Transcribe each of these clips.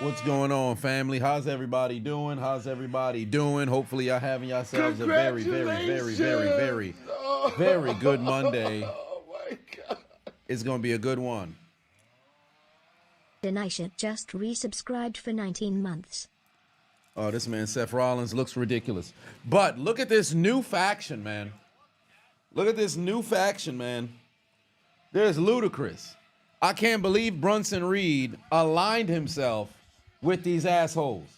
What's going on, family? How's everybody doing? How's everybody doing? Hopefully y'all having yourselves a very good Monday. Oh my God. It's going to be a good one. Denisha just resubscribed for 19 months. Oh, this man, Seth Rollins, looks ridiculous. But look at this new faction, man. Look at this new faction, man. There's ludicrous. I can't believe Bronson Reed aligned himself with these assholes.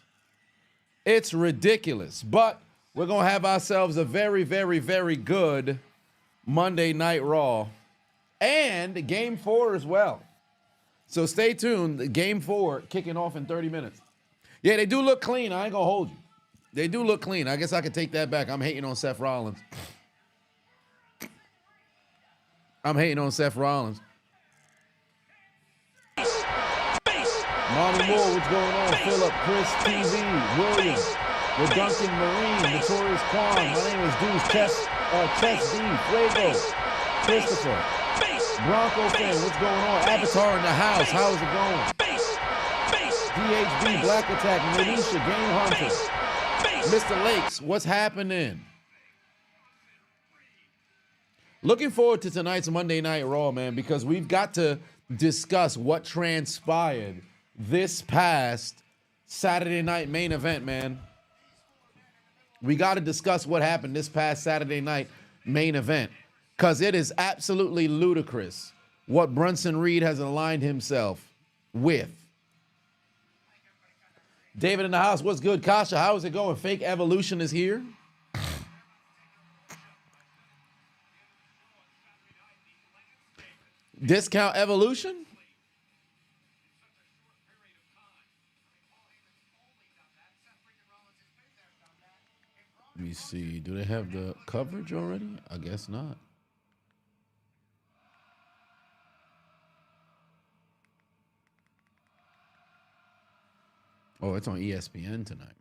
It's ridiculous. But we're going to have ourselves a very good Monday Night Raw. And Game 4 as well. So stay tuned. Game 4 kicking off in 30 minutes. Yeah, they do look clean. I ain't going to hold you. They do look clean. I guess I could take that back. I'm hating on Seth Rollins. Monty Moore, what's going on? Philip, Chris, TV, William, the Duncan Marine, Notorious Quan. My name is Deuce, Chess D, Fuego, Christopher, Bronco fan, what's going on? Avatar in the house, how's it going? DHB, Black Attack, Manisha, Game Hunter, Mr. Lakes, what's happening? Looking forward to tonight's Monday Night Raw, man, because we've got to discuss what transpired this past Saturday night main event, man. We got to discuss what happened this past Saturday night main event, because it is absolutely ludicrous what Bronson Reed has aligned himself with. David in the house, what's good? Kasha, how is it going? Fake Evolution is here. Discount Evolution? Let me see. Do they have the coverage already? I guess not. Oh, it's on ESPN tonight.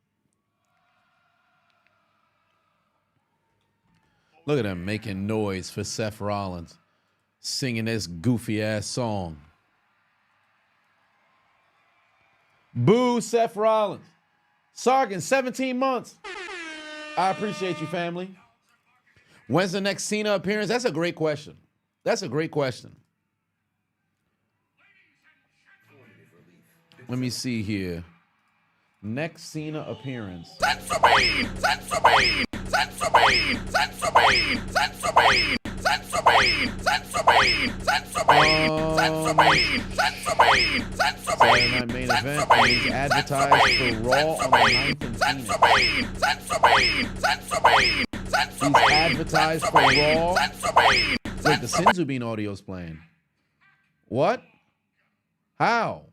Look at them making noise for Seth Rollins, singing this goofy-ass song. Boo, Seth Rollins. Sargon, 17 months. I appreciate you, family. When's the next Cena appearance? That's a great question. Let me see here. Next Cena appearance. Saturday night main event. He's advertised for Raw on the 9th in Phoenix. He's advertised for Raw. Wait, the Sinzubin audio's playing. What? How?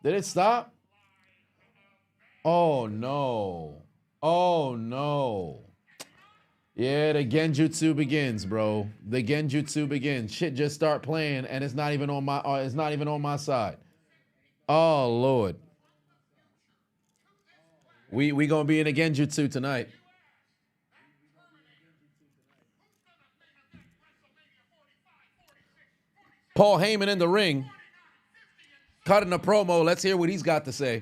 Did it stop? Oh no. Yeah, the Genjutsu begins, bro. The Genjutsu begins. Shit just start playing and it's not even on my side. Oh Lord. We gonna be in a Genjutsu tonight. Paul Heyman in the ring, cutting a promo. Let's hear what he's got to say.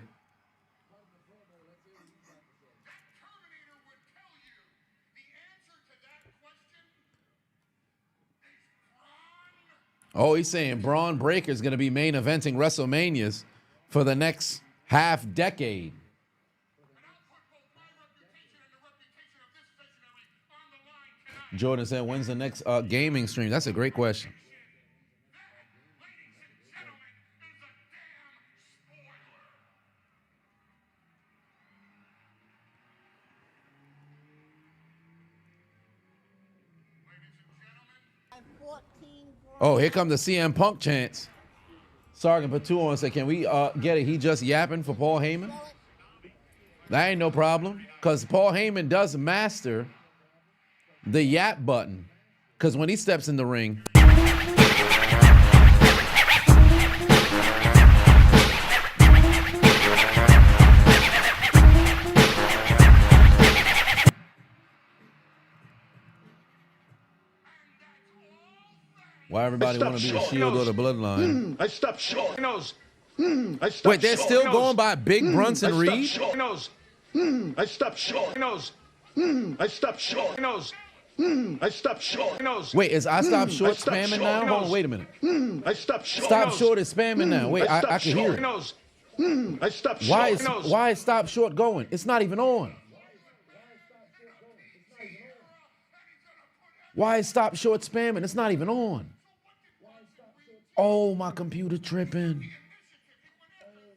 Oh, he's saying Braun Breaker is going to be main eventing WrestleManias for the next half decade. Jordan said, when's the next gaming stream? That's a great question. Oh, here come the CM Punk chants. Sargon put 2 on and said, can we get it? He just yapping for Paul Heyman? That ain't no problem, because Paul Heyman does master the yap button, because when he steps in the ring, Why everybody want to be the Shield or the Bloodline? I stopped short. Wait, they're still going by Big Brunson Reed? I stopped short. I stopped short. I stopped short. Wait, is I Stop Short spamming now? Hold on, wait a minute. I stopped short. Stop Short is spamming now. Wait, I can hear it. I stopped short. Why is Stop Short going? It's not even on. Why is Stop Short spamming? It's not even on. Oh, my computer tripping.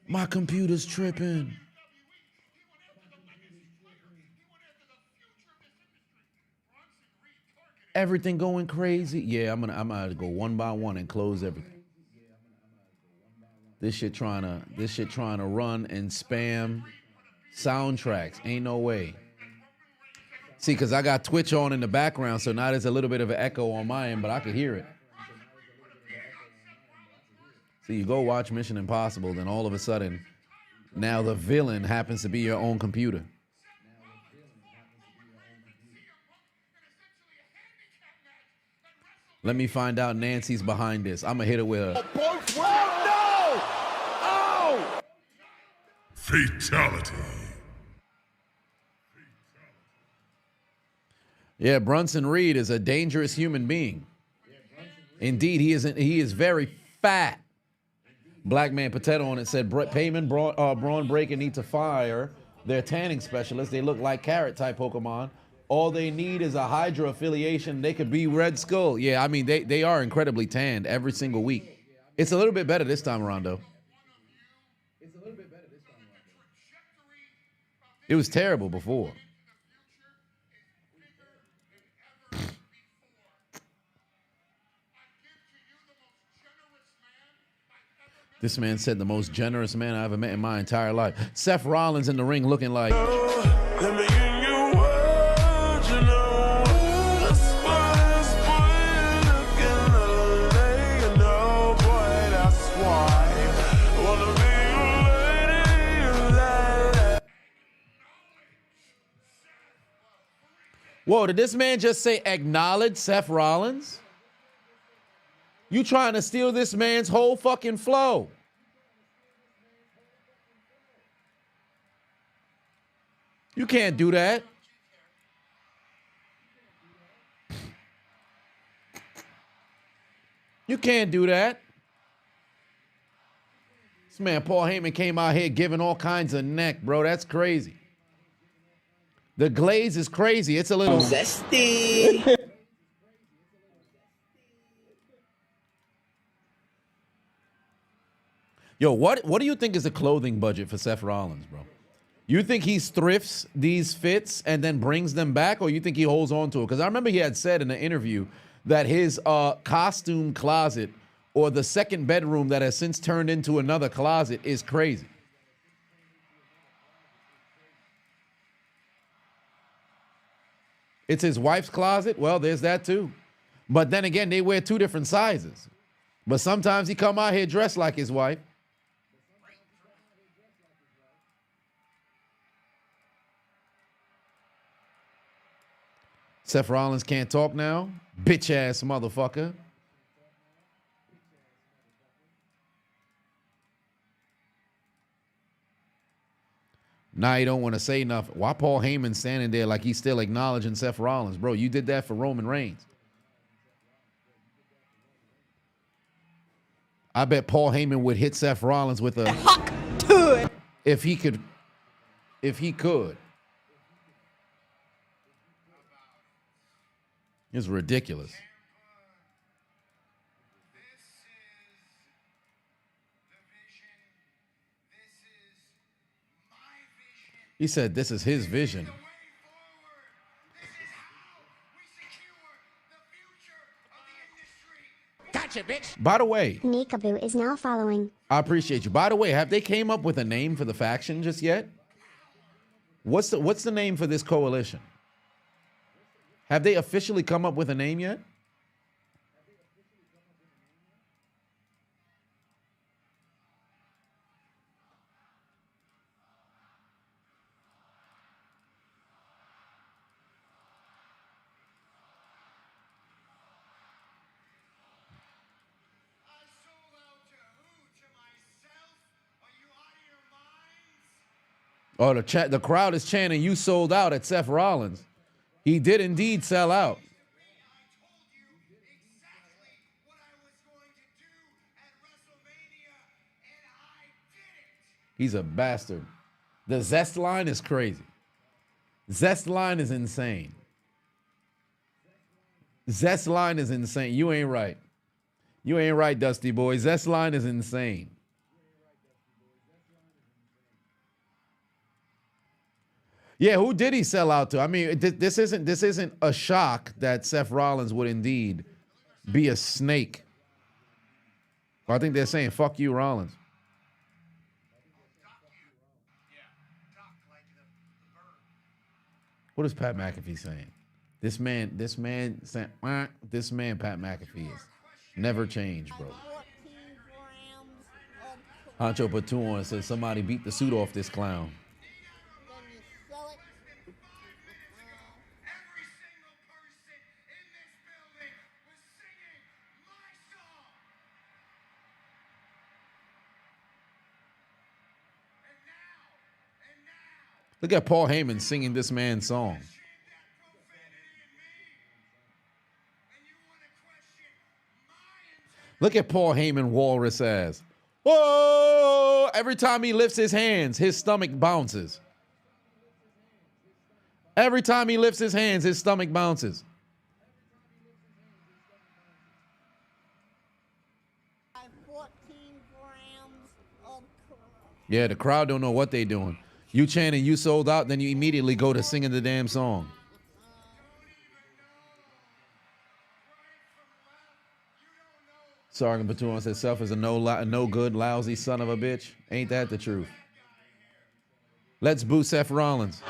My computer's tripping. Everything going crazy. Yeah, I'm gonna go one by one and close everything. This shit trying to run and spam soundtracks. Ain't no way. See, because I got Twitch on in the background, so now there's a little bit of an echo on my end, but I can hear it. So you go watch Mission Impossible, then all of a sudden, now the villain happens to be your own computer. Let me find out Nancy's behind this. I'm going to hit it with her. Oh, no! Oh! Fatality. Yeah, Brunson Reed is a dangerous human being. Indeed, he is very fat. Black Man Potato on it said, Heyman, Braun Breaker need to fire their tanning specialist. They look like carrot-type Pokemon. All they need is a Hydra affiliation. They could be Red Skull. Yeah, I mean, they are incredibly tanned every single week. It's a little bit better this time around, though. It was terrible before. This man said the most generous man I ever met in my entire life. Seth Rollins in the ring looking like... Whoa, did this man just say acknowledge Seth Rollins? You trying to steal this man's whole fucking flow. You can't do that. You can't do that. This man, Paul Heyman, came out here giving all kinds of neck, bro. That's crazy. The glaze is crazy. It's a little zesty. Yo, what do you think is the clothing budget for Seth Rollins, bro? You think he thrifts these fits and then brings them back, or you think he holds on to it? Because I remember he had said in an interview that his costume closet, or the second bedroom that has since turned into another closet, is crazy. It's his wife's closet. Well, there's that too. But then again, they wear two different sizes. But sometimes he come out here dressed like his wife. Seth Rollins can't talk now. Bitch ass motherfucker. Now you don't want to say nothing. Why Paul Heyman standing there like he's still acknowledging Seth Rollins? Bro, you did that for Roman Reigns. I bet Paul Heyman would hit Seth Rollins with a fuck to it if he could. If he could. It's ridiculous. He said this is his vision. Gotcha, bitch. By the way, Nikaboo is now following. I appreciate you. By the way, have they came up with a name for the faction just yet? What's the name for this coalition? Have they officially come up with a name yet? Oh, the crowd is chanting, "You sold out" at Seth Rollins. He did indeed sell out. He's a bastard. The Zest line is crazy. Zest line is insane. Zest line is insane. You ain't right. You ain't right, Dusty Boy. Zest line is insane. Yeah, who did he sell out to? I mean, this isn't a shock that Seth Rollins would indeed be a snake. I think they're saying, "Fuck you, Rollins." What is Pat McAfee saying? This man, Pat McAfee is never changed, bro. Hancho put 2 on and says somebody beat the suit off this clown. Look at Paul Heyman singing this man's song. Look at Paul Heyman walrus ass. Whoa! Every time he lifts his hands, his stomach bounces. Every time he lifts his hands, his stomach bounces. Yeah, the crowd don't know what they doing. You chanting, "You sold out," then you immediately go to singing the damn song. Sergeant Baton says Seth is a no good, lousy son of a bitch. Ain't that the truth? Let's boo Seth Rollins.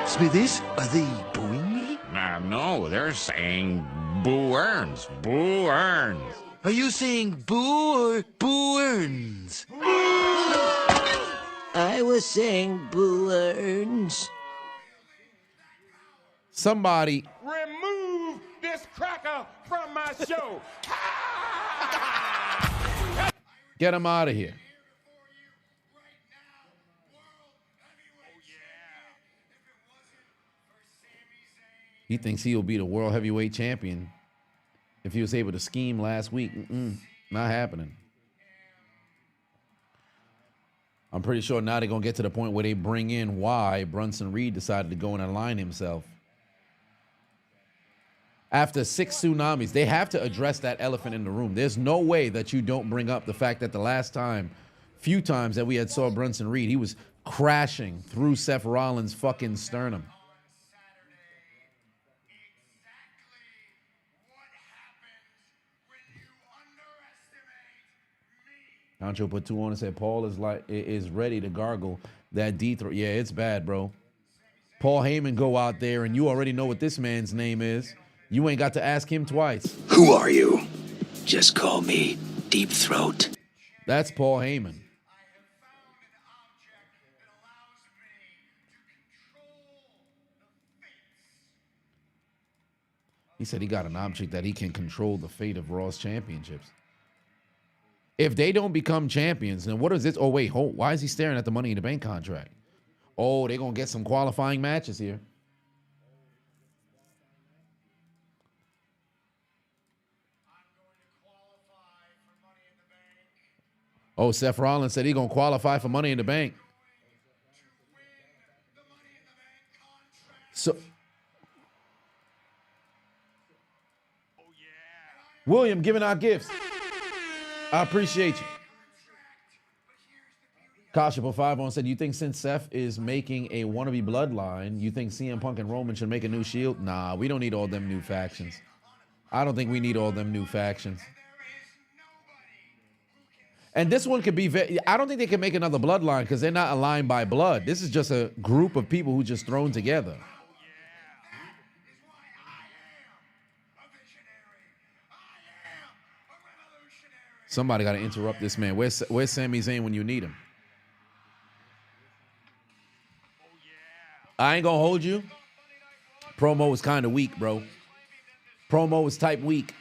Smithies, are they booing me? No, they're saying Boo Earns. Boo Earns. Are you saying boo or boo earns? I was saying Boo Earns. Somebody remove this cracker from my show. get him out of here. He thinks he'll be the world heavyweight champion if he was able to scheme last week. Not happening. I'm pretty sure now they're going to get to the point where they bring in why Bronson Reed decided to go and align himself. After 6 tsunamis, they have to address that elephant in the room. There's no way that you don't bring up the fact that the last few times that we had saw Bronson Reed, he was crashing through Seth Rollins' fucking sternum. Ancho put 2 on and said Paul is ready to gargle that D-throw. Yeah, it's bad, bro. Paul Heyman go out there and you already know what this man's name is. You ain't got to ask him twice. Who are you? Just call me Deep Throat. That's Paul Heyman. He said he got an object that he can control the fate of Raw's championships. If they don't become champions, then what is this? Oh, wait, why is he staring at the Money in the Bank contract? Oh, they're going to get some qualifying matches here. Oh, Seth Rollins said he's going to qualify for Money in the Bank. So, William giving out gifts. I appreciate you. Kasha put 5 on said, you think since Seth is making a wannabe bloodline, you think CM Punk and Roman should make a new Shield? Nah, we don't need all them new factions. I don't think we need all them new factions. And this one could be, I don't think they can make another bloodline because they're not aligned by blood. This is just a group of people who just thrown together. Somebody got to interrupt this man. Where's Sami Zayn when you need him? I ain't going to hold you. Promo was kind of weak, bro. Promo was type weak.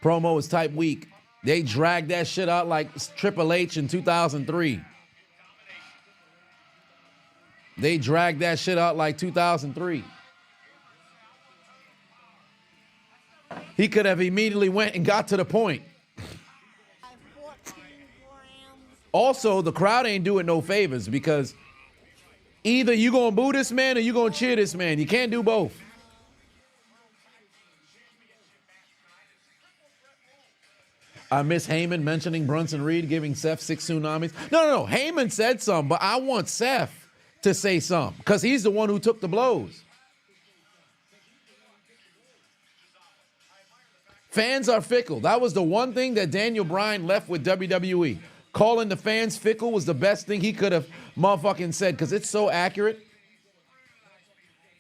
Promo was type weak. They dragged that shit out like Triple H in 2003. They dragged that shit out like 2003. He could have immediately went and got to the point. Also, the crowd ain't doing no favors because either you gonna boo this man or you gonna cheer this man. You can't do both. I miss Heyman mentioning Brunson Reed giving Seth 6 tsunamis. No. Heyman said something, but I want Seth to say something because he's the one who took the blows. Fans are fickle. That was the one thing that Daniel Bryan left with WWE. Calling the fans fickle was the best thing he could have motherfucking said because it's so accurate.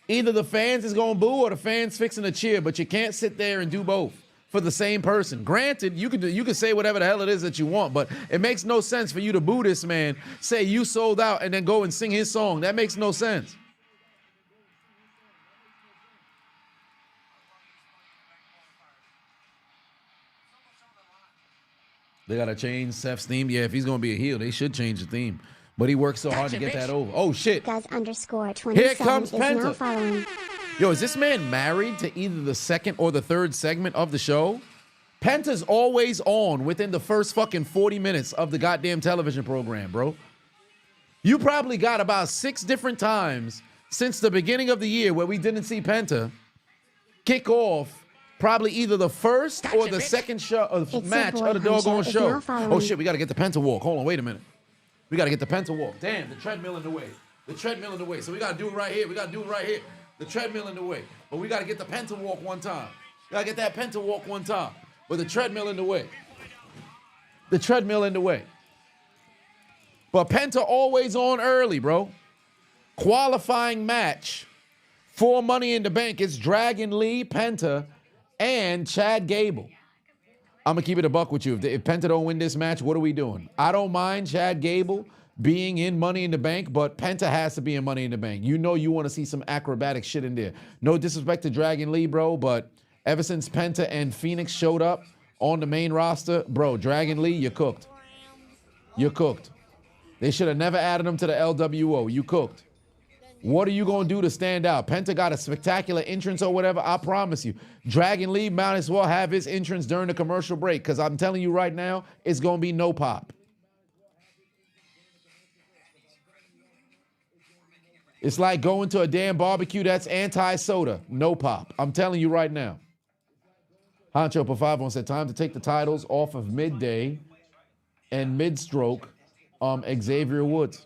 Either the fans is going to boo or the fans fixing to cheer, but you can't sit there and do both for the same person. Granted, you can say whatever the hell it is that you want, but it makes no sense for you to boo this man, say you sold out, and then go and sing his song. That makes no sense. They got to change Seth's theme. Yeah, if he's going to be a heel, they should change the theme. But he worked so hard to get that over. Oh, shit. Does_27 Here comes is now Penta. following. Yo, is this man married to either the second or the third segment of the show? Penta's always on within the first fucking 40 minutes of the goddamn television program, bro. You probably got about 6 different times since the beginning of the year where we didn't see Penta kick off probably either the first or the second show match of the doggone show. Oh shit, we got to get the Penta walk. Hold on, wait a minute. We got to get the Penta walk. Damn, the treadmill in the way. The treadmill in the way. So we got to do it right here. We got to do it right here. The treadmill in the way. But we got to get the Penta walk one time. We got to get that Penta walk one time. But the treadmill in the way. The treadmill in the way. But Penta always on early, bro. Qualifying match for Money in the Bank. It's Dragon Lee, Penta, and Chad Gable. I'm going to keep it a buck with you. If Penta don't win this match, what are we doing? I don't mind Chad Gable being in Money in the Bank, but Penta has to be in Money in the Bank. You know you want to see some acrobatic shit in there. No disrespect to Dragon Lee, bro, but ever since Penta and Phoenix showed up on the main roster, bro, Dragon Lee, you're cooked. You're cooked. They should have never added him to the LWO. You cooked. What are you going to do to stand out? Penta got a spectacular entrance or whatever. I promise you. Dragon Lee might as well have his entrance during the commercial break because I'm telling you right now, it's going to be no pop. It's like going to a damn barbecue that's anti-soda. No pop. I'm telling you right now. Honcho Pavavon said, time to take the titles off of Midday and Mid-Stroke Xavier Woods.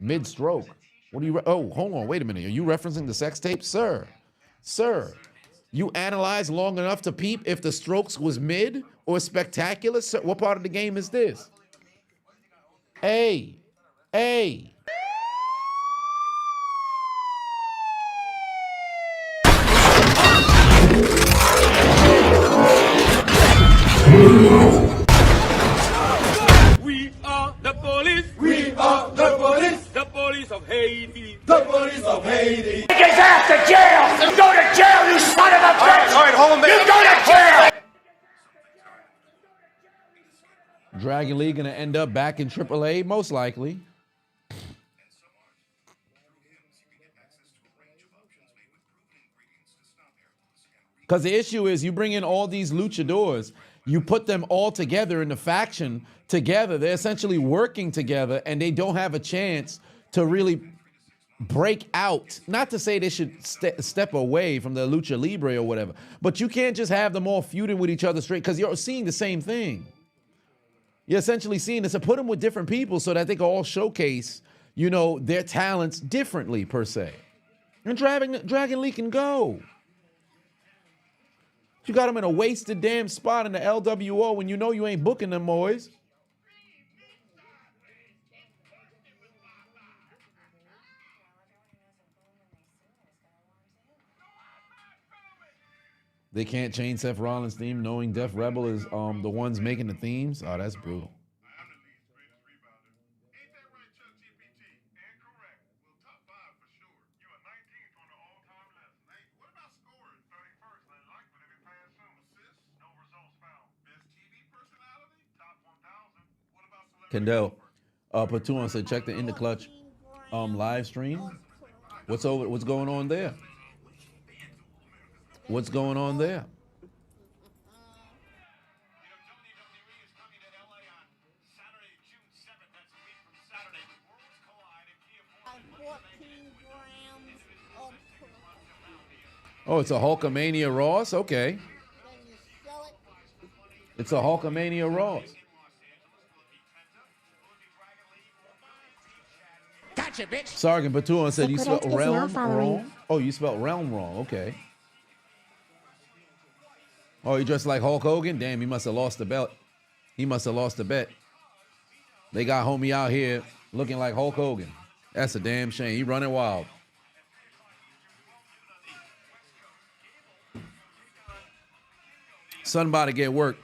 Mid-Stroke. What are you? Oh, hold on. Wait a minute. Are you referencing the sex tape? Sir, you analyzed long enough to peep if the strokes was mid or spectacular? Sir, what part of the game is this? Hey. We are the police. We are the police. The police of Haiti. The police of Haiti. Take his ass to jail! You go to jail, you son of a bitch! All right, hold on, man. You go to jail! Dragon Lee gonna end up back in AAA, most likely. Because the issue is you bring in all these luchadors, you put them all together in the faction together. They're essentially working together and they don't have a chance to really break out. Not to say they should step away from the lucha libre or whatever, but you can't just have them all feuding with each other straight because you're seeing the same thing. You're essentially seeing this. So put them with different people so that they can all showcase, you know, their talents differently per se. And Dragon Lee can go. You got them in a wasted damn spot in the LWO when you know you ain't booking them boys. They can't change Seth Rollins' theme knowing Def Rebel is the ones making the themes. Oh, that's brutal. Kendall, Patuan said, check the in the clutch. live stream. What's going on there? What's going on there? Oh, it's a Hulkamania Ross? Okay. It's a Hulkamania Ross. Gotcha, bitch. Sergeant Batuan said you spelled Liquidate is now realm following. wrong. Oh, you spelled realm wrong. Okay. Oh, you dressed like Hulk Hogan? Damn, he must have lost the belt. He must have lost the bet. They got homie out here looking like Hulk Hogan. That's a damn shame. He running wild. Somebody get work.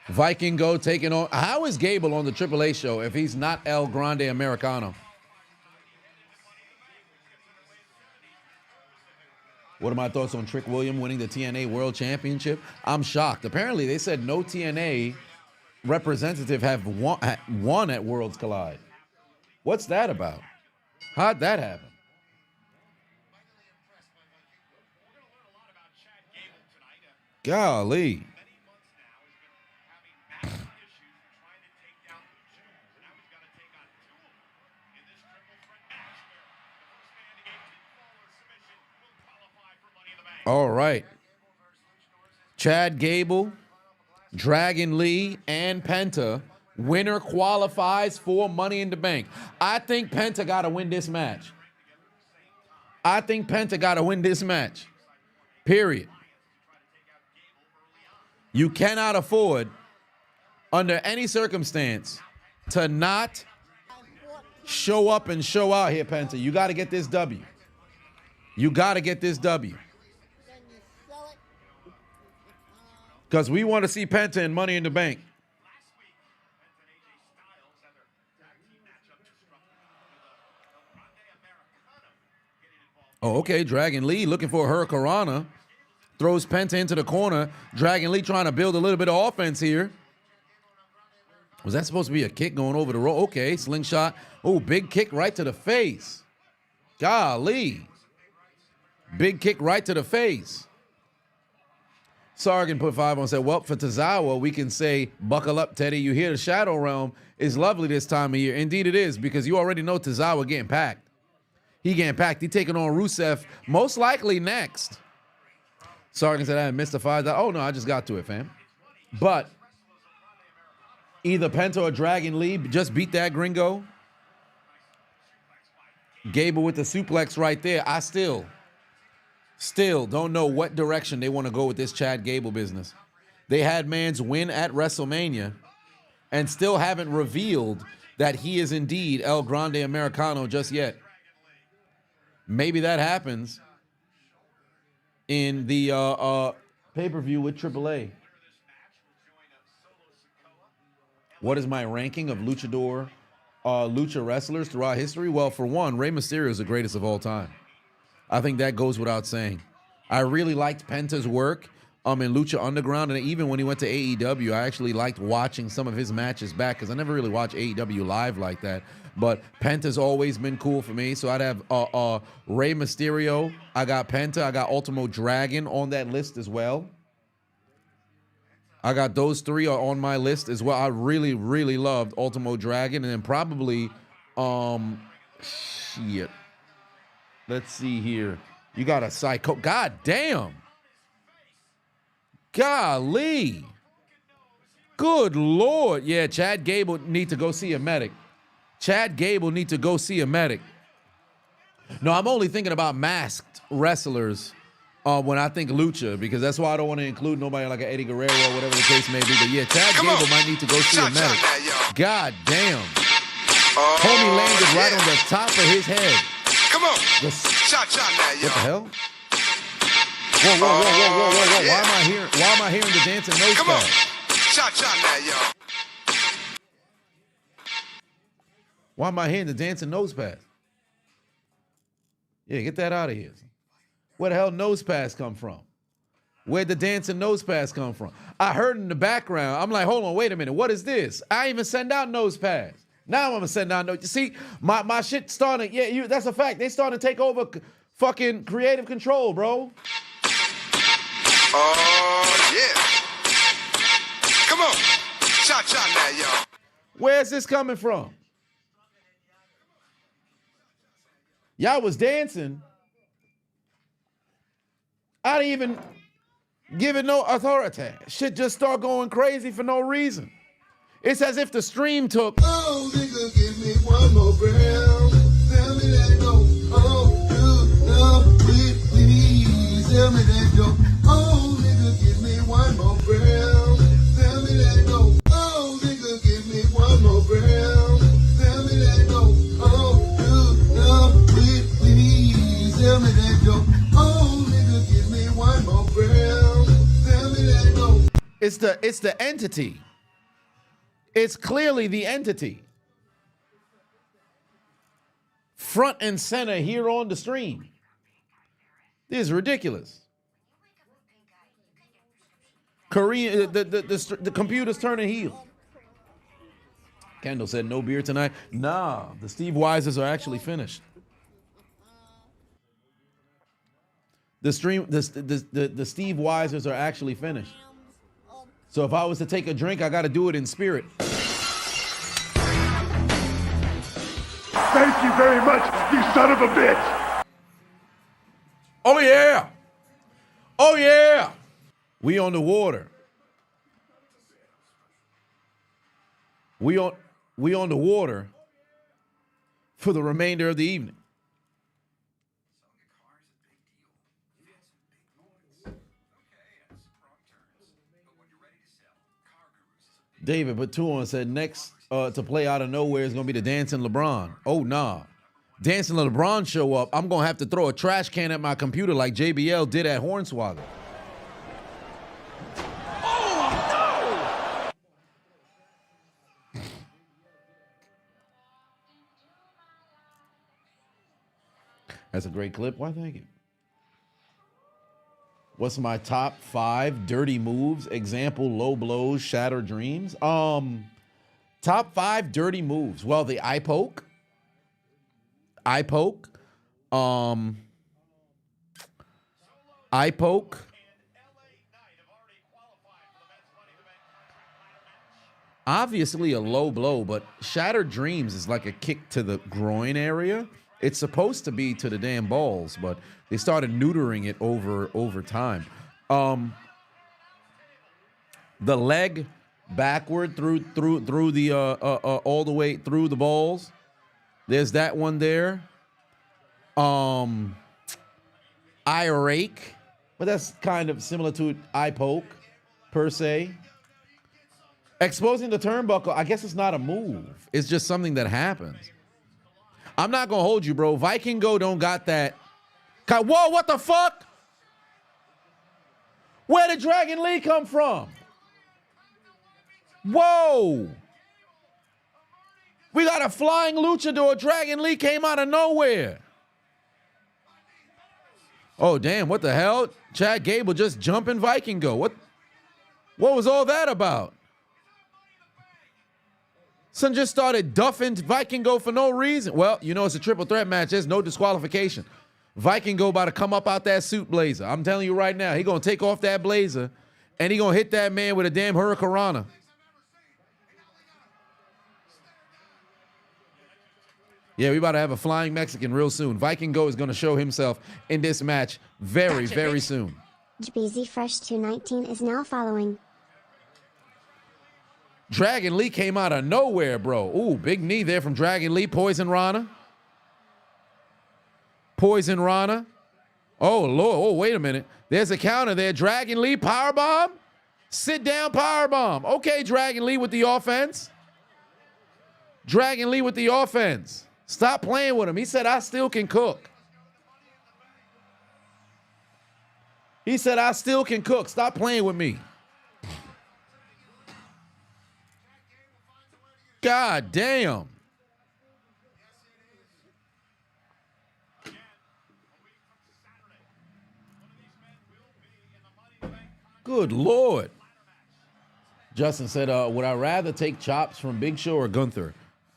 Viking Go taking on. How is Gable on the AAA show if he's not El Grande Americano? What are my thoughts on Trick William winning the TNA World Championship? I'm shocked. Apparently, they said no TNA representative have won at Worlds Collide. What's that about? How'd that happen? Golly. All right. Chad Gable, Dragon Lee, and Penta. Winner qualifies for Money in the Bank. I think Penta got to win this match. I think Penta got to win this match. Period. You cannot afford, under any circumstance, to not show up and show out here, Penta. You got to get this W. You got to get this W. Because we want to see Penta in Money in the Bank. Oh, okay. Dragon Lee looking for her Hurricanrana. Throws Penta into the corner. Dragon Lee trying to build a little bit of offense here. Was that supposed to be a kick going over the rope? Okay, slingshot. Oh, big kick right to the face. Golly. Big kick right to the face. Sargon put 5 on, said, well, for Tazawa, we can say, buckle up, Teddy. You hear the Shadow Realm is lovely this time of year. Indeed it is, because you already know Tazawa getting packed. He getting packed. He taking on Rusev, most likely next. Sargon said, I had missed the 5. Oh, no, I just got to it, fam. But either Penta or Dragon Lee just beat that gringo. Gable with the suplex right there. I still don't know what direction they want to go with this Chad Gable business. They had Mans win at WrestleMania and still haven't revealed that he is indeed El Grande Americano just yet. Maybe that happens in the pay-per-view with AAA. What is my ranking of lucha wrestlers throughout history? Well, for one, Rey Mysterio is the greatest of all time. I think that goes without saying. I really liked Penta's work in Lucha Underground, and even when he went to AEW, I actually liked watching some of his matches back because I never really watched AEW live like that. But Penta's always been cool for me, so I'd have Rey Mysterio. I got Penta. I got Ultimo Dragon on that list as well. I got those 3 are on my list as well. I really, really loved Ultimo Dragon, and then probably, shit. Let's see here. You got a psycho. God damn. Golly. Good Lord. Yeah, Chad Gable need to go see a medic. Chad Gable need to go see a medic. No, I'm only thinking about masked wrestlers when I think lucha, because that's why I don't want to include nobody like an Eddie Guerrero or whatever the case may be. But yeah, Chad Gable might need to go see a medic. God damn. Homie landed right on the top of his head. Come on. Shot now, yo. What the hell? Whoa. Yeah. Why am I hearing the dancing nose Come on. pass? Shot now, yo. Why am I hearing the dancing nose pass? Yeah, get that out of here. Where the hell nose pass come from? Where'd the dancing nose pass come from? I heard in the background. I'm like, hold on, wait a minute. What is this? I even send out nose pass. Now I'm gonna send down. No, you see, my shit starting. Yeah, that's a fact. They starting to take over fucking creative control, bro. Oh, yeah. Come on. Cha-cha now, y'all. Where's this coming from? Y'all was dancing. I didn't even give it no authority. Shit just start going crazy for no reason. It's as if the stream took. Oh, nigga, give me one more round. Tell me that no. Oh, please. Tell me that no. Oh, nigga, give me one more round. Tell me that no. Oh, nigga, give me one more round. Tell me that no. Oh, please. Tell me that no. Oh, nigga, give me one more round. Tell me that no. It's the entity. It's clearly the entity. Front and center here on the stream. This is ridiculous. Korean, the computer's turning heel. Kendall said no beer tonight. Nah, the Steve Weisers are actually finished. The Steve Weisers are actually finished. So if I was to take a drink, I got to do it in spirit. Thank you very much, you son of a bitch. Oh yeah. Oh yeah. We on the water. We on the water for the remainder of the evening. David Batuan said next to play out of nowhere is going to be the Dancing LeBron. Oh, nah. Dancing LeBron show up, I'm going to have to throw a trash can at my computer like JBL did at Hornswoggle. Oh, no! That's a great clip. Why, thank you. What's my top 5 dirty moves? Example, low blows, shatter dreams. Top 5 dirty moves. Well, the eye poke. Eye poke. Eye poke. Obviously a low blow, but shattered dreams is like a kick to the groin area. It's supposed to be to the damn balls, but they started neutering it over time. The leg backward through the all the way through the balls. There's that one there. Eye rake, but that's kind of similar to eye poke per se. Exposing the turnbuckle, I guess it's not a move. It's just something that happens. I'm not gonna hold you, bro. Viking Go don't got that. Whoa, what the fuck? Where did Dragon Lee come from? Whoa. We got a flying luchador. Dragon Lee came out of nowhere. Oh, damn, what the hell? Chad Gable just jumping Viking Go. What was all that about? Son just started duffing Viking Go for no reason. Well, you know it's a triple threat match. There's no disqualification. Viking Go about to come up out that suit blazer. I'm telling you right now, he gonna take off that blazer and he gonna hit that man with a damn hurricanrana. Yeah, we about to have a flying Mexican real soon. Viking Go is gonna show himself in this match very, very soon. BZ Fresh 219 is now following. Dragon Lee came out of nowhere, bro. Ooh, big knee there from Dragon Lee. Poison Rana. Poison Rana. Oh, Lord. Oh, wait a minute. There's a counter there. Dragon Lee, powerbomb. Sit down, powerbomb. Okay, Dragon Lee with the offense. Dragon Lee with the offense. Stop playing with him. He said, I still can cook. He said, I still can cook. Stop playing with me. God damn. Good Lord. Justin said, would I rather take chops from Big Show or Gunther?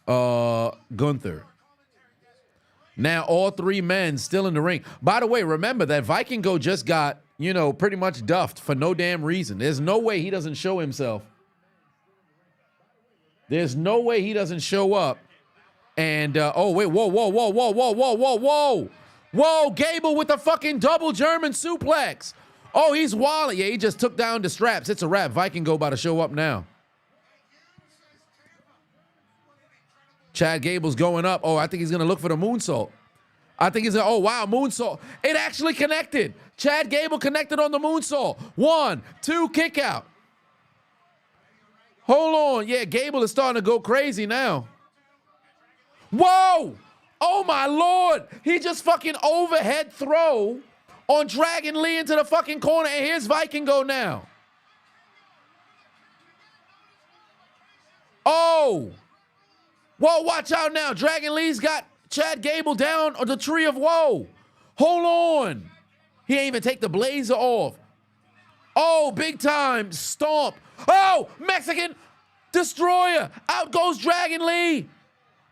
Gunther. Now all three men still in the ring. By the way, remember that Vikingo just got, you know, pretty much duffed for no damn reason. There's no way he doesn't show himself. There's no way he doesn't show up. And, oh, wait, whoa, whoa, whoa, whoa, whoa, whoa, whoa, whoa. Whoa, Gable with the fucking double German suplex. Oh, he's wilding. Yeah, he just took down the straps. It's a wrap. Vikingo about to show up now. Chad Gable's going up. Oh, I think he's going to look for the moonsault. I think he's going to, oh, wow, moonsault. It actually connected. Chad Gable connected on the moonsault. 1, 2, kick out. Hold on. Yeah, Gable is starting to go crazy now. Whoa! Oh, my Lord. He just fucking overhead throw on Dragon Lee into the fucking corner, and here's Vikingo now. Oh! Whoa, watch out now. Dragon Lee's got Chad Gable down on the tree of woe. Hold on. He ain't even take the blazer off. Oh, big time stomp. Oh, Mexican destroyer. Out goes Dragon Lee.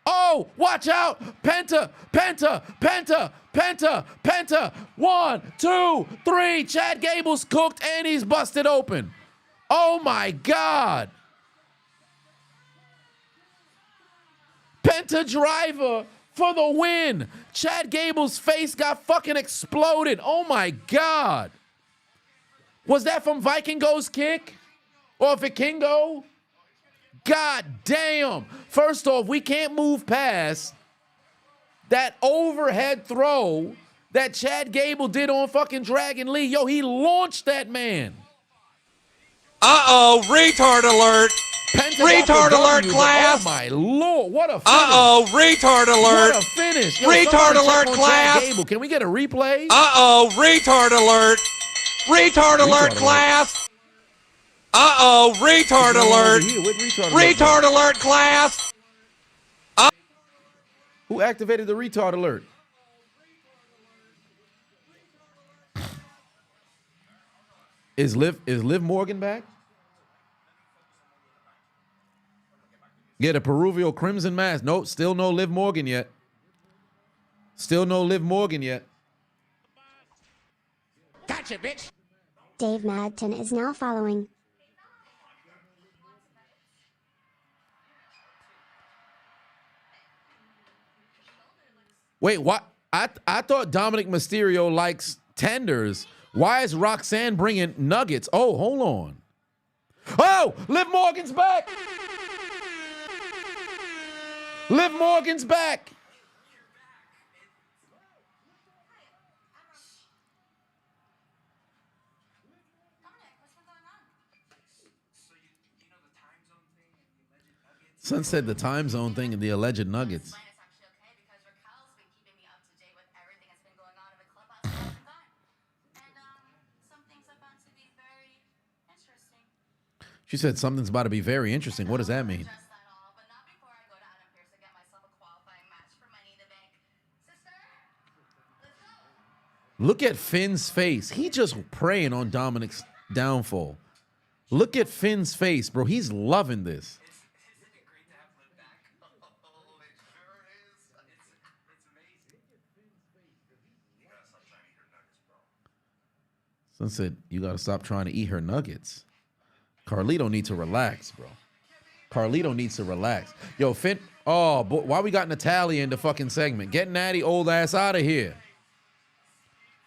Oh, watch out. Penta, Penta, Penta, Penta, Penta. 1, 2, 3. Chad Gable's cooked and he's busted open. Oh, my God. Penta driver for the win. Chad Gable's face got fucking exploded. Oh, my God. Was that from Vikingo's kick? Or Vikingo? God damn. First off, we can't move past that overhead throw that Chad Gable did on fucking Dragon Lee. Yo, he launched that man. Uh-oh, retard alert. Penta retard alert, class. Oh, my Lord. What a finish. Uh-oh, retard alert. What a finish. Yo, retard alert, class. Chad Gable. Can we get a replay? Uh-oh, retard alert. Retard alert, class. Uh-oh, retard alert. Retard alert, class. Who activated the retard alert? Is Liv Morgan back? Get a Peruvial Crimson Mask. Nope, still no Liv Morgan yet. Still no Liv Morgan yet. Gotcha, bitch. Dave Madden is now following. Wait, what? I thought Dominic Mysterio likes tenders. Why is Roxanne bringing nuggets? Oh, hold on. Oh, Liv Morgan's back. Liv Morgan's back. Son said the time zone thing and the alleged nuggets. She said something's about to be very interesting. What does that mean? Look at Finn's face. He just praying on Dominic's downfall. Look at Finn's face, bro. He's loving this. Son said, you got to stop trying to eat her nuggets. Carlito needs to relax, bro. Carlito needs to relax. Yo, Finn. Oh, boy, why we got Natalia in the fucking segment? Get Natty old ass out of here.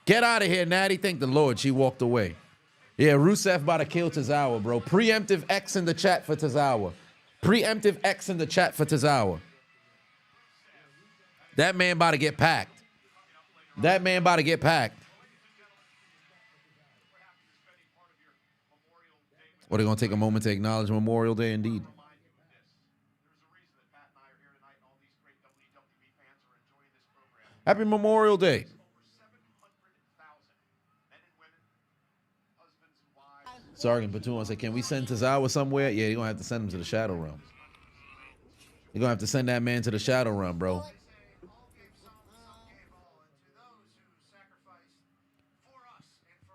Get out of here, Natty. Thank the Lord she walked away. Yeah, Rusev about to kill Tazawa, bro. Preemptive X in the chat for Tazawa. Preemptive X in the chat for Tazawa. That man about to get packed. That man about to get packed. What, are they going to take a moment to acknowledge Memorial Day indeed? Happy Memorial Day. Sergeant Platoon said, can we send Tazawa somewhere? Yeah, you're going to have to send him to the Shadow Realm. You're going to have to send that man to the Shadow Realm, bro.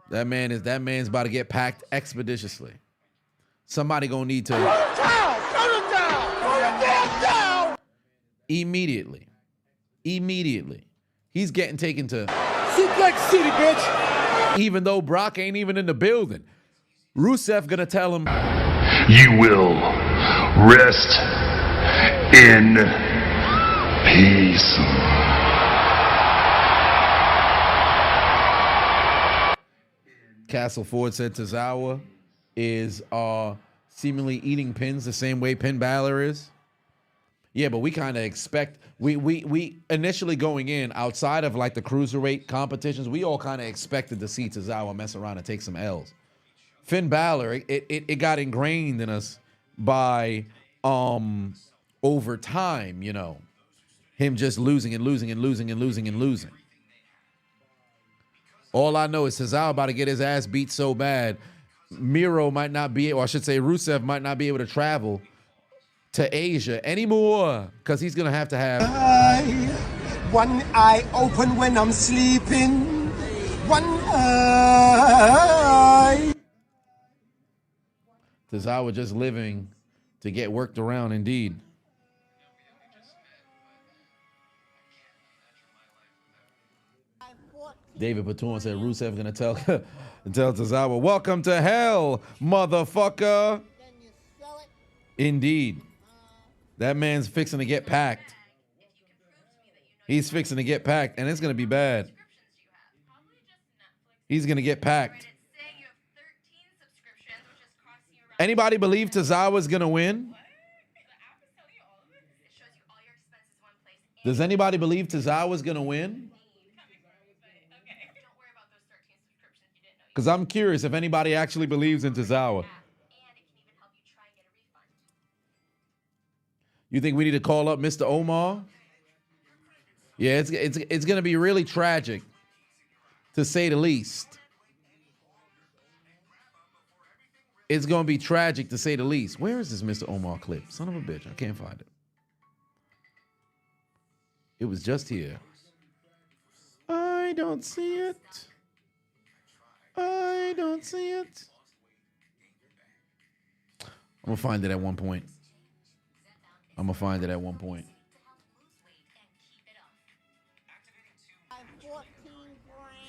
That man's about to get packed expeditiously. Somebody gonna need to. Immediately. He's getting taken to Suplex City, bitch. even though Brock ain't even in the building. Rusev gonna tell him, You will rest in peace. Castle Ford said Tazawa is seemingly eating pins the same way Finn Balor is. Yeah, but we kind of expect, we initially going in, outside of like the cruiserweight competitions, we all kind of expected to see Tazawa mess around and take some L's. Finn Balor, it got ingrained in us by over time, you know, him just losing and losing and losing and losing and losing. All I know is Tazawa about to get his ass beat so bad, Miro might not be, or I should say Rusev might not be able to travel to Asia anymore, because he's going to have One eye open when I'm sleeping. One eye. Tazawa just living to get worked around indeed. David Patoon said Rusev gonna tell Tazawa, welcome to hell, motherfucker. Indeed. That man's fixing to get packed. He's fixing to get packed, and it's gonna be bad. He's gonna get packed. Anybody believe Tazawa's gonna win? Does anybody believe Tazawa's gonna win? Because I'm curious if anybody actually believes in Tazawa. You think we need to call up Mr. Omar? Yeah, it's going to be really tragic, to say the least. It's going to be tragic, to say the least. Where is this Mr. Omar clip? Son of a bitch, I can't find it. It was just here. I don't see it. I don't see it. I'm going to find it at one point.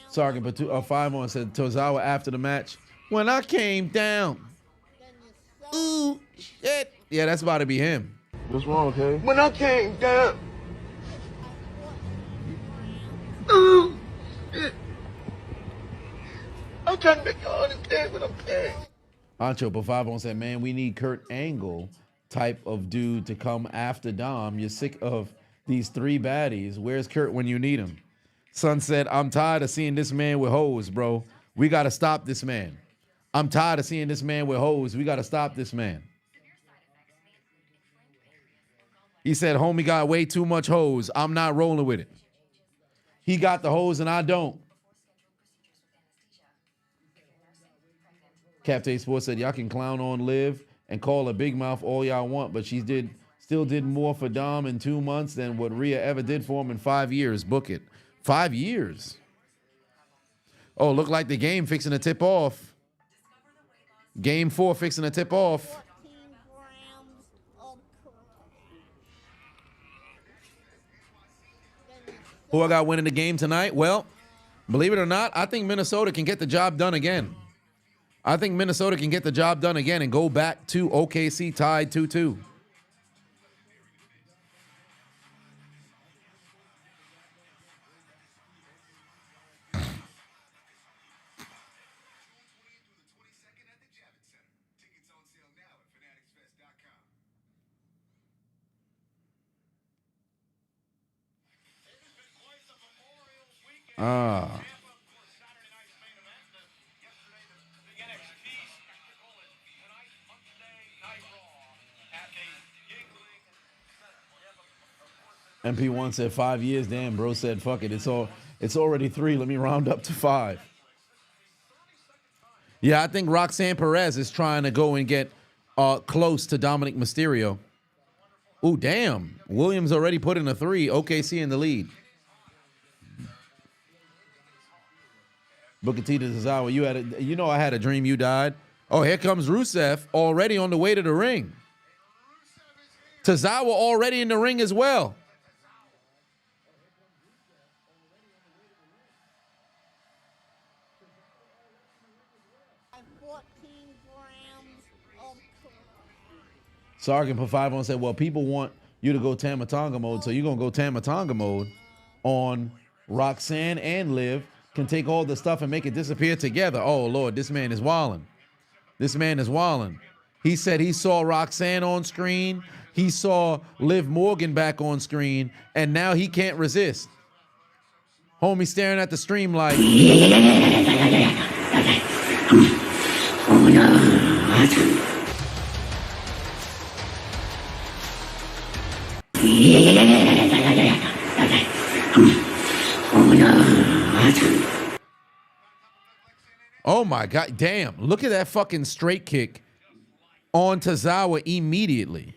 Sergeant Batu 5 said Tazawa after the match, when I came down. Ooh, shit. Yeah, that's about to be him. What's wrong, okay? When I came down. Ooh, shit. I'm trying to make y'all understand what I'm saying. Ancho Bafavon said, man, we need Kurt Angle type of dude to come after Dom. You're sick of these three baddies. Where's Kurt when you need him? Son said, I'm tired of seeing this man with hoes, bro. We got to stop this man. I'm tired of seeing this man with hoes. We got to stop this man. He said, homie got way too much hoes. I'm not rolling with it. He got the hoes and I don't. Captain Sports said, y'all can clown on Liv and call her big mouth all y'all want, but she still did more for Dom in 2 months than what Rhea ever did for him in 5 years. Book it. 5 years. Oh, look like the game fixing to tip off. Game 4 fixing to tip off. Who I got winning the game tonight? Well, believe it or not, I think Minnesota can get the job done again. I think Minnesota can get the job done again and go back to OKC tied 2-2. MP1 said 5 years. Damn, bro said, fuck it. It's already 3. Let me round up to 5. Yeah, I think Roxanne Perez is trying to go and get close to Dominic Mysterio. Ooh, damn. Williams already put in a 3. OKC in the lead. Booker T to Tazawa, you know I had a dream you died. Oh, here comes Rusev already on the way to the ring. Tazawa already in the ring as well. Sargon put 5 on and said, well, people want you to go Tamatonga mode, so you're going to go Tamatonga mode on Roxanne and Liv, can take all the stuff and make it disappear together. Oh, Lord, this man is wildin'. This man is wildin'. He said he saw Roxanne on screen. He saw Liv Morgan back on screen, and now he can't resist. Homie staring at the stream like... Oh my God, damn. Look at that fucking straight kick on Tazawa immediately.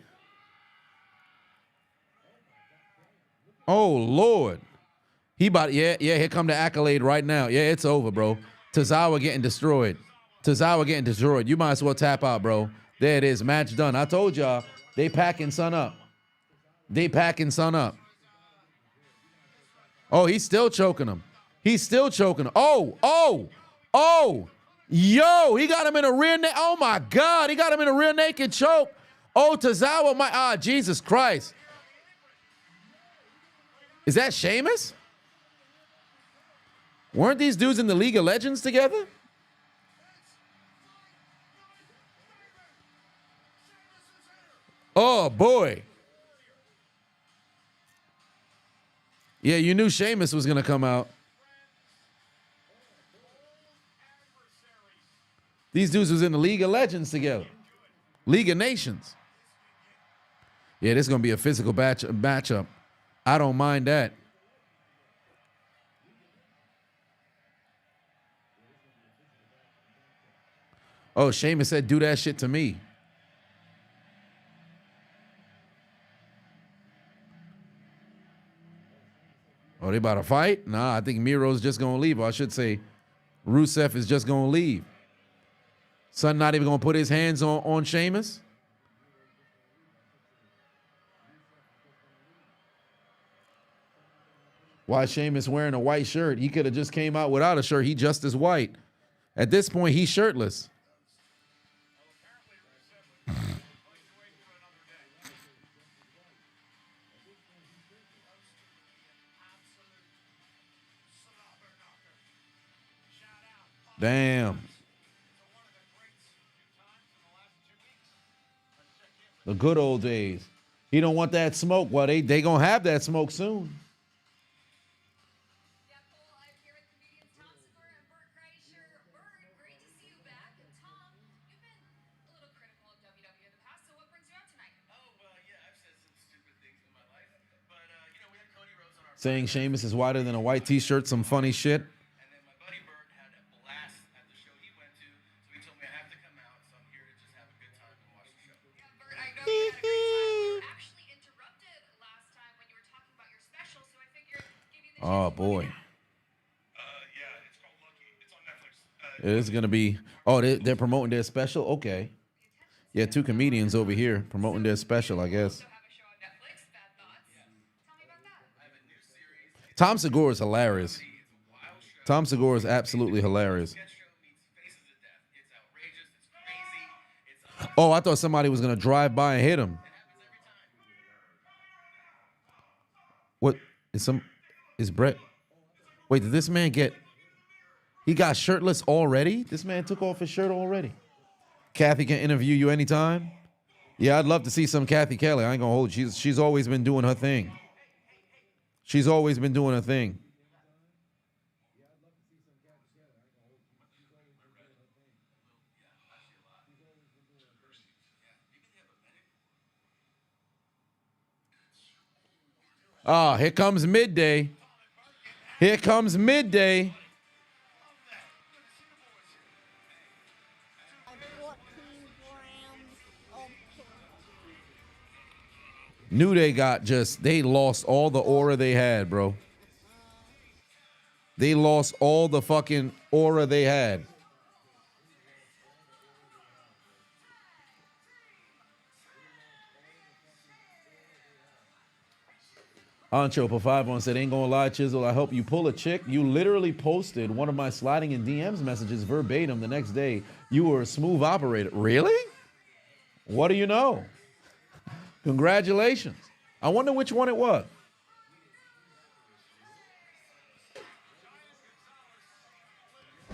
Oh Lord. He about, yeah, here come the accolade right now. Yeah, it's over, bro. Tazawa getting destroyed. Tazawa getting destroyed. You might as well tap out, bro. There it is, match done. I told y'all, they packing son up. They packing son up. Oh, he's still choking him. He's still choking him. Oh, yo, he got him in a rear naked. Oh my God, he got him in a rear naked choke. Oh, Tazawa, Jesus Christ. Is that Sheamus? Weren't these dudes in the League of Legends together? Oh boy. Yeah, you knew Sheamus was gonna come out. These dudes was in the League of Legends together. League of Nations. Yeah, this is going to be a physical matchup. I don't mind that. Oh, Sheamus said, do that shit to me. Oh, they about to fight? Nah, I think Miro's just going to leave. Or I should say, Rusev is just going to leave. Son not even going to put his hands on Sheamus? Why is Sheamus wearing a white shirt? He could have just came out without a shirt. He just as white. At this point, he's shirtless. Damn. The good old days. He don't want that smoke. Well, they gonna have that smoke soon. Saying Sheamus is whiter than a white t-shirt, some funny shit. Oh boy. It's gonna be. Oh, they're promoting their special. Okay. Yeah, 2 comedians over here promoting their special, I guess. Tom Segura is hilarious. Tom Segura is absolutely hilarious. Oh, I thought somebody was gonna drive by and hit him. What is Brett? Wait, did this man get? He got shirtless already? This man took off his shirt already. Kathy can interview you anytime. Yeah, I'd love to see some Kathy Kelly. I ain't gonna hold you. She's always been doing her thing. She's always been doing her thing. Ah, here comes midday. Here comes midday. Knew they they lost all the aura they had, bro. They lost all the fucking aura they had. Ancho for 5-1 said, ain't gonna lie, Chisel, I hope you pull a chick. You literally posted one of my sliding in DMs messages verbatim the next day. You were a smooth operator. Really? What do you know? Congratulations. I wonder which one it was.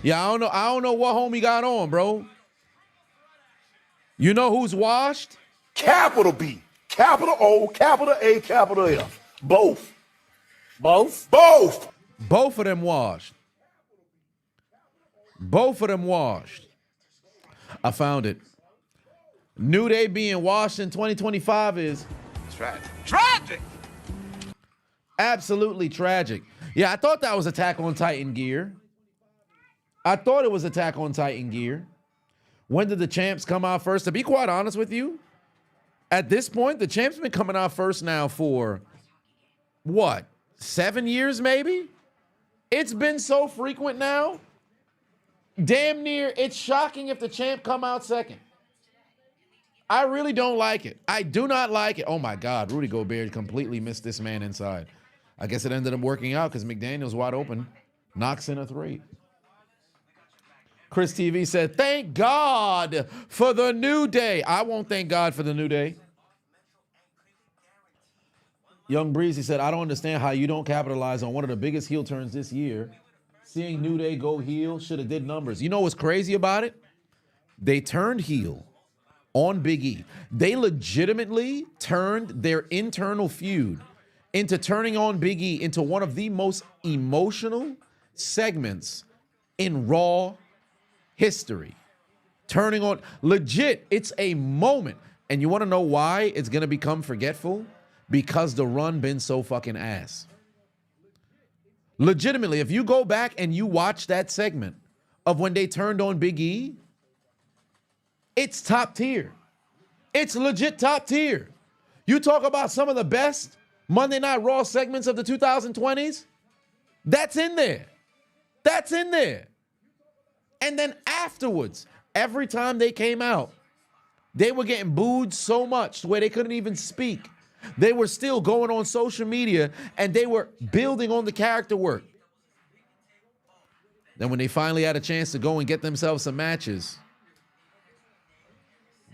Yeah, I don't know what homie got on, bro. You know who's washed? Capital B, capital O, capital A, capital F. Both. Both? Both. Both of them washed. Both of them washed. I found it. New Day being washed in 2025 is Tragic. Tragic. absolutely tragic. Yeah, I thought that was Attack on Titan gear. I thought it was Attack on Titan gear. When did the champs come out first? To be quite honest with you, at this point, the champs been coming out first now for, what, 7 years maybe? It's been so frequent now. Damn near, it's shocking if the champ come out second. I really don't like it. I do not like it. Oh my God, Rudy Gobert completely missed this man inside. I guess it ended up working out because McDaniel's wide open. Knocks in a 3. Chris TV said, thank God for the New Day. I won't thank God for the New Day. Young Breezy said, I don't understand how you don't capitalize on one of the biggest heel turns this year. Seeing New Day go heel should have did numbers. You know what's crazy about it? They turned heel on Big E. They legitimately turned their internal feud into turning on Big E into one of the most emotional segments in Raw history. Turning on, legit, it's a moment. And you want to know why it's going to become forgetful? Because the run been so fucking ass. Legitimately, if you go back and you watch that segment of when they turned on Big E, it's top tier. It's legit top tier. You talk about some of the best Monday Night Raw segments of the 2020s, that's in there. That's in there. And then afterwards, every time they came out, they were getting booed so much to where they couldn't even speak. They were still going on social media and they were building on the character work. Then when they finally had a chance to go and get themselves some matches,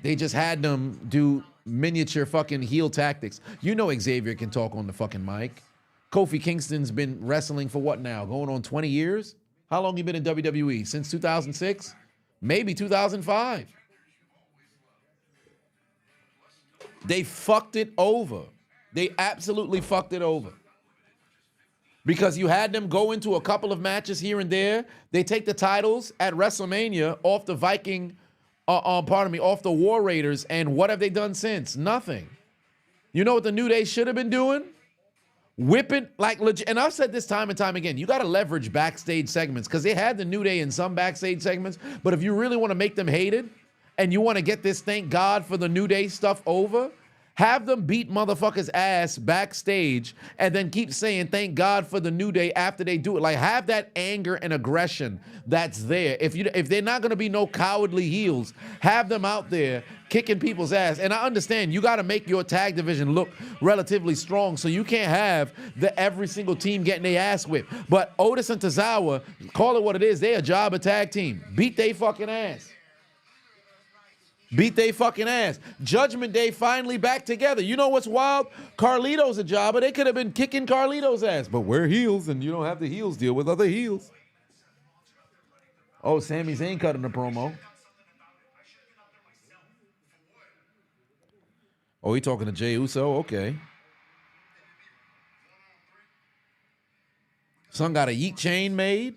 they just had them do miniature fucking heel tactics. You know Xavier can talk on the fucking mic. Kofi Kingston's been wrestling for what now? Going on 20 years? How long you been in WWE? Since 2006? Maybe 2005. They fucked it over. They absolutely fucked it over. Because you had them go into a couple of matches here and there. They take the titles at WrestleMania off the off the War Raiders, and what have they done since? Nothing. You know what the New Day should have been doing? Whipping, like legit, and I've said this time and time again, you got to leverage backstage segments because they had the New Day in some backstage segments, but if you really want to make them hated and you want to get this thank God for the New Day stuff over, have them beat motherfuckers' ass backstage and then keep saying thank God for the New Day after they do it. Like, have that anger and aggression that's there. If they're not going to be no cowardly heels, have them out there kicking people's ass. And I understand you got to make your tag division look relatively strong, so you can't have every single team getting their ass whipped. But Otis and Tazawa, call it what it is, they a job a tag team. Beat they fucking ass. Beat they fucking ass. Judgment Day finally back together. You know what's wild? Carlito's a jobber. They could have been kicking Carlito's ass. But we're heels, and you don't have the heels deal with other heels. Oh, Sami Zayn cutting a promo. Oh, he talking to Jey Uso? Okay. Son got a yeet chain made.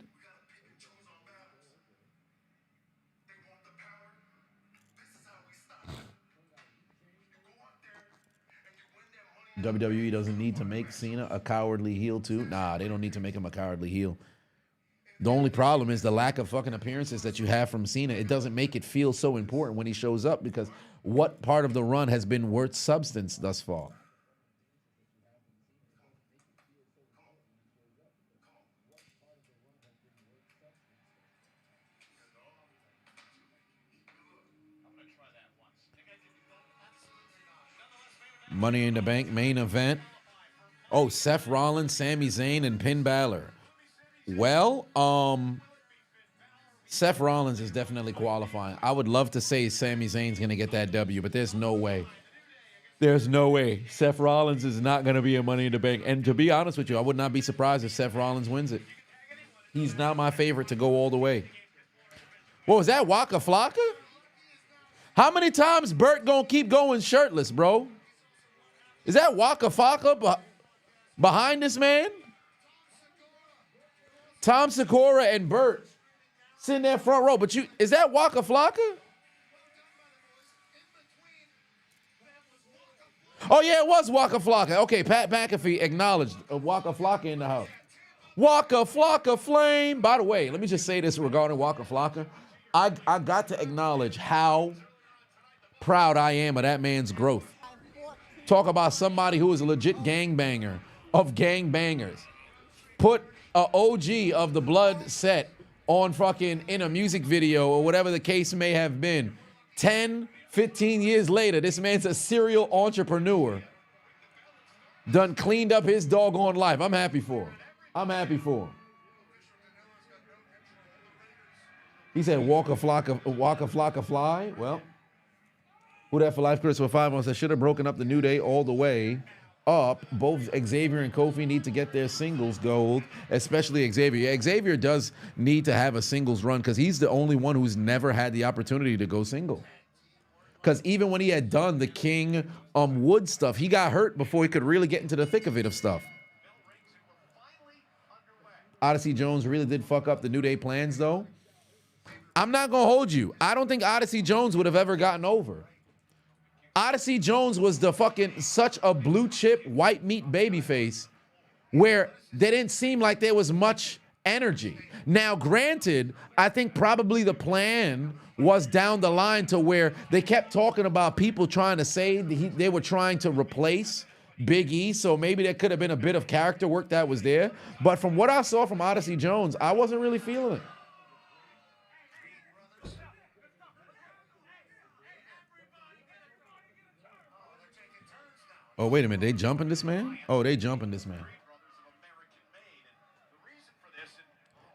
WWE doesn't need to make Cena a cowardly heel too. Nah, they don't need to make him a cowardly heel. The only problem is the lack of fucking appearances that you have from Cena. It doesn't make it feel so important when he shows up because what part of the run has been worth substance thus far? Money in the Bank main event. Oh, Seth Rollins, Sami Zayn, and Finn Balor. Well, Seth Rollins is definitely qualifying. I would love to say Sami Zayn's going to get that W, but there's no way. There's no way. Seth Rollins is not going to be a Money in the Bank. And to be honest with you, I would not be surprised if Seth Rollins wins it. He's not my favorite to go all the way. What was that, Waka Flocka? How many times Bert gonna keep going shirtless, bro? Is that Waka Flocka behind this man? Tom Segura and Bert sitting there front row. But is that Waka Flocka? Oh, yeah, it was Waka Flocka. Okay, Pat McAfee acknowledged Waka Flocka in the house. Waka Flocka Flame. By the way, let me just say this regarding Waka Flocka. I got to acknowledge how proud I am of that man's growth. Talk about somebody who is a legit gangbanger of gangbangers. Put a OG of the blood set on fucking in a music video or whatever the case may have been. 10, 15 years later, this man's a serial entrepreneur. Done cleaned up his doggone life. I'm happy for him. I'm happy for him. He said, Waka Flocka fly. Well, who that for life, Chris with 5 months? I should have broken up the New Day all the way up. Both Xavier and Kofi need to get their singles gold, especially Xavier. Yeah, Xavier does need to have a singles run because he's the only one who's never had the opportunity to go single. Because even when he had done the King Wood stuff, he got hurt before he could really get into the thick of it of stuff. Odyssey Jones really did fuck up the New Day plans, though. I'm not going to hold you. I don't think Odyssey Jones would have ever gotten over. Odyssey Jones was the fucking such a blue chip white meat babyface where they didn't seem like there was much energy. Now, granted, I think probably the plan was down the line to where they kept talking about people trying to say they were trying to replace Big E, so maybe there could have been a bit of character work that was there. But from what I saw from Odyssey Jones, I wasn't really feeling it. Oh, wait a minute. They jumping this man? Oh, they jumping this man.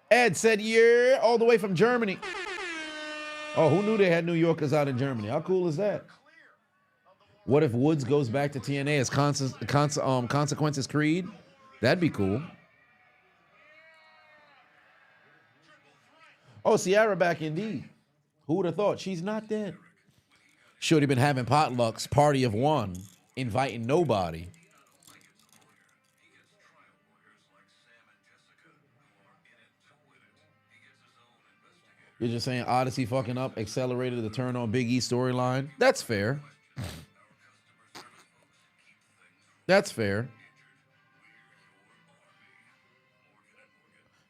Ed said, yeah, all the way from Germany. Oh, who knew they had New Yorkers out in Germany? How cool is that? What if Woods goes back to TNA as Consequences Creed? That'd be cool. Oh, Sierra back indeed. Who would have thought? She's not dead. Should have been having potlucks, party of one, inviting nobody. You're just saying Odyssey fucking up accelerated the turn on Big E storyline? That's fair. That's fair.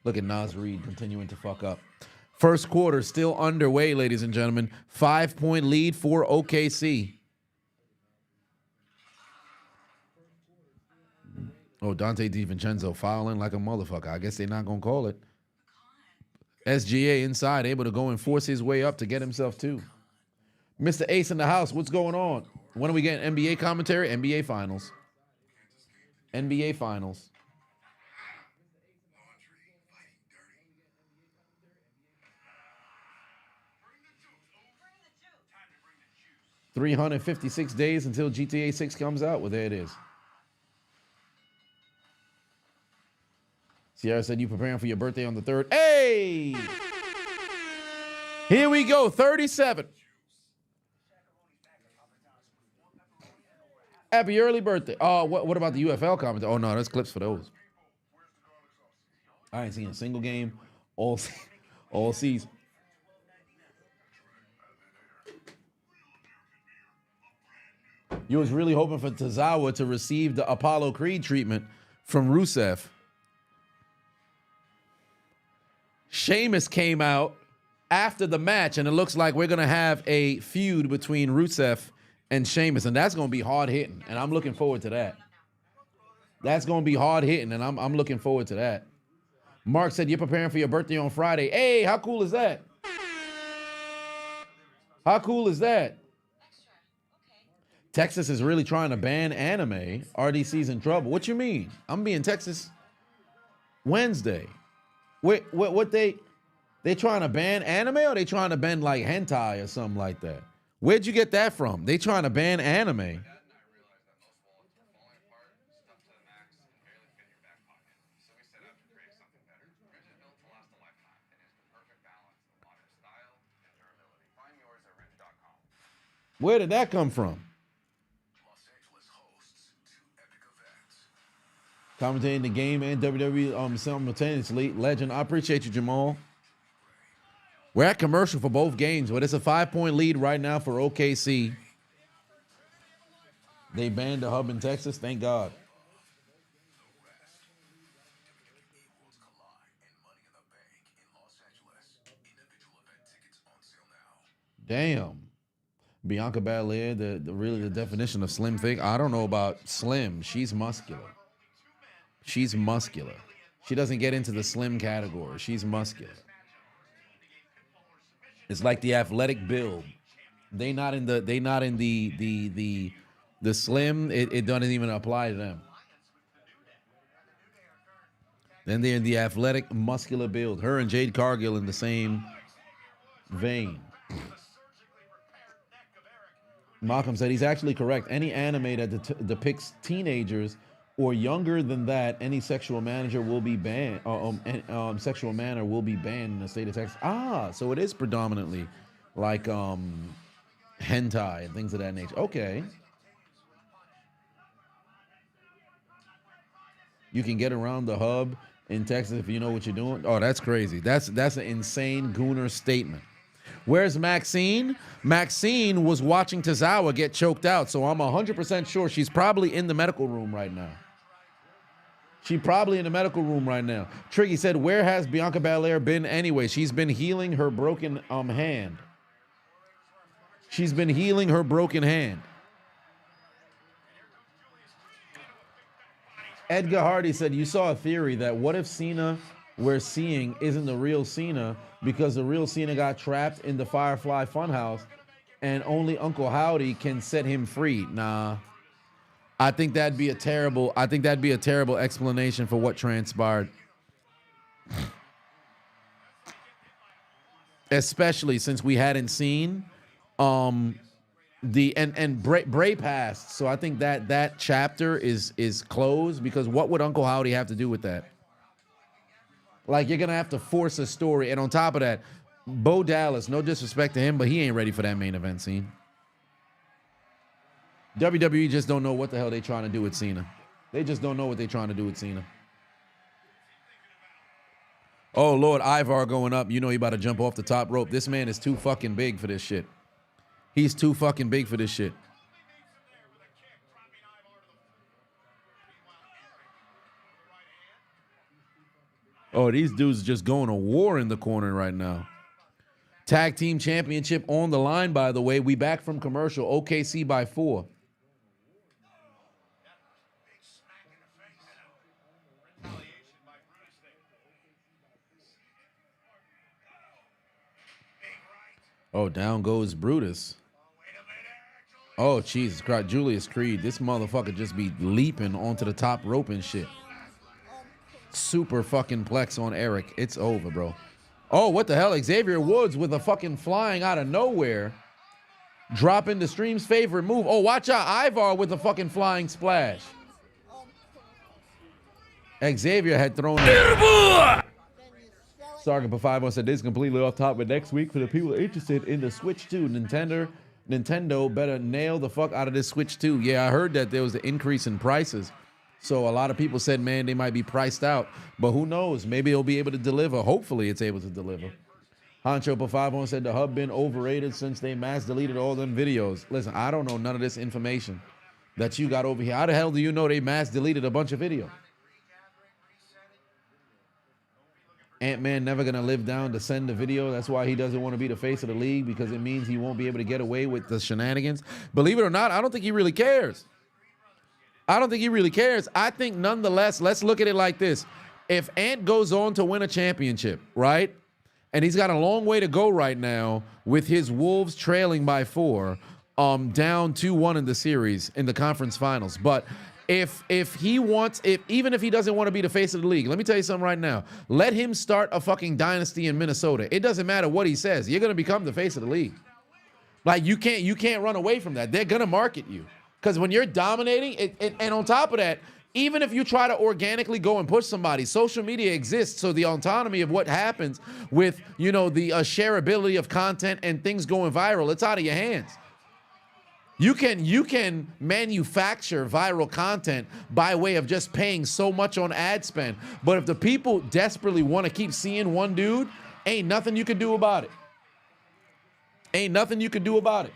Look at Nas Reed continuing to fuck up. First quarter still underway, ladies and gentlemen. 5-point lead for OKC. Oh, Dante DiVincenzo fouling like a motherfucker. I guess they're not going to call it. SGA inside, able to go and force his way up to get himself too. Mr. Ace in the house, what's going on? When are we getting NBA commentary? NBA Finals. NBA Finals. $356 days until GTA 6 comes out. Well, there it is. Sierra said, you preparing for your birthday on the 3rd? Hey! Here we go, 37. Happy early birthday. Oh, what about the UFL commentary? Oh, no, there's clips for those. I ain't seen a single game all season. You was really hoping for Tazawa to receive the Apollo Creed treatment from Rusev. Sheamus came out after the match, and it looks like we're going to have a feud between Rusev and Sheamus, and that's going to be hard-hitting, and I'm looking forward to that. That's going to be hard-hitting, and I'm looking forward to that. Mark said, you're preparing for your birthday on Friday. Hey, how cool is that? How cool is that? Texas is really trying to ban anime. RDC's in trouble. What you mean? I'm being Texas Wednesday. Wait, what they trying to ban anime or they trying to ban like hentai or something like that? Where'd you get that from? They trying to ban anime. Where did that come from? Commentating the game and WWE simultaneously. Legend. I appreciate you, Jamal. We're at commercial for both games, but it's a 5-point lead right now for OKC. They banned the hub in Texas. Thank God. Damn. Bianca Belair, the really the definition of slim thick. I don't know about slim. She's muscular. She's muscular. She doesn't get into the slim category. She's muscular. It's like the athletic build. They not in the slim. It doesn't even apply to them. Then they're in the athletic muscular build. Her and Jade Cargill in the same vein. Malcolm said he's actually correct. Any anime that depicts teenagers or younger than that, any sexual manager will be banned. Sexual manner will be banned in the state of Texas. Ah, so it is predominantly like hentai and things of that nature. Okay. You can get around the hub in Texas if you know what you're doing. Oh, that's crazy. That's an insane gooner statement. Where's Maxine? Maxine was watching Tazawa get choked out, so I'm 100% sure she's probably in the medical room right now. She's probably in the medical room right now. Triggy said, where has Bianca Belair been anyway? She's been healing her broken hand. She's been healing her broken hand. Edgar Hardy said, you saw a theory that what if Cena we're seeing isn't the real Cena because the real Cena got trapped in the Firefly Funhouse and only Uncle Howdy can set him free. Nah. I think that'd be a terrible explanation for what transpired. Especially since we hadn't seen Bray passed. So I think that chapter is closed because what would Uncle Howdy have to do with that? Like, you're going to have to force a story. And on top of that, Bo Dallas, no disrespect to him, but he ain't ready for that main event scene. WWE just don't know what the hell they trying to do with Cena. They just don't know what they trying to do with Cena. Oh, Lord, Ivar going up. You know he about to jump off the top rope. This man is too fucking big for this shit. He's too fucking big for this shit. Oh, these dudes just going to war in the corner right now. Tag team championship on the line, by the way. We back from commercial. OKC by 4. Oh, down goes Brutus. Oh, Jesus Christ. Julius Creed. This motherfucker just be leaping onto the top rope and shit. Super fucking plex on Eric. It's over, bro. Oh, what the hell? Xavier Woods with a fucking flying out of nowhere. Dropping the stream's favorite move. Oh, watch out. Ivar with a fucking flying splash. Xavier had thrown it. Sergeant for 5 said this is completely off top, but next week for the people interested in the Switch 2, Nintendo better nail the fuck out of this Switch 2. Yeah, I heard that there was an increase in prices. So a lot of people said, man, they might be priced out. But who knows? Maybe it'll be able to deliver. Hopefully it's able to deliver. Honcho for 5 said the hub been overrated since they mass deleted all them videos. Listen, I don't know none of this information that you got over here. How the hell do you know they mass deleted a bunch of videos? Ant-Man never going to live down to send the video. That's why he doesn't want to be the face of the league, because it means he won't be able to get away with the shenanigans. Believe it or not, I don't think he really cares. I don't think he really cares. I think nonetheless, let's look at it like this. If Ant goes on to win a championship, right? And he's got a long way to go right now with his Wolves trailing by 4. down 2-1 in the series in the conference finals. But if he wants, even if he doesn't want to be the face of the league, let me tell you something right now. Let him start a fucking dynasty in Minnesota. It doesn't matter what he says. You're gonna become the face of the league. Like you can't run away from that. They're gonna market you because when you're dominating, and on top of that, even if you try to organically go and push somebody, social media exists, so the autonomy of what happens with the shareability of content and things going viral, it's out of your hands. You can manufacture viral content by way of just paying so much on ad spend, but if the people desperately want to keep seeing one dude, ain't nothing you can do about it. Ain't nothing you can do about it.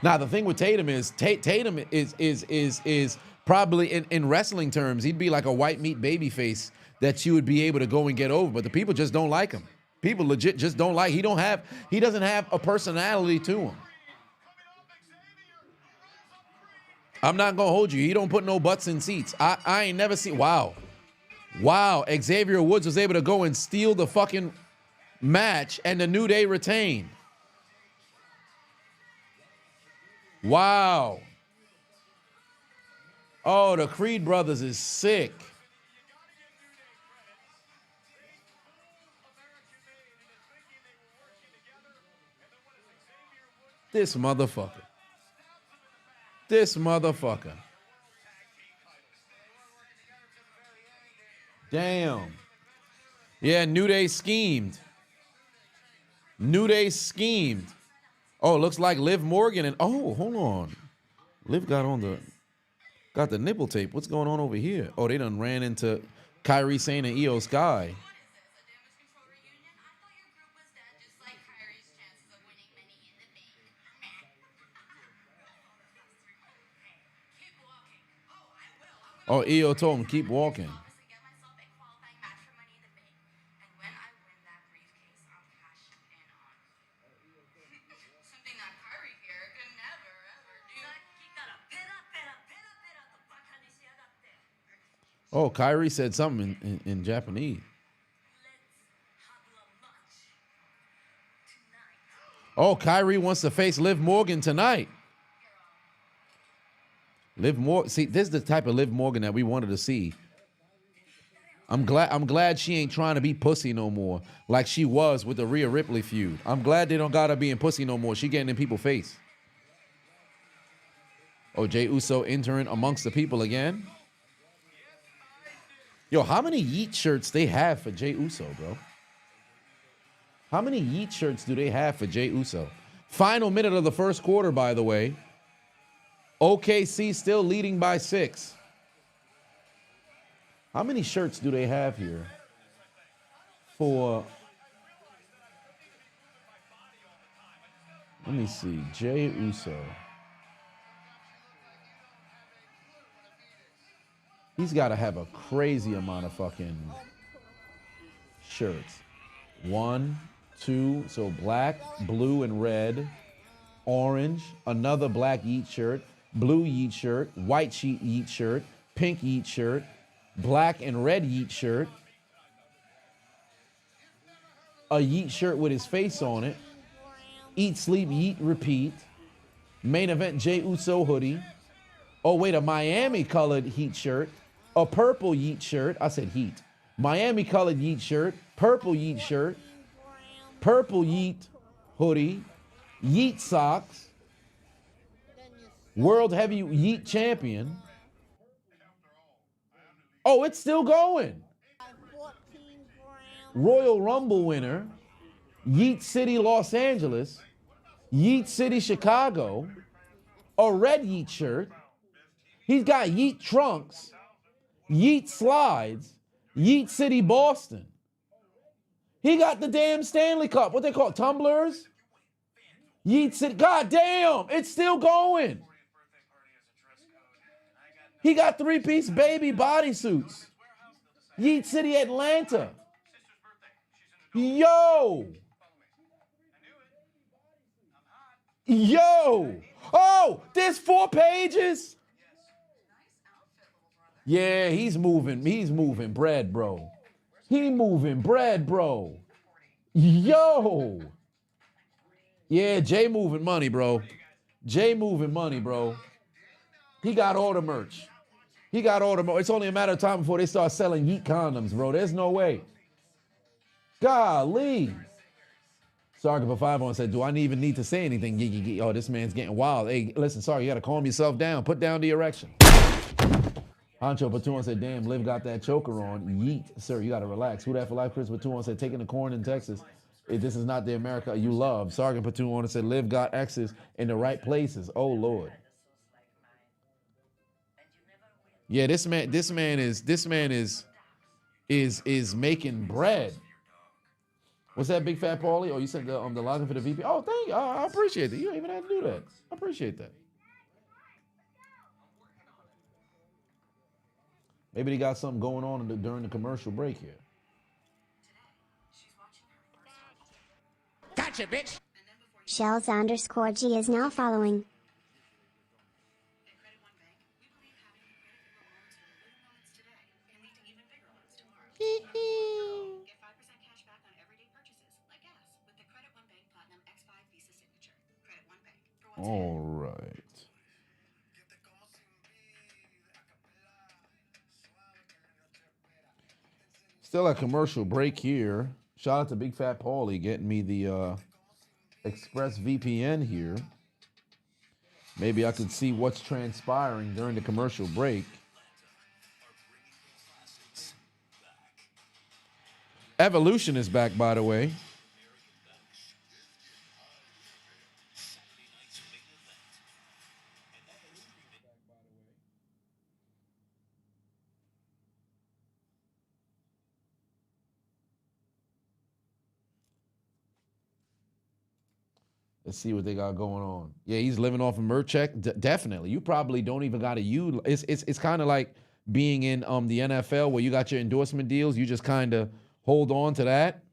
Now the thing with Tatum is Tatum is probably in wrestling terms, he'd be like a white meat baby face that you would be able to go and get over, but the people just don't like him. People legit just don't like. He doesn't have a personality to him. I'm not gonna hold you. He don't put no butts in seats. I ain't never seen. Wow. Xavier Woods was able to go and steal the fucking match, and the New Day retained. Wow. Oh, the Creed brothers is sick. This motherfucker. Damn. Yeah, New Day schemed. Oh, looks like Liv Morgan and hold on. Liv got the nipple tape. What's going on over here? Oh, they done ran into Kyrie, Sane, and Io Sky. Oh, Io told him, keep walking. Oh, Kyrie said something in Japanese. Oh, Kyrie wants to face Liv Morgan tonight. See, this is the type of Liv Morgan that we wanted to see. I'm glad she ain't trying to be pussy no more, like she was with the Rhea Ripley feud. I'm glad they don't got her being pussy no more. She getting in people's face. Oh, Jey Uso entering amongst the people again. Yo, how many Yeet shirts they have for Jey Uso, bro? How many Yeet shirts do they have for Jey Uso? Final minute of the first quarter, by the way. OKC still leading by 6. How many shirts do they have here for, let me see, Jey Uso. He's got to have a crazy amount of fucking shirts. 1, 2, so black, blue, and red. Orange, another black Yeet shirt. Blue Yeet shirt, white Yeet shirt, pink Yeet shirt, black and red Yeet shirt, a Yeet shirt with his face on it, Eat, Sleep, Yeet, Repeat, main event Jey Uso hoodie, oh wait, a Miami colored Heat shirt, a purple Yeet shirt, I said Heat, Miami colored Yeet shirt, purple Yeet shirt, purple Yeet hoodie, Yeet socks, World Heavy Yeet Champion. Oh, it's still going. Royal Rumble winner. Yeet City, Los Angeles. Yeet City, Chicago. A red Yeet shirt. He's got Yeet trunks. Yeet slides. Yeet City, Boston. He got the damn Stanley Cup. What they call it? Tumblers? Yeet City. God damn, it's still going. He got 3-piece baby bodysuits. Yeet City, Atlanta. Yo. Oh, there's 4 pages. Yeah, he's moving bread, bro. He moving bread, bro. Yo. Yeah, Jay moving money, bro. Jay moving money, bro. He got all the merch. He got all the merch. It's only a matter of time before they start selling Yeet condoms, bro. There's no way. Golly. Sargon for 5 on said, do I even need to say anything? Oh, this man's getting wild. Hey, listen, sorry, you got to calm yourself down. Put down the erection. Hancho Patuan said, damn, Liv got that choker on. Yeet. Sir, you got to relax. Who that for life? Chris Patuan said, taking the corn in Texas. This is not the America you love. Sargon Patuan said, Liv got X's in the right places. Oh, Lord. Yeah, this man is making bread. What's that, Big Fat Paulie? Oh, you sent the login for the VP. Oh, thank you. I appreciate that. You don't even have to do that. I appreciate that. Maybe they got something going on during the commercial break here. Gotcha, bitch. Shells_G is now following. All right. Still a commercial break here. Shout out to Big Fat Paulie getting me the Express VPN here. Maybe I could see what's transpiring during the commercial break. Evolution is back, by the way. Let's see what they got going on. Yeah, he's living off a merch check. Definitely. You probably don't even got to use. It's kind of like being in the NFL where you got your endorsement deals. You just kind of hold on to that.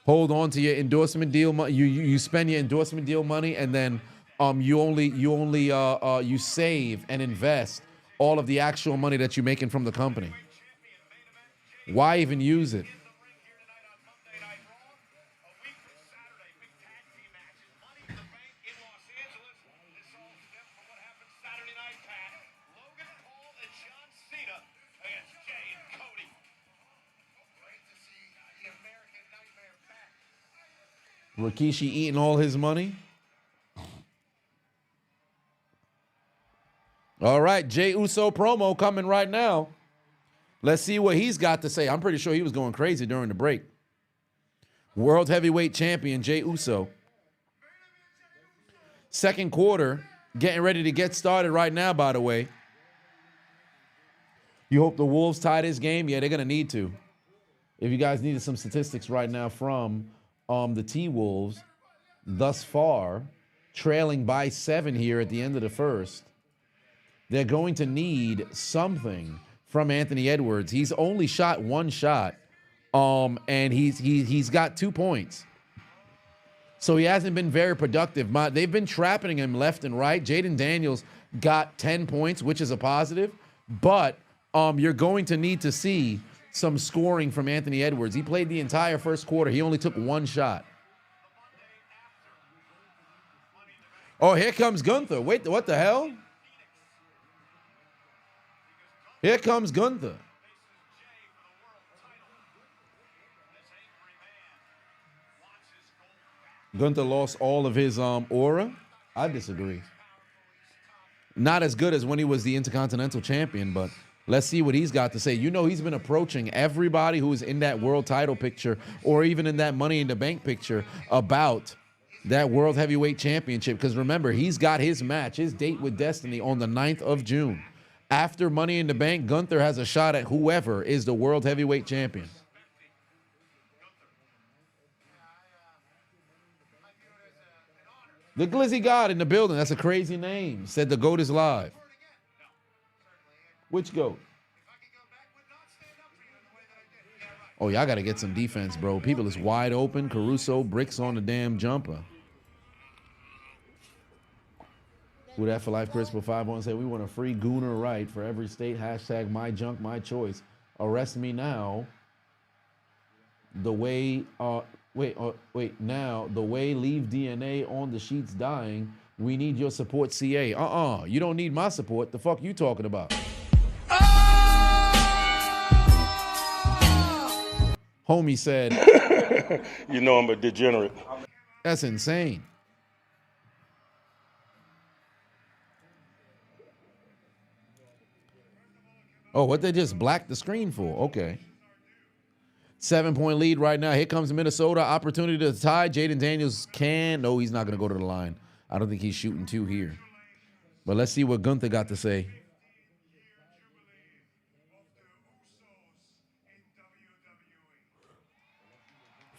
Hold on to your endorsement deal money. You spend your endorsement deal money, and then you save and invest all of the actual money that you're making from the company. Why even use it? Rikishi eating all his money. All right, Jey Uso promo coming right now. Let's see what he's got to say. I'm pretty sure he was going crazy during the break. World Heavyweight Champion Jey Uso. Second quarter, getting ready to get started right now, by the way. You hope the Wolves tie this game? Yeah, they're going to need to. If you guys needed some statistics right now from the T-Wolves, thus far, trailing by 7 here at the end of the first, they're going to need something from Anthony Edwards. He's only shot one shot, and he's got 2 points. So he hasn't been very productive. They've been trapping him left and right. Jaden Daniels got 10 points, which is a positive, but you're going to need to see some scoring from Anthony Edwards. He played the entire first quarter. He only took 1 shot. Oh, here comes Gunther. Wait, what the hell? Here comes Gunther. Gunther lost all of his aura. I disagree. Not as good as when he was the Intercontinental Champion, but let's see what he's got to say. You know, he's been approaching everybody who is in that world title picture or even in that Money in the Bank picture about that World Heavyweight Championship. Because remember, he's got his match, his date with Destiny on the 9th of June. After Money in the Bank, Gunther has a shot at whoever is the World Heavyweight Champion. The Glizzy God in the building. That's a crazy name. Said the GOAT is live. Which GOAT? Oh, y'all got to get some defense, bro. People is wide open. Caruso bricks on the damn jumper. Who that for life? Crispal 5-1 said, we want a free Gooner right for every state. Hashtag my junk, my choice. Arrest me now. The way Wait. Now, the way leave DNA on the sheets dying. We need your support, CA. You don't need my support. The fuck you talking about? Homie said. You know I'm a degenerate. That's insane. Oh, what they just blacked the screen for? Okay. 7-point lead right now. Here comes Minnesota. Opportunity to tie. Jaden Daniels can. No, he's not going to go to the line. I don't think he's shooting two here. But let's see what Gunther got to say.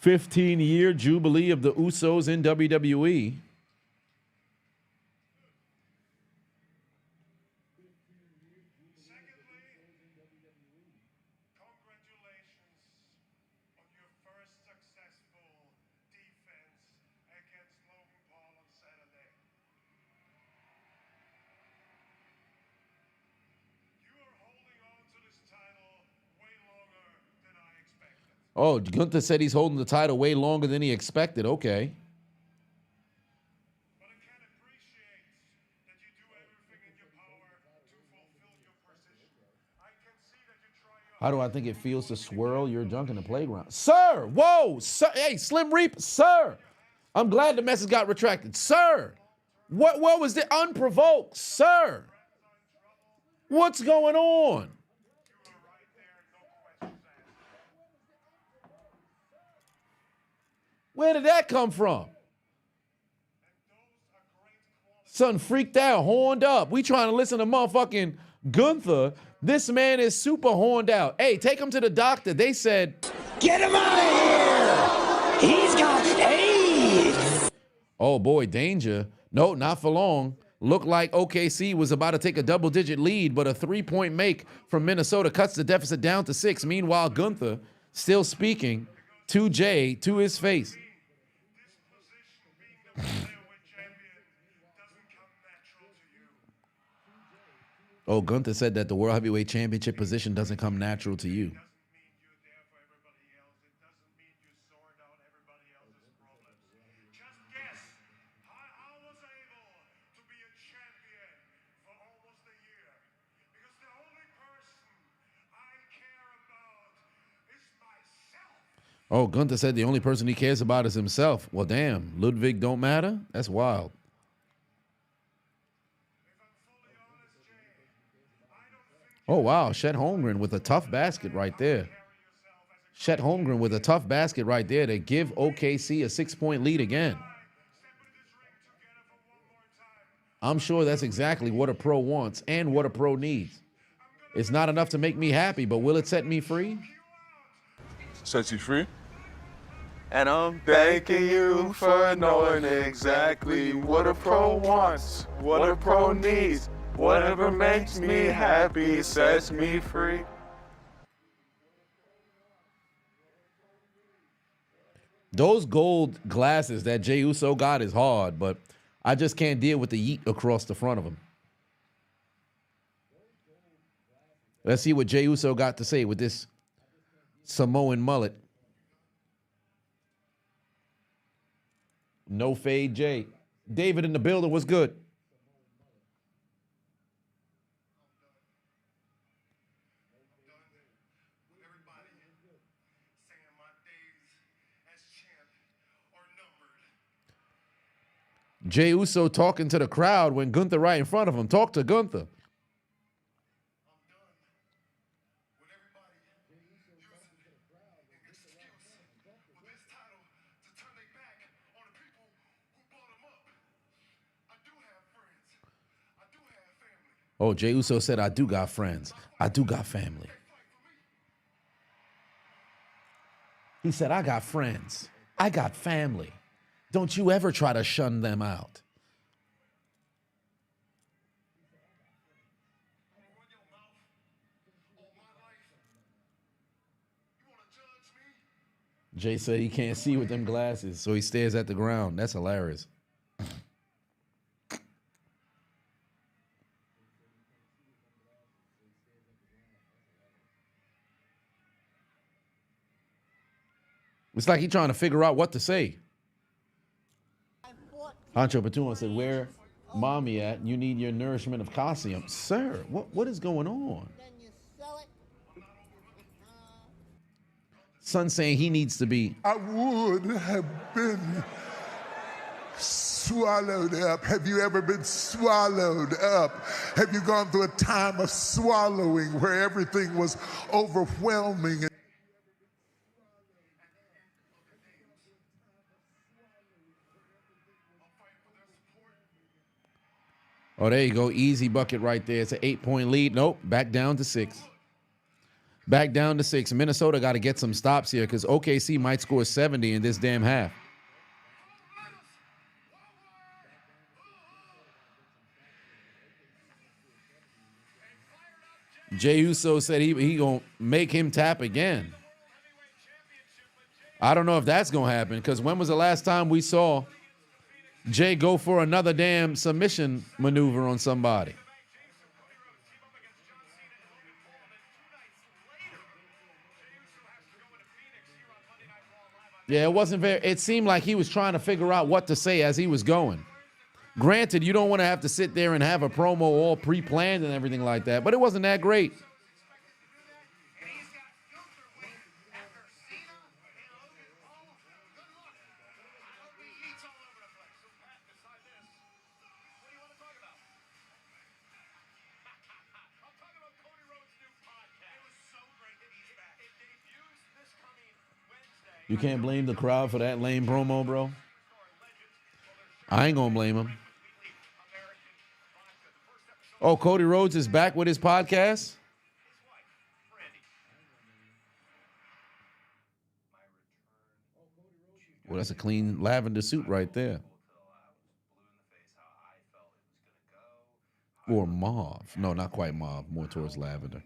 15-year jubilee of the Usos in WWE. Oh, Gunther said he's holding the title way longer than he expected. Okay. But I can appreciate that you do everything in your power to fulfill your position. I can see that you try your How do I think it feels to swirl your junk in the playground? Sir! Whoa! Sir, hey, Slim Reap, sir! I'm glad the message got retracted. Sir! What was the unprovoked? Sir! What's going on? Where did that come from? Son freaked out, horned up. We trying to listen to motherfucking Gunther. This man is super horned out. Hey, take him to the doctor. They said, Get him out of here! He's got AIDS! Oh boy, danger. No, not for long. Looked like OKC was about to take a double-digit lead, but a 3-point make from Minnesota cuts the deficit down to 6. Meanwhile, Gunther still speaking to Jey to his face. Oh, Gunther said that the World Heavyweight Championship position doesn't come natural to you. Oh, Gunther said the only person he cares about is himself. Well, damn, Ludwig don't matter? That's wild. Oh, wow, Chet Holmgren with a tough basket right there. Chet Holmgren with a tough basket right there to give OKC a 6-point lead again. I'm sure that's exactly what a pro wants and what a pro needs. It's not enough to make me happy, but will it set me free? Set you free? And I'm thanking you for knowing exactly what a pro wants, what a pro needs. Whatever makes me happy sets me free. Those gold glasses that Jey Uso got is hard, but I just can't deal with the yeet across the front of him. Let's see what Jey Uso got to say with this Samoan mullet. No fade, Jay. David in the building was good. Jey Uso talking to the crowd when Gunther right in front of him. Talk to Gunther. Oh, Jey Uso said, I do got friends. I do got family. He said, I got friends. I got family. Don't you ever try to shun them out. Jay said he can't see with them glasses, so he stares at the ground. That's hilarious. It's like he's trying to figure out what to say. Hancho Patuma said, where mommy at? You need your nourishment of calcium. Sir, what is going on? Son saying he needs to be. I would have been swallowed up. Have you ever been swallowed up? Have you gone through a time of swallowing where everything was overwhelming? Oh, there you go. Easy bucket right there. It's an 8-point lead. Nope. Back down to 6. Back down to 6. Minnesota got to get some stops here because OKC might score 70 in this damn half. Jey Uso said he gonna make him tap again. I don't know if that's gonna happen because when was the last time we saw Jey go for another damn submission maneuver on somebody? Yeah, it wasn't very. It seemed like he was trying to figure out what to say as he was going. Granted, you don't want to have to sit there and have a promo all pre-planned and everything like that, but it wasn't that great. You can't blame the crowd for that lame promo, bro. I ain't gonna blame him. Oh, Cody Rhodes is back with his podcast? Well, that's a clean lavender suit right there. Or mauve. No, not quite mauve. More towards lavender.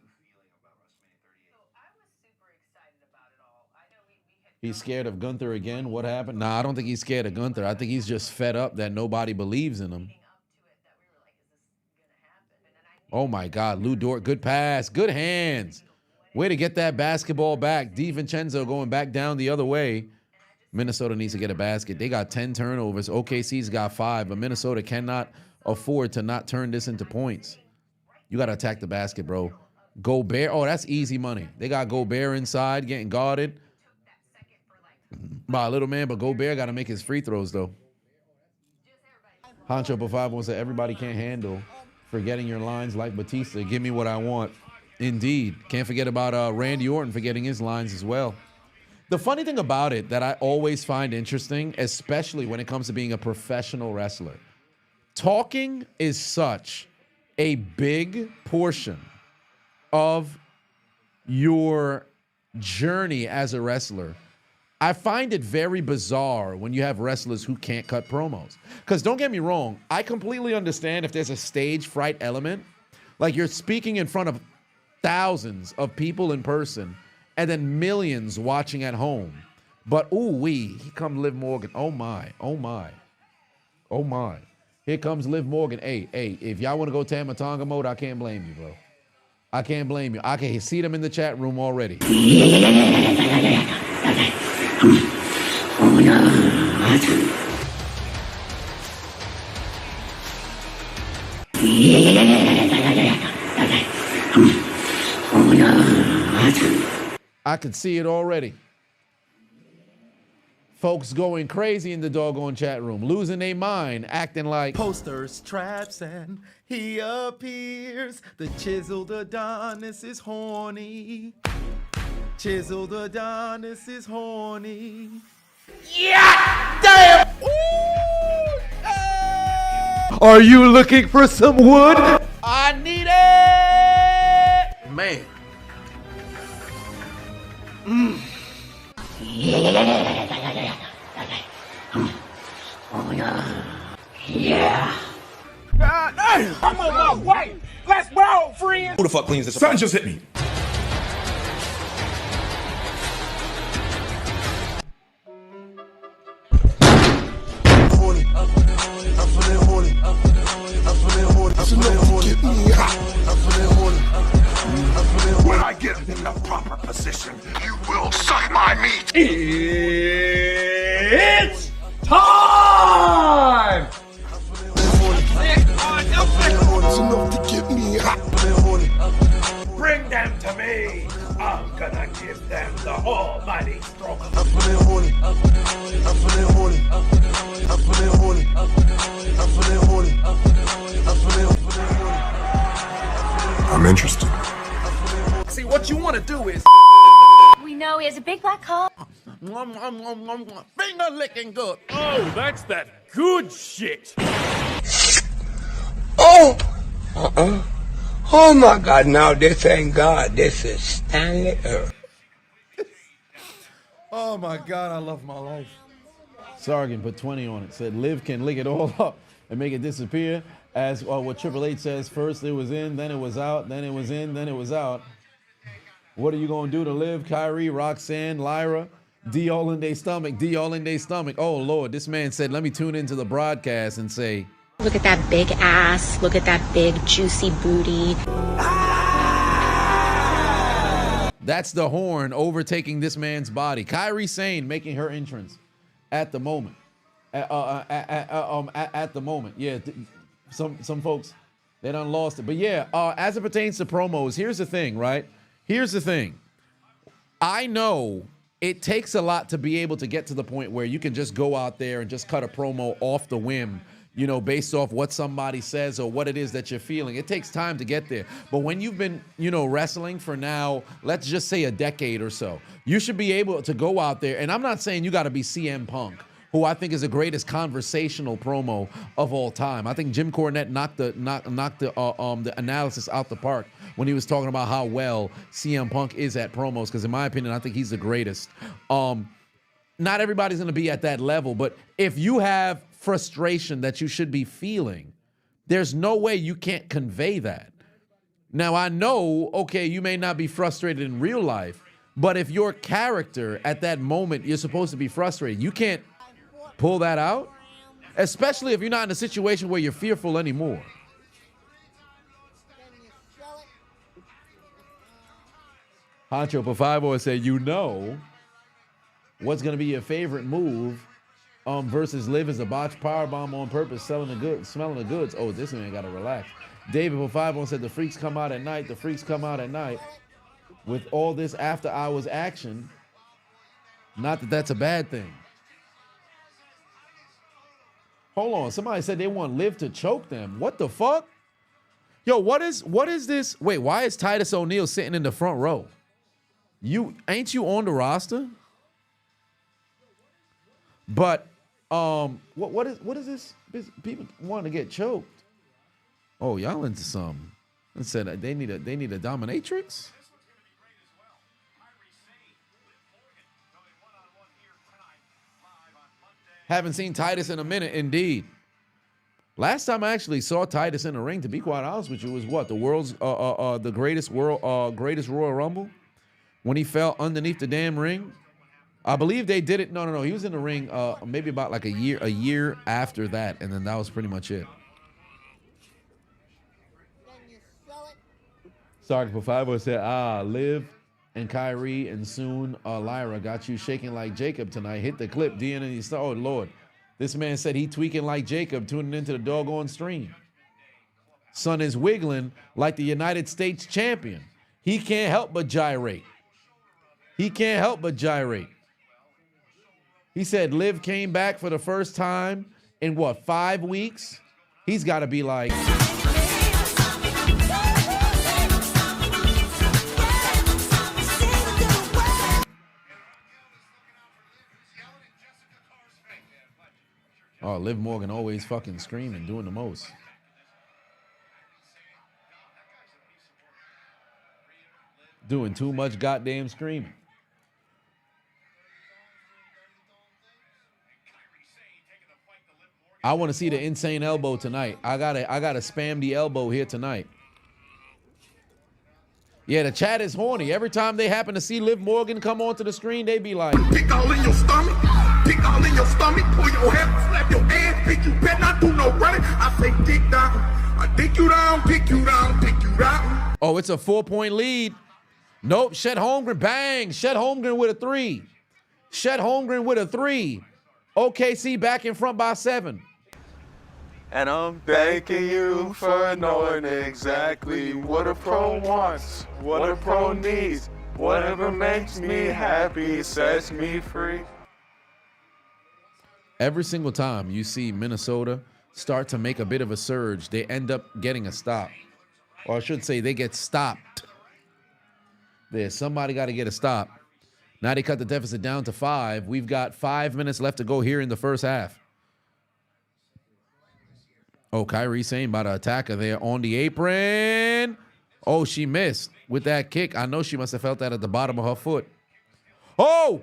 He's scared of Gunther again. What happened? Nah, I don't think he's scared of Gunther. I think he's just fed up that nobody believes in him. Oh, my God. Lou Dort, good pass. Good hands. Way to get that basketball back. DiVincenzo going back down the other way. Minnesota needs to get a basket. They got 10 turnovers. OKC's got 5, but Minnesota cannot afford to not turn this into points. You got to attack the basket, bro. Gobert. Oh, that's easy money. They got Gobert inside getting guarded by a little man, but Gobert got to make his free throws, though. Hancho P5 said everybody can't handle forgetting your lines like Batista. Give me what I want. Indeed. Can't forget about Randy Orton forgetting his lines as well. The funny thing about it that I always find interesting, especially when it comes to being a professional wrestler, talking is such a big portion of your journey as a wrestler. I find it very bizarre when you have wrestlers who can't cut promos. Because don't get me wrong, I completely understand if there's a stage fright element. Like you're speaking in front of thousands of people in person and then millions watching at home. But ooh-wee, here comes Liv Morgan. Oh my, oh my, oh my. Here comes Liv Morgan. Hey, if y'all want to go Tama Tonga mode, I can't blame you, bro. I can't blame you. I can see them in the chat room already. I could see it already. Folks going crazy in the doggone chat room, losing their mind, acting like posters, traps, and he appears. The chiseled Adonis is horny. Chiseled Adonis is horny. Yeah! Damn! Ooh! Hey! Are you looking for some wood? I need it! Man. Yeah. God damn! I'm on my way! Let's roll, friends! Who the fuck cleans this? Something just hit me. When I get in the proper position, you will suck my meat. almighty stronger. I'm feeling horny. I'm feeling horny. I'm feeling horny. I'm feeling horny. I'm feeling horny. I'm feeling horny. I'm interested. See, what you want to do is We know he has a big black hole. finger licking good. Oh, that's that good shit. Oh! Oh my God, now this ain't God, this is Stanley Earth. Oh my God, I love my life. Sargent put 20 on it. Said Liv can lick it all up and make it disappear. As what Triple H says, first it was in, then it was out, then it was in, then it was out. What are you going to do to Liv, Kyrie, Roxanne, Lyra? D all in their stomach, D all in their stomach. Oh, Lord, this man said, let me tune into the broadcast and say, Look at that big ass. Look at that big juicy booty. that's the horn overtaking this man's body. Kyrie Sane making her entrance at the moment. At the moment. Yeah, some folks, they done lost it. But yeah, as it pertains to promos, here's the thing, right? Here's the thing. I know it takes a lot to be able to get to the point where you can just go out there and just cut a promo off the whim, you know, based off what somebody says or what it is that you're feeling. It takes time to get there. But when you've been, you know, wrestling for now, let's just say a decade or so, you should be able to go out there. And I'm not saying you got to be CM Punk, who I think is the greatest conversational promo of all time. I think Jim Cornette knocked the analysis out the park when he was talking about how well CM Punk is at promos, because in my opinion, I think he's the greatest. Not everybody's going to be at that level, but if you have frustration that you should be feeling, there's no way you can't convey that. Now, I know, okay, you may not be frustrated in real life, but if your character at that moment, you're supposed to be frustrated, you can't pull that out, especially if you're not in a situation where you're fearful anymore. Honcho Pafaibo said, you know what's going to be your favorite move versus Liv is a botched powerbomb on purpose, smelling the goods. Oh, this man got to relax. David Pafaibo said, the freaks come out at night. The freaks come out at night with all this after hours action. Not that that's a bad thing. Hold on. Somebody said they want Liv to choke them. What the fuck? Yo, what is this? Wait, why is Titus O'Neil sitting in the front row? Ain't you on the roster? But what is this? People want to get choked. Oh, y'all into something. They said they need a dominatrix. Haven't seen Titus in a minute, indeed. Last time I actually saw Titus in the ring, to be quite honest with you, was what? The world's the greatest Royal Rumble, when he fell underneath the damn ring. I believe they did it. No. He was in the ring maybe about like a year after that, and then that was pretty much it. Sergeant Pafaibo said, Liv and Kyrie and soon Lyra got you shaking like Jacob tonight. Hit the clip, DNA. Oh, Lord. This man said he tweaking like Jacob, tuning into the doggone stream. Son is wiggling like the United States champion. He can't help but gyrate. He can't help but gyrate. He said Liv came back for the first time in, 5 weeks? He's got to be like... Oh, Liv Morgan always fucking screaming, doing the most. Doing too much goddamn screaming. I want to see the insane elbow tonight. I gotta spam the elbow here tonight. Yeah, the chat is horny. Every time they happen to see Liv Morgan come onto the screen, they be like, Pick all in your stomach. Pick all in your stomach. Pull your hair, slap your ass. Bitch, you better not do no running. I say dick down. I dick you down, pick you down, pick you down. Oh, it's a 4-point lead. Nope, Chet Holmgren, bang. Chet Holmgren with a 3. Chet Holmgren with a 3. OKC back in front by 7. And I'm thanking you for knowing exactly what a pro wants, what a pro needs, Whatever makes me happy sets me free. Every single time you see Minnesota start to make a bit of a surge, they end up getting a stop. Or I should say they get stopped. There's somebody got to get a stop. Now they cut the deficit down to 5. We've got 5 minutes left to go here in the first half. Oh, Kyrie Sane about to attack her there on the apron. Oh, she missed with that kick. I know she must have felt that at the bottom of her foot. Oh,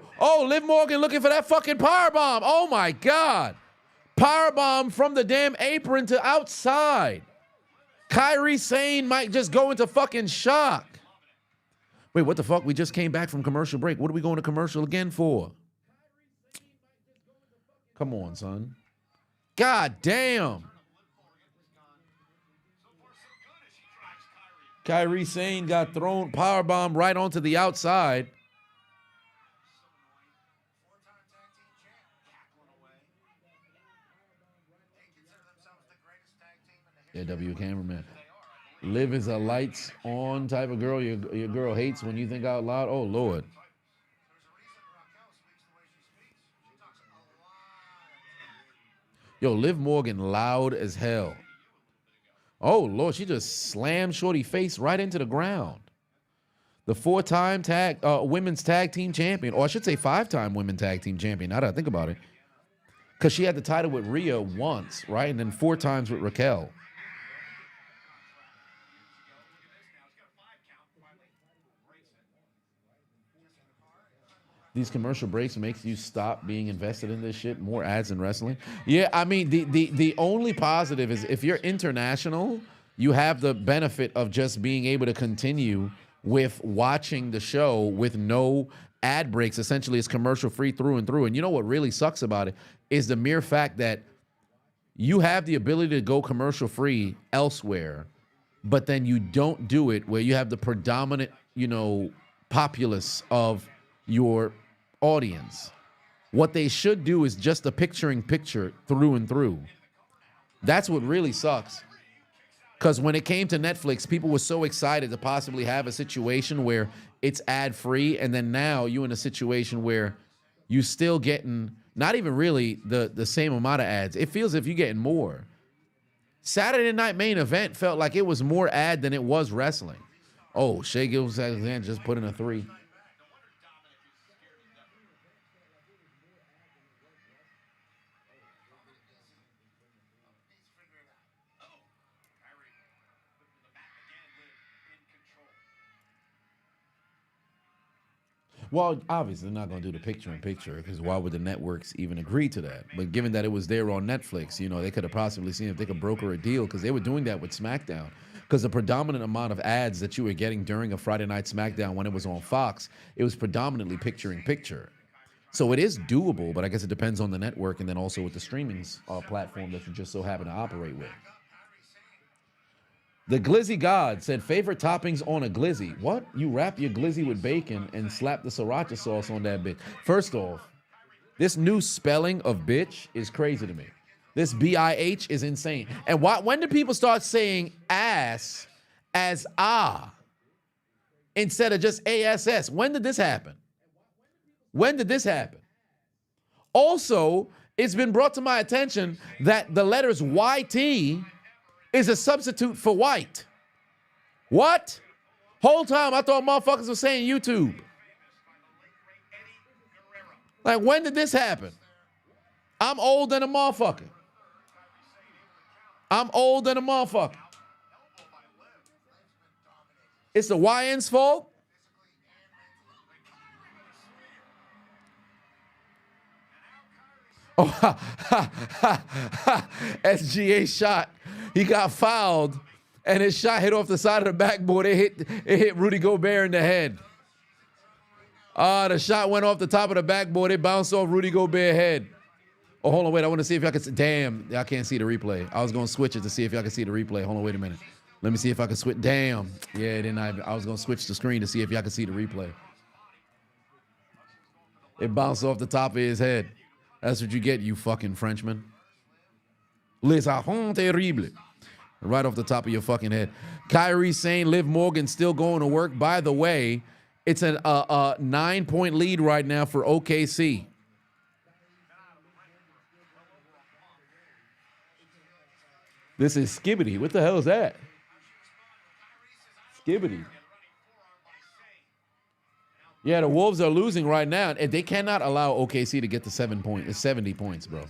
Liv Morgan looking for that fucking powerbomb. Oh, my God. Powerbomb from the damn apron to outside. Kyrie Sane might just go into fucking shock. Wait, what the fuck? We just came back from commercial break. What are we going to commercial again for? Come on, son. God damn. Kyrie Sane got thrown powerbomb right onto the outside. Yeah, W cameraman. Liv is a lights on type of girl. Your girl hates when you think out loud. Oh, Lord. Yo, Liv Morgan loud as hell. Oh, Lord, she just slammed Shorty face right into the ground. The 4-time women's tag team champion, or I should say 5-time women's tag team champion, now that I think about it. Because she had the title with Rhea once, right? And then 4 times with Raquel. These commercial breaks makes you stop being invested in this shit. More ads in wrestling. Yeah, I mean, the only positive is if you're international, you have the benefit of just being able to continue with watching the show with no ad breaks. Essentially, it's commercial free through and through. And you know what really sucks about it is the mere fact that you have the ability to go commercial free elsewhere, but then you don't do it where you have the predominant, populace of your audience. What they should do is just a picture through and through. That's what really sucks. Because when it came to Netflix, people were so excited to possibly have a situation where it's ad-free, and then now you're in a situation where you still getting not even really the same amount of ads. It feels as if you're getting more. Saturday Night Main Event felt like it was more ad than it was wrestling. Oh, Shea Gilgeous-Alexander just put in a 3. Well, obviously, they're not going to do the picture-in-picture because why would the networks even agree to that? But given that it was there on Netflix, they could have possibly seen if they could broker a deal because they were doing that with SmackDown. Because the predominant amount of ads that you were getting during a Friday Night SmackDown when it was on Fox, it was predominantly picture-in-picture. So it is doable, but I guess it depends on the network and then also with the streaming platform that you just so happen to operate with. The Glizzy God said, favorite toppings on a glizzy. What? You wrap your glizzy with bacon and slap the sriracha sauce on that bitch. First off, this new spelling of bitch is crazy to me. This B-I-H is insane. And when do people start saying ass as ah instead of just A-S-S? When did this happen? When did this happen? Also, it's been brought to my attention that the letters Y-T is a substitute for white. What? Whole time I thought motherfuckers were saying YouTube. Like, when did this happen? I'm old than a motherfucker. I'm old than a motherfucker. It's the YN's fault? Oh, SGA shot. He got fouled, and his shot hit off the side of the backboard. It hit Rudy Gobert in the head. The shot went off the top of the backboard. It bounced off Rudy Gobert's head. Oh, hold on, wait. I want to see if y'all can see. Damn, y'all can't see the replay. I was going to switch it to see if y'all can see the replay. Hold on, wait a minute. Let me see if I can switch. Damn. Yeah, then I was going to switch the screen to see if y'all can see the replay. It bounced off the top of his head. That's what you get, you fucking Frenchman. Les ahons terribles. Right off the top of your fucking head. Kyrie Sane, Liv Morgan still going to work. By the way, It's a 9-point lead right now for OKC. This is Skibbity. What the hell is that? Skibbity. Yeah, the Wolves are losing right now. And they cannot allow OKC to get to 70 points, bro.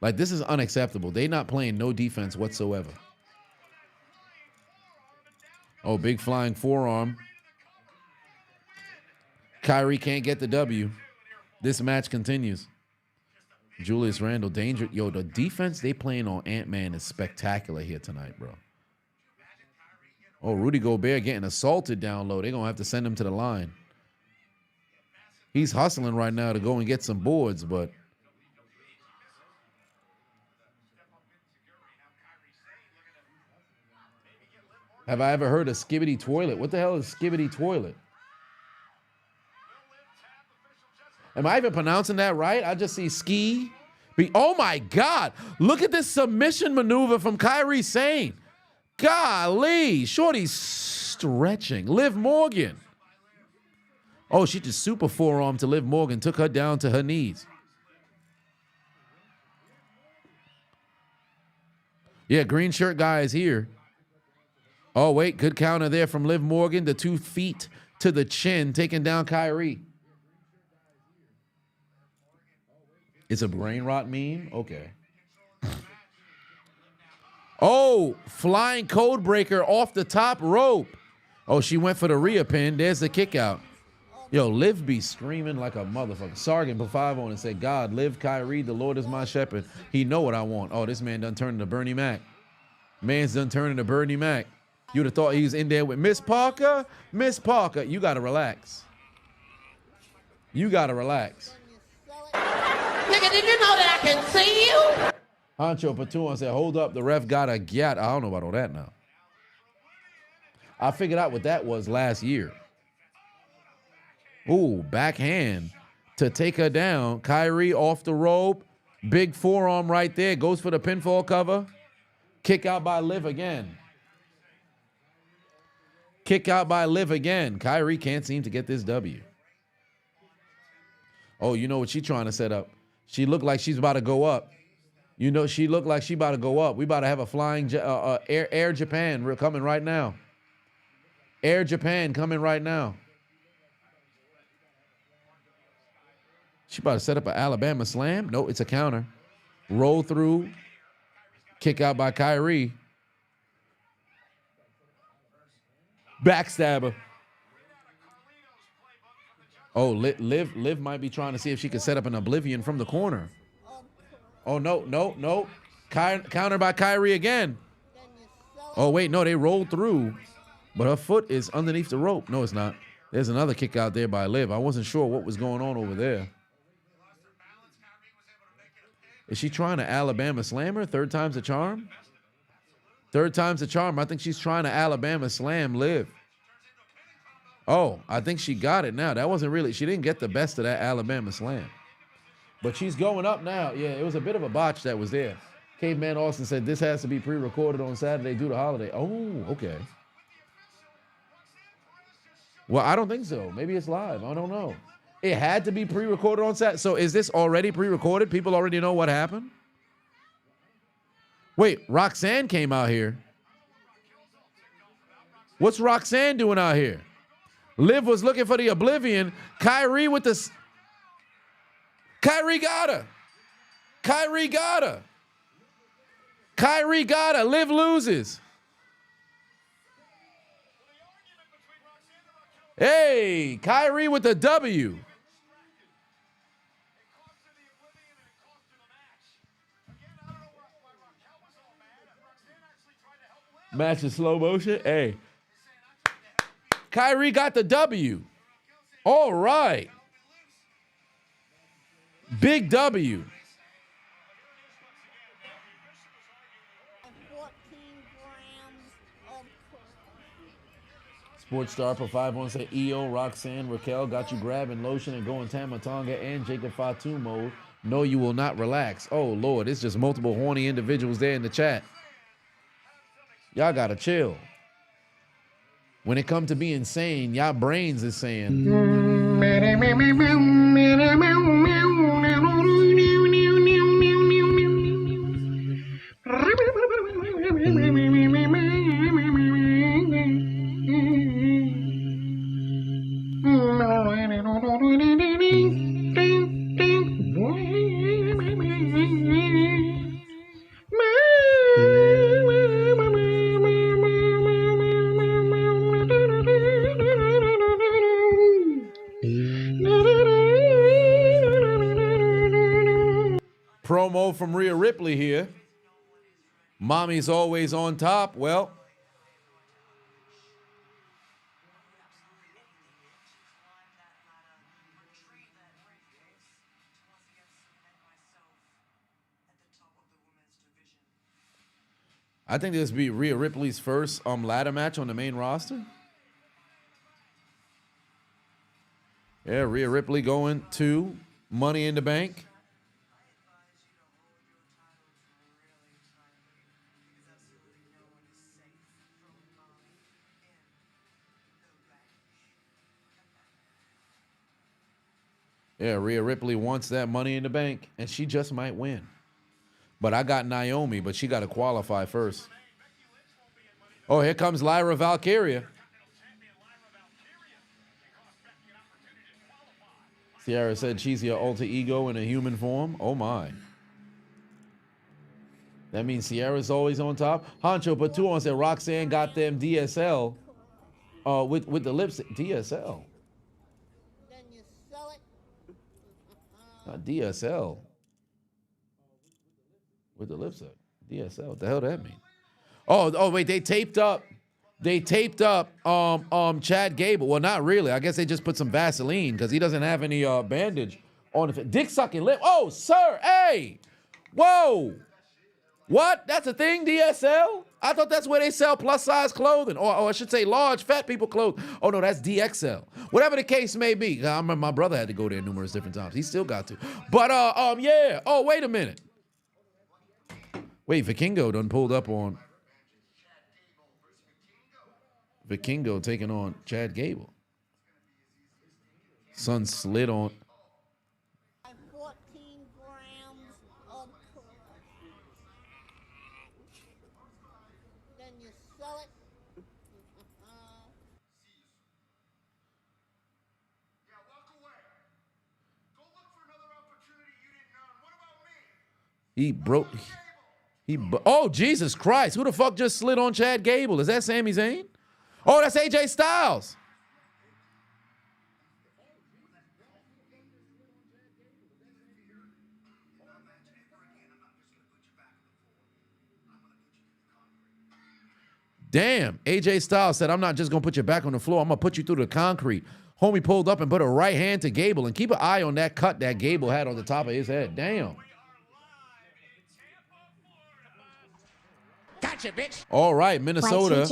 Like, this is unacceptable. They're not playing no defense whatsoever. Oh, big flying forearm. Kyrie can't get the W. This match continues. Julius Randle, danger. Yo, the defense they playing on Ant-Man is spectacular here tonight, bro. Oh, Rudy Gobert getting assaulted down low. They're going to have to send him to the line. He's hustling right now to go and get some boards, but... Have I ever heard of Skibbity Toilet? What the hell is Skibbity Toilet? Am I even pronouncing that right? I just see ski. Oh my God. Look at this submission maneuver from Kyrie Sane. Golly. Shorty's stretching. Liv Morgan. Oh, she just super forearm to Liv Morgan. Took her down to her knees. Yeah, green shirt guy is here. Oh, wait. Good counter there from Liv Morgan. The 2 feet to the chin, taking down Kyrie. It's a brain rot meme? Okay. Oh, flying code breaker off the top rope. Oh, she went for the Rhea pin. There's the kick out. Yo, Liv be screaming like a motherfucker. Sargent put 5 on and said, God, Liv, Kyrie, the Lord is my shepherd. He know what I want. Oh, this man done turned into Bernie Mac. Man's done turned into Bernie Mac. You'd have thought he was in there with Miss Parker. Miss Parker, you got to relax. You got to relax. Nigga, did you know that I can see you? Hancho Patuan said, hold up, the ref got a gyat. I don't know about all that now. I figured out what that was last year. Ooh, backhand to take her down. Kyrie off the rope. Big forearm right there. Goes for the pinfall cover. Kick out by Liv again. Kick out by Liv again. Kyrie can't seem to get this W. Oh, you know what she's trying to set up? She looked like she's about to go up. You know, she looked like she about to go up. We about to have a flying Air Japan coming right now. Air Japan coming right now. She about to set up an Alabama slam. No, it's a counter. Roll through. Kick out by Kyrie. Backstabber. Oh, Liv might be trying to see if she can set up an oblivion from the corner. Oh, no. Counter by Kyrie again. Oh, wait, no, they rolled through. But her foot is underneath the rope. No, it's not. There's another kick out there by Liv. I wasn't sure what was going on over there. Is she trying to Alabama slam her? 3rd time's a charm? 3rd time's a charm. I think she's trying to Alabama slam Liv. Oh, I think she got it now. That wasn't really, she didn't get the best of that Alabama slam. But she's going up now. Yeah, it was a bit of a botch that was there. Caveman Austin said this has to be pre-recorded on Saturday due to holiday. Oh, okay. Well, I don't think so. Maybe it's live. I don't know. It had to be pre-recorded on Saturday. So is this already pre-recorded? People already know what happened? Wait, Roxanne came out here. What's Roxanne doing out here? Liv was looking for the oblivion. Kyrie with the... Kyrie got her. Kyrie got her. Kyrie got her. Liv loses. Hey, Kyrie with the W. Match in slow motion. Hey. Kyrie got the W. All right. Big W. Sports Star for 5-1 say EO, Roxanne, Raquel got you grabbing lotion and going Tamatonga and Jacob Fatu mode. No, you will not relax. Oh, Lord, it's just multiple horny individuals there in the chat. Y'all got to chill. When it comes to being sane, y'all brains is saying. Promo from Rhea Ripley here. Mommy's always on top. Well, I think this will be Rhea Ripley's first ladder match on the main roster. Yeah, Rhea Ripley going to Money in the Bank. Yeah, Rhea Ripley wants that Money in the Bank, and she just might win. But I got Naomi, but she got to qualify first. Oh, here comes Lyra Valkyria. Sierra said she's your alter ego in a human form. Oh, my. That means Sierra's always on top. Honcho put 2 on, said Roxanne got them DSL with the lipstick. DSL. Not DSL. With the lipstick. DSL. What the hell that mean? Oh, wait, they taped up Chad Gable. Well, not really. I guess they just put some Vaseline because he doesn't have any bandage on his dick sucking lip. Oh, sir, hey. Whoa. What? That's a thing, DSL? I thought that's where they sell plus size clothing. Or I should say large fat people clothing. Oh no, that's DXL. Whatever the case may be. I remember my brother had to go there numerous different times. He still got to. But yeah. Oh, wait a minute. Wait, Vikingo done pulled up on Vikingo taking on Chad Gable. Son slid on. 14 grams of then you sell it. Oh, Jesus Christ. Who the fuck just slid on Chad Gable? Is that Sami Zayn? Oh, that's AJ Styles. Damn, AJ Styles said, I'm not just going to put you back on the floor. I'm going to put you through the concrete. Homie pulled up and put a right hand to Gable. And keep an eye on that cut that Gable had on the top of his head. Damn. Gotcha, bitch. All right, Minnesota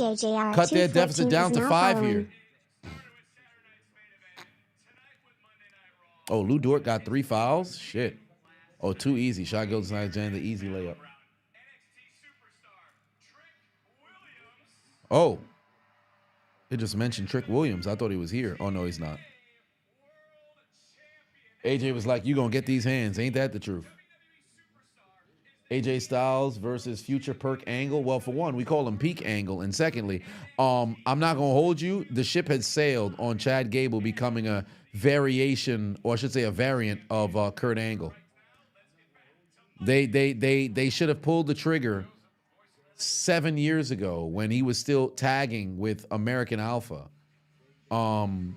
cut their deficit down to 5 here. Oh, Lou Dort got 3 fouls? Shit. Oh, too easy. Shot goes inside Jan, the easy layup. Oh. It just mentioned Trick Williams. I thought he was here. Oh, no, he's not. AJ was like, you gonna get these hands. Ain't that the truth? AJ Styles versus Future Perk Angle. Well, for one, we call him Peak Angle. And secondly, I'm not going to hold you. The ship had sailed on Chad Gable becoming a variation, or I should say a variant of Kurt Angle. They should have pulled the trigger 7 years ago when he was still tagging with American Alpha and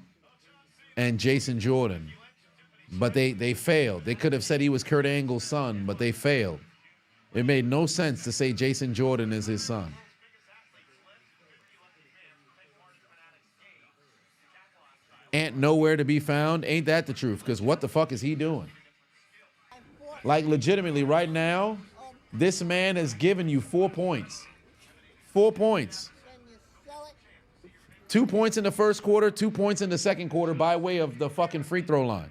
Jason Jordan. But they failed. They could have said he was Kurt Angle's son, but they failed. It made no sense to say Jason Jordan is his son. Ant nowhere to be found. Ain't that the truth? Because what the fuck is he doing? Like, legitimately, right now, this man has given you 4 points. 4 points. 2 points in the first quarter, 2 points in the second quarter by way of the fucking free throw line.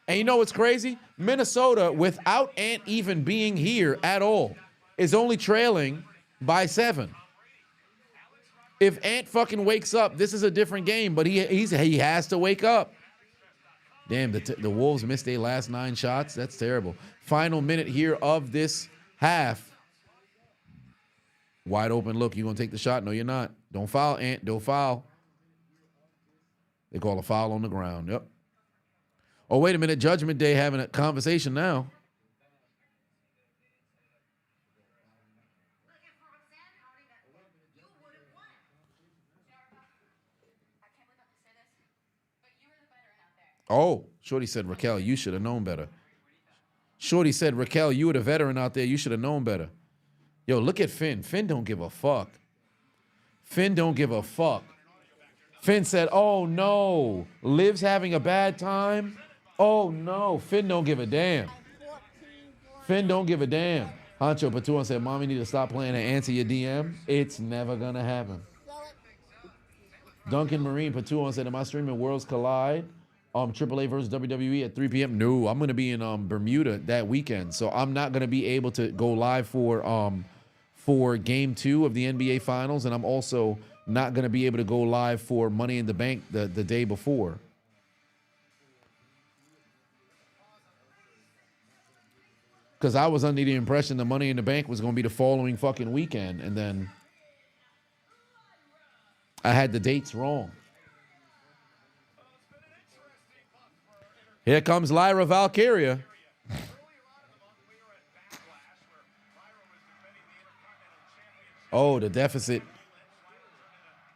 And you know what's crazy? Minnesota, without Ant even being here at all, is only trailing by 7. If Ant fucking wakes up, this is a different game, but he has to wake up. Damn, the Wolves missed their last 9 shots. That's terrible. Final minute here of this half. Wide open look. You gonna take the shot? No, you're not. Don't foul, Ant. Don't foul. They call a foul on the ground. Yep. Oh, wait a minute. Judgment Day having a conversation now. Oh, Shorty said, Raquel, you should have known better. Shorty said, Raquel, you were the veteran out there. You should have known better. Yo, look at Finn. Finn don't give a fuck. Finn don't give a fuck. Finn said, oh, no. Liv's having a bad time? Oh, no. Finn don't give a damn. Finn don't give a damn. Hancho Patuan said, Mommy need to stop playing and answer your DM. It's never going to happen. Duncan Marine Patuan said, am I streaming Worlds Collide? AAA versus WWE at 3 p.m. No, I'm going to be in Bermuda that weekend. So I'm not going to be able to go live for game 2 of the NBA Finals. And I'm also not going to be able to go live for Money in the Bank the day before. Because I was under the impression the Money in the Bank was going to be the following fucking weekend. And then I had the dates wrong. Here comes Lyra Valkyria. Oh, the deficit.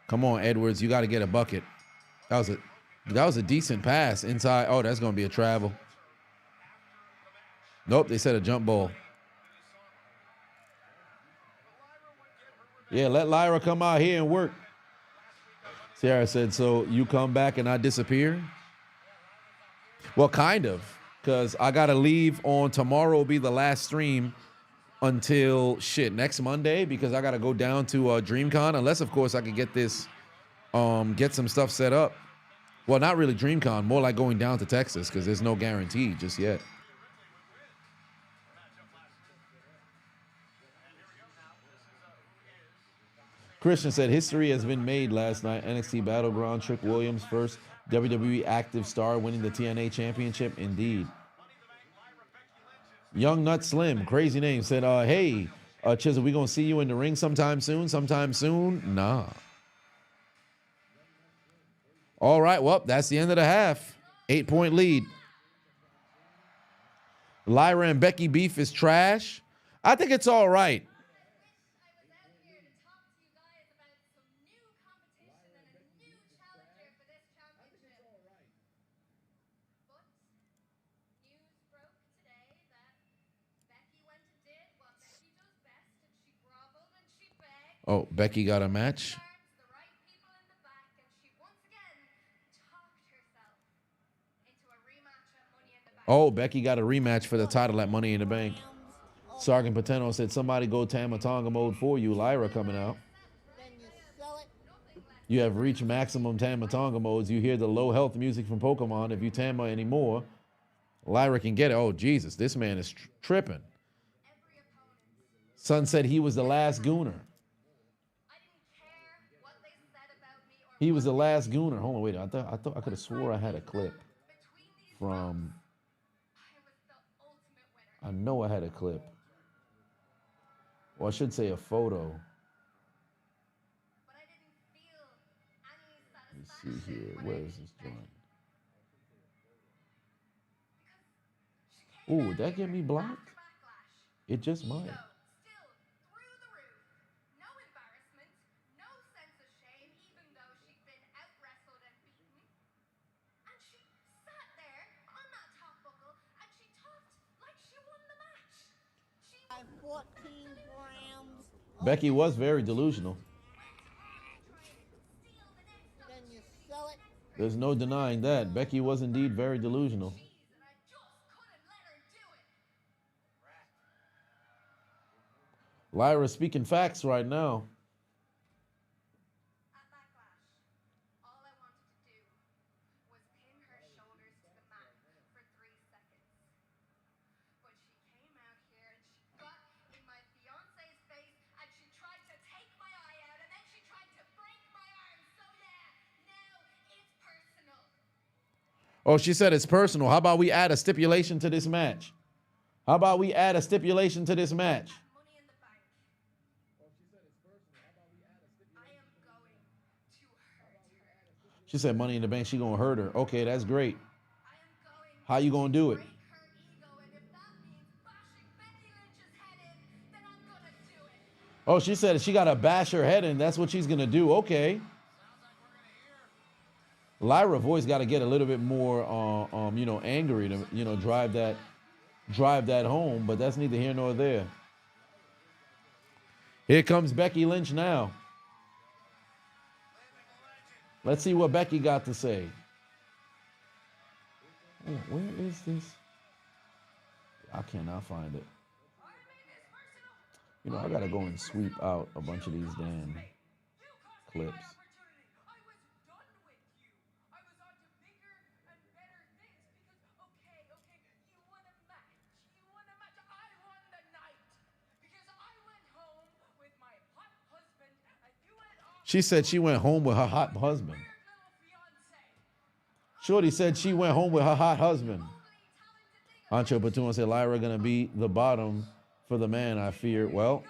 Come on, Edwards. You got to get a bucket. That was a decent pass inside. Oh, that's going to be a travel. Nope, they said a jump ball. Yeah, let Lyra come out here and work. Sarah said, so you come back and I disappear? Well, kind of, because I got to leave on tomorrow will be the last stream until next Monday, because I got to go down to DreamCon, unless of course I could get this, get some stuff set up. Well, not really DreamCon, more like going down to Texas, because there's no guarantee just yet. Christian said, history has been made last night. NXT Battleground, Trick Williams first WWE active star winning the TNA championship. Indeed. Young Nut Slim, crazy name, said, hey, Chisel, we gonna see you in the ring sometime soon? Sometime soon? Nah. All right, well, that's the end of the half. 8-point lead. Lyra and Becky beef is trash. I think it's all right. Oh, Becky got a match. Oh, Becky got a rematch for the title at Money in the Bank. Sergeant Pateno said, somebody go Tamatonga mode for you. Lyra coming out. You have reached maximum Tamatonga modes. You hear the low health music from Pokemon. If you Tama anymore, Lyra can get it. Oh, Jesus, this man is tripping. Son said he was the last Gooner. He was the last Gooner. Hold on, wait. I thought I could have swore I had a clip from. I know I had a clip. Well, I should say a photo. Let me see here. Where is this joint? Ooh, would that get me blocked? It just might. Becky was very delusional. There's no denying that. Becky was indeed very delusional. Lyra speaking facts right now. Oh, she said it's personal. How about we add a stipulation to this match? How about we add a stipulation to this match? She said money in the bank, she gonna hurt her. Okay, that's great. How you gonna do it? Oh, she said she gotta bash her head in. That's what she's gonna do. Okay. Lyra voice got to get a little bit more, angry to, drive that home. But that's neither here nor there. Here comes Becky Lynch now. Let's see what Becky got to say. Oh, where is this? I cannot find it. I gotta go and sweep out a bunch of these damn clips. She said she went home with her hot husband. Shorty said she went home with her hot husband. Ancho Patuna said Lyra gonna be the bottom for the man, I fear. Well,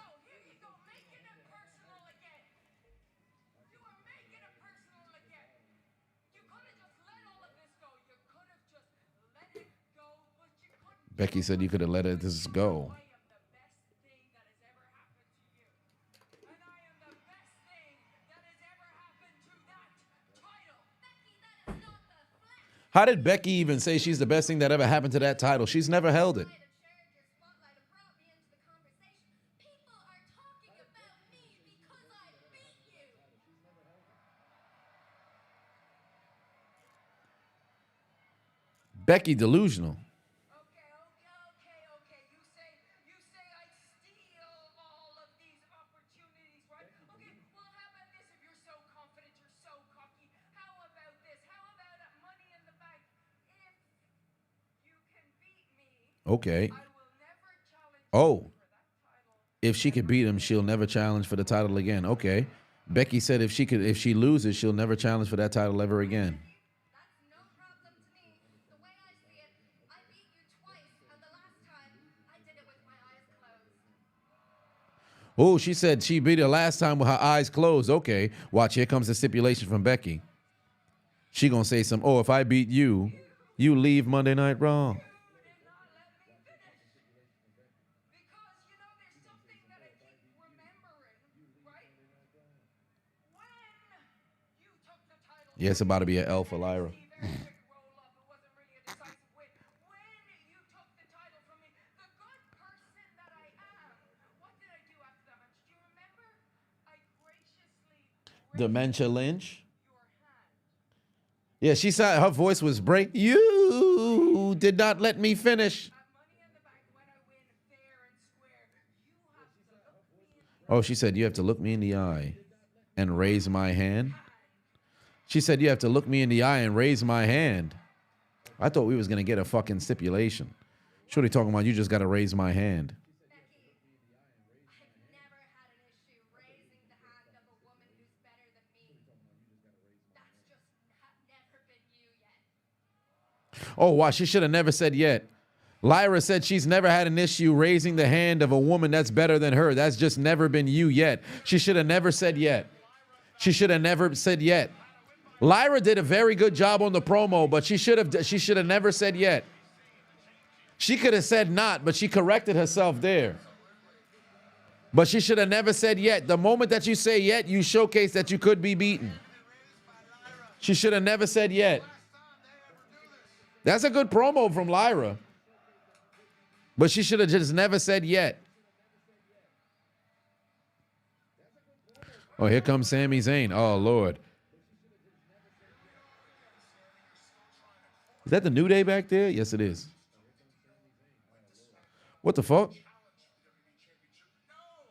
Becky said you could have let this go. How did Becky even say she's the best thing that ever happened to that title? She's never held it. Becky delusional. Okay. Oh. If she could beat him, she'll never challenge for the title again. Okay. Becky said if she loses, she'll never challenge for that title ever again. Oh, she said she beat her last time with her eyes closed. Okay. Watch, here comes the stipulation from Becky. She gonna say if I beat you, you leave Monday Night Raw. Yeah, it's about to be an L for Lyra. Dementia Lynch. Yeah, she said her voice was break. You did not let me finish. Oh, she said you have to look me in the eye and raise my hand. She said you have to look me in the eye and raise my hand. I thought we was going to get a fucking stipulation. Shorty talking about you just got to raise my hand. Oh, wow, she should have never said yet. Lyra said she's never had an issue raising the hand of a woman that's better than her. That's just never been you yet. She should have never said yet. She should have never said yet. Lyra did a very good job on the promo, but she should have never said yet. She could have said not, but she corrected herself there. But she should have never said yet. The moment that you say yet, you showcase that you could be beaten. She should have never said yet. That's a good promo from Lyra. But she should have just never said yet. Oh, here comes Sami Zayn. Oh, Lord. Is that the New Day back there? Yes, it is. What the fuck?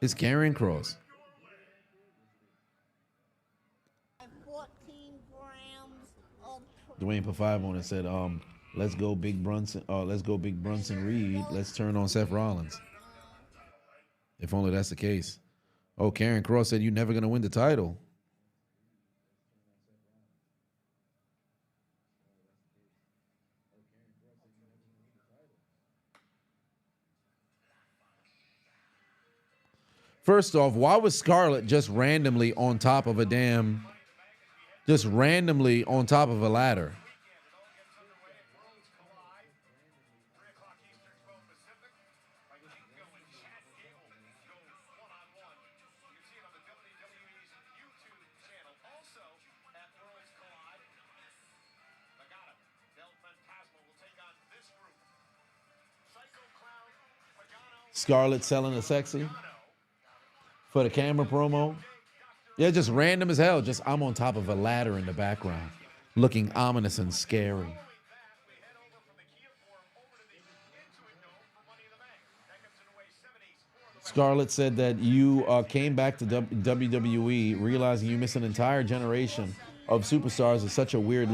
It's Karrion Kross. Dwayne put 5 on it, said, let's go Big Brunson. Let's go Big Brunson Reed. Let's turn on Seth Rollins. If only that's the case. Oh, Karrion Kross said you're never gonna win the title. First off, why was Scarlett just randomly on top of a ladder? Scarlett selling a sexy for the camera promo. Yeah, just random as hell. Just I'm on top of a ladder in the background, looking ominous and scary. Scarlett said that you came back to WWE realizing you missed an entire generation of superstars. It's such a weird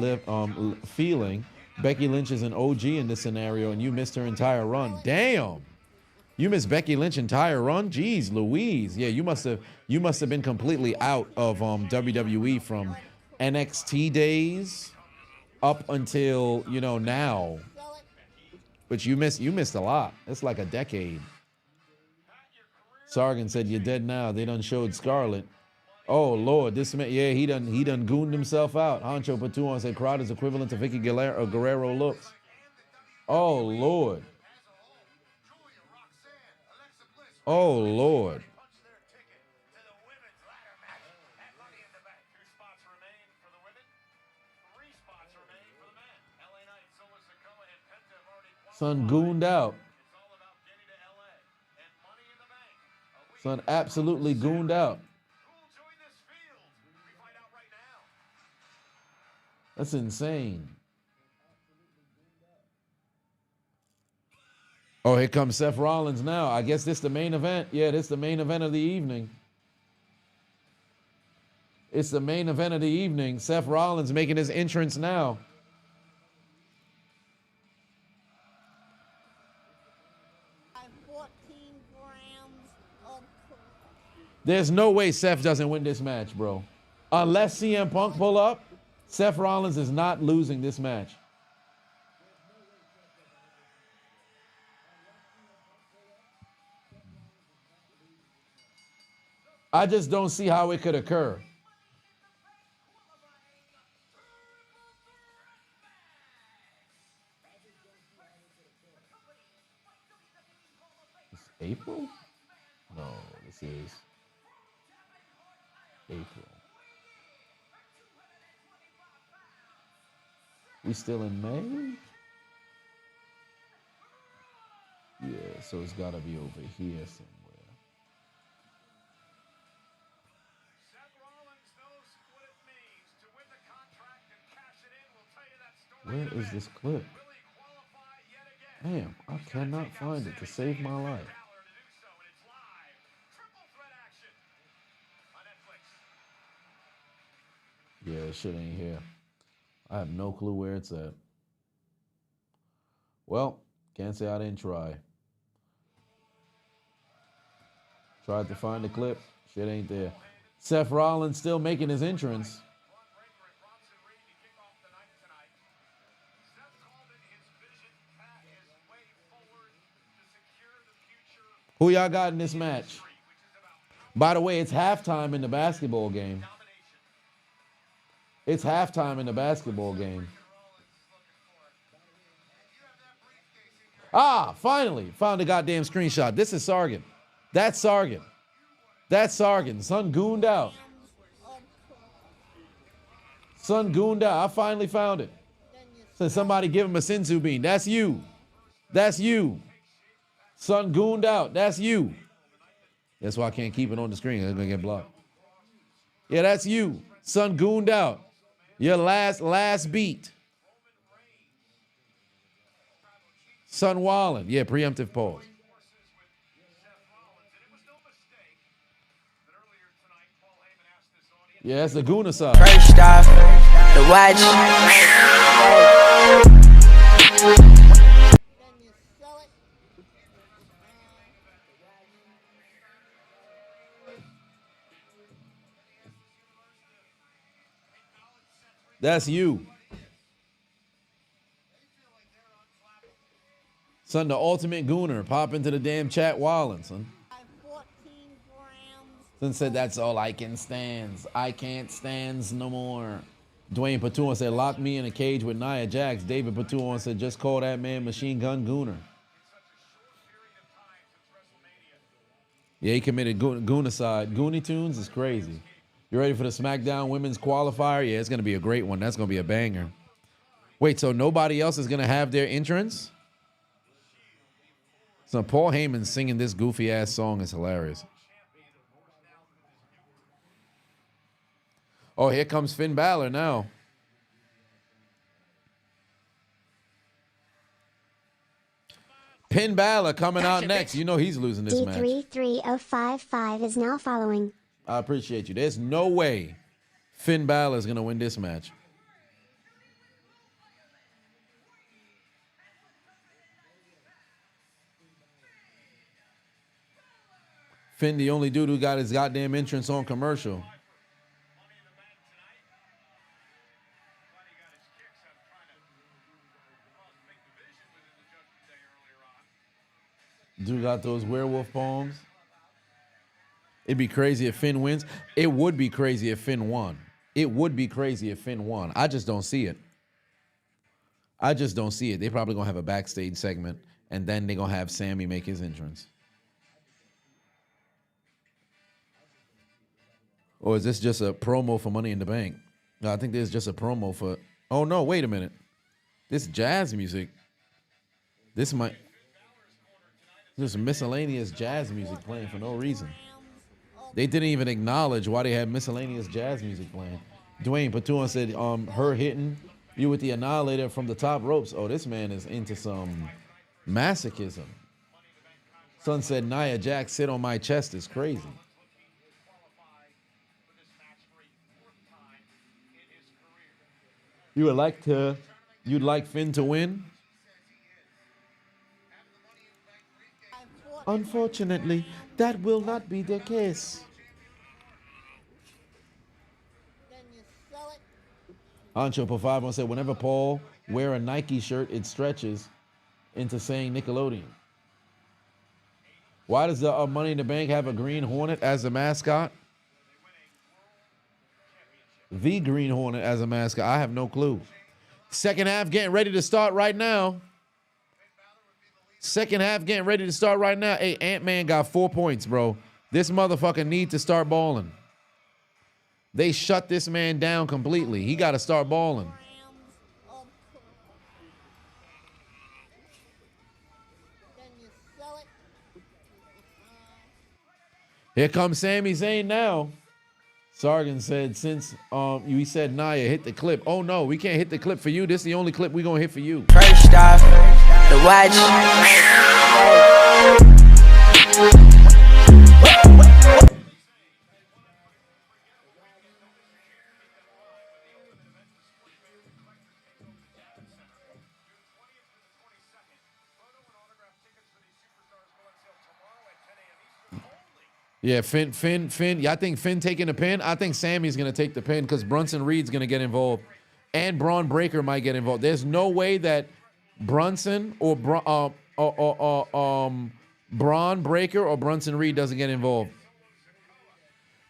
feeling. Becky Lynch is an OG in this scenario, and you missed her entire run. Damn. You missed Becky Lynch's entire run? Jeez Louise. Yeah, you must have been completely out of WWE from NXT days up until, you know, now. But you missed a lot. It's like a decade. Sargon said you're dead now. They done showed Scarlett. Oh Lord, this man, yeah, he done gooned himself out. Honcho put two on, said crowd is equivalent to Vicky Guerrero looks. Oh Lord. Oh, Lord. Son gooned out. Son absolutely gooned out. That's insane. Oh, here comes Seth Rollins now. I guess this the main event. Yeah, this the main event of the evening. It's the main event of the evening. Seth Rollins making his entrance now. There's no way Seth doesn't win this match, bro. Unless CM Punk pull up, Seth Rollins is not losing this match. I just don't see how it could occur. It's April? No, this is April. We still in May? Yeah, so it's gotta be over here somewhere. Where is this clip? Damn, I cannot find it to save my life. Yeah, shit ain't here. I have no clue where it's at. Well, can't say I didn't try. Tried to find the clip. Shit ain't there. Seth Rollins still making his entrance. Who y'all got in this match? By the way, it's halftime in the basketball game. It's halftime in the basketball game. Ah, finally. Found the goddamn screenshot. This is Sargon. That's Sargon. That's Sargon. Son gooned out. Son gooned out. I finally found it. Said somebody give him a senzu bean. That's you. That's you. Son gooned out. That's you. That's why I can't keep it on the screen. It's gonna get blocked. Yeah, that's you. Son gooned out. Your last beat. Son Wallen. Yeah, preemptive pause. Yeah, that's the Guna side. First off, the watch. That's you. Son, the ultimate gooner. Pop into the damn chat wallin', son. Then said, that's all I can stands. I can't stands no more. Dwayne Patuan said, lock me in a cage with Nia Jax. David Patuan said, just call that man Machine Gun Gooner. Yeah, he committed Goonicide. Goonie Tunes is crazy. You ready for the SmackDown Women's Qualifier? Yeah, it's going to be a great one. That's going to be a banger. Wait, so nobody else is going to have their entrance? So Paul Heyman singing this goofy-ass song is hilarious. Oh, here comes Finn Balor now. Finn Balor coming out next. You know he's losing this match. D33055 is now following. I appreciate you. There's no way Finn Balor is going to win this match. Finn, the only dude who got his goddamn entrance on commercial. Dude got those werewolf poems. It'd be crazy if Finn wins. It would be crazy if Finn won. It would be crazy if Finn won. I just don't see it. I just don't see it. They probably gonna have a backstage segment, and then they gonna have Sammy make his entrance. Or is this just a promo for Money in the Bank? No, I think there's just a promo for... Oh, no, wait a minute. This jazz music. This might... There's miscellaneous jazz music playing for no reason. They didn't even acknowledge why they had miscellaneous jazz music playing. Dwayne Patuan said, her hitting you with the Annihilator from the top ropes. Oh, this man is into some masochism. Son said, Nia Jax, sit on my chest is crazy. You'd like Finn to win? Unfortunately, that will not be the case. Ancho Pafavon said, whenever Paul wear a Nike shirt, it stretches into saying Nickelodeon. Why does the Money in the Bank have a Green Hornet as a mascot? The Green Hornet as a mascot. I have no clue. Second half getting ready to start right now. Second half getting ready to start right now. Hey, Ant-Man got 4 points, bro. This motherfucker need to start balling. They shut this man down completely. He got to start balling. Here comes Sami Zayn now. Sargon said, since you said Nia, hit the clip. Oh no, we can't hit the clip for you. This is the only clip we're gonna hit for you. First off, the watch. Yeah, Finn. Yeah, I think Finn taking the pin. I think Sammy's gonna take the pin because Brunson Reed's gonna get involved, and Braun Breaker might get involved. There's no way that Brunson or Braun Breaker or Brunson Reed doesn't get involved.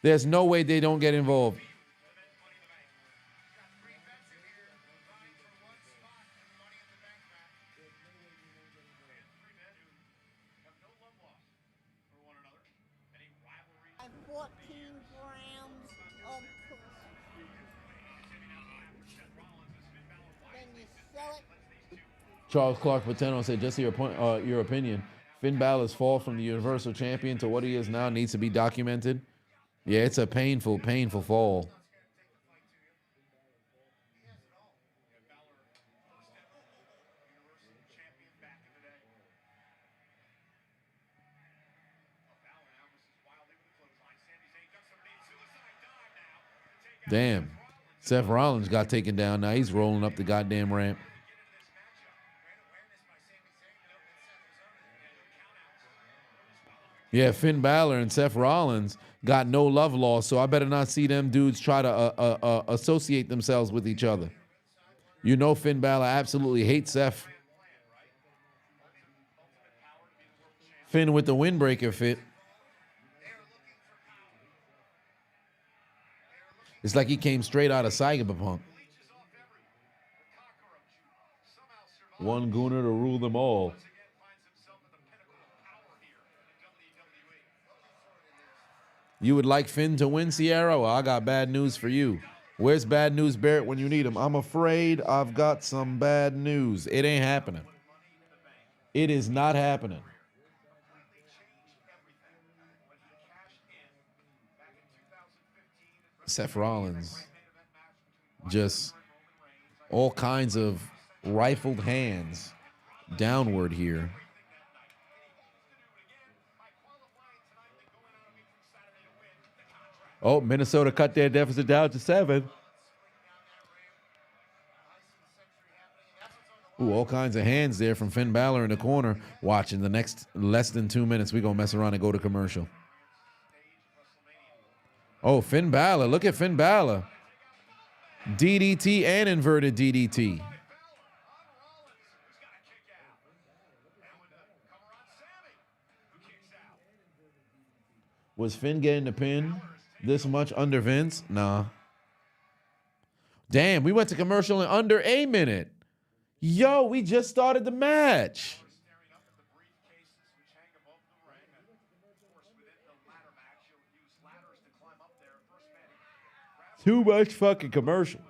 There's no way they don't get involved. Charles Clark Pateno said, just your opinion. Finn Balor's fall from the Universal Champion to what he is now needs to be documented. Yeah, it's a painful, painful fall. Damn. Seth Rollins got taken down. Now he's rolling up the goddamn ramp. Yeah, Finn Balor and Seth Rollins got no love lost, so I better not see them dudes try to associate themselves with each other. You know Finn Balor absolutely hates Seth. Finn with the windbreaker fit. It's like he came straight out of Cyberpunk. One Gunner to rule them all. You would like Finn to win, Sierra? Well, I got bad news for you. Where's bad news Barrett when you need him? I'm afraid I've got some bad news. It ain't happening. It is not happening. Seth Rollins, just all kinds of rifled hands downward here. Oh, Minnesota cut their deficit down to 7. Ooh, all kinds of hands there from Finn Balor in the corner. Watching the next less than 2 minutes, we're going to mess around and go to commercial. Oh, Finn Balor. Look at Finn Balor. DDT and inverted DDT. Was Finn getting the pin this much under Vince? Nah. Damn, we went to commercial in under a minute. Yo, we just started the match. Too much fucking commercial.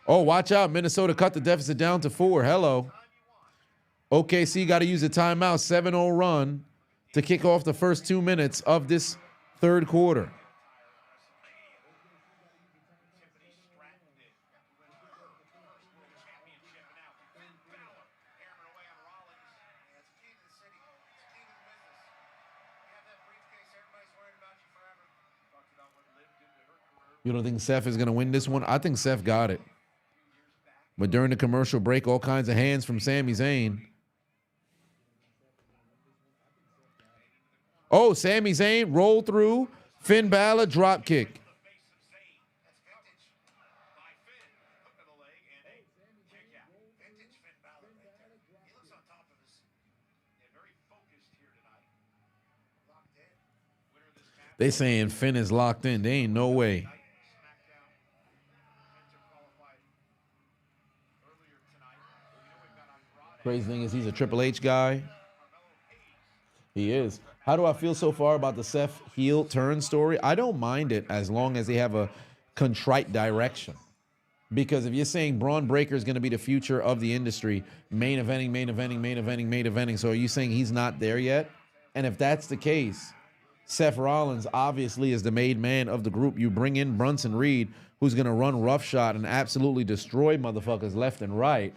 Oh, watch out. Minnesota cut the deficit down to 4. Hello. OKC got to use a timeout. 7-0 run to kick off the first 2 minutes of this third quarter. You don't think Seth is going to win this one? I think Seth got it. But during the commercial break, all kinds of hands from Sami Zayn. Oh, Sami Zayn roll through. Finn Balor drop kick. They saying Finn is locked in. There ain't no way. Crazy thing is he's a Triple H guy. He is. How do I feel so far about the Seth heel turn story? I don't mind it as long as they have a contrite direction. Because if you're saying Braun Breaker is going to be the future of the industry, main eventing, so are you saying he's not there yet? And if that's the case, Seth Rollins obviously is the made man of the group. You bring in Bronson Reed, who's going to run roughshod and absolutely destroy motherfuckers left and right.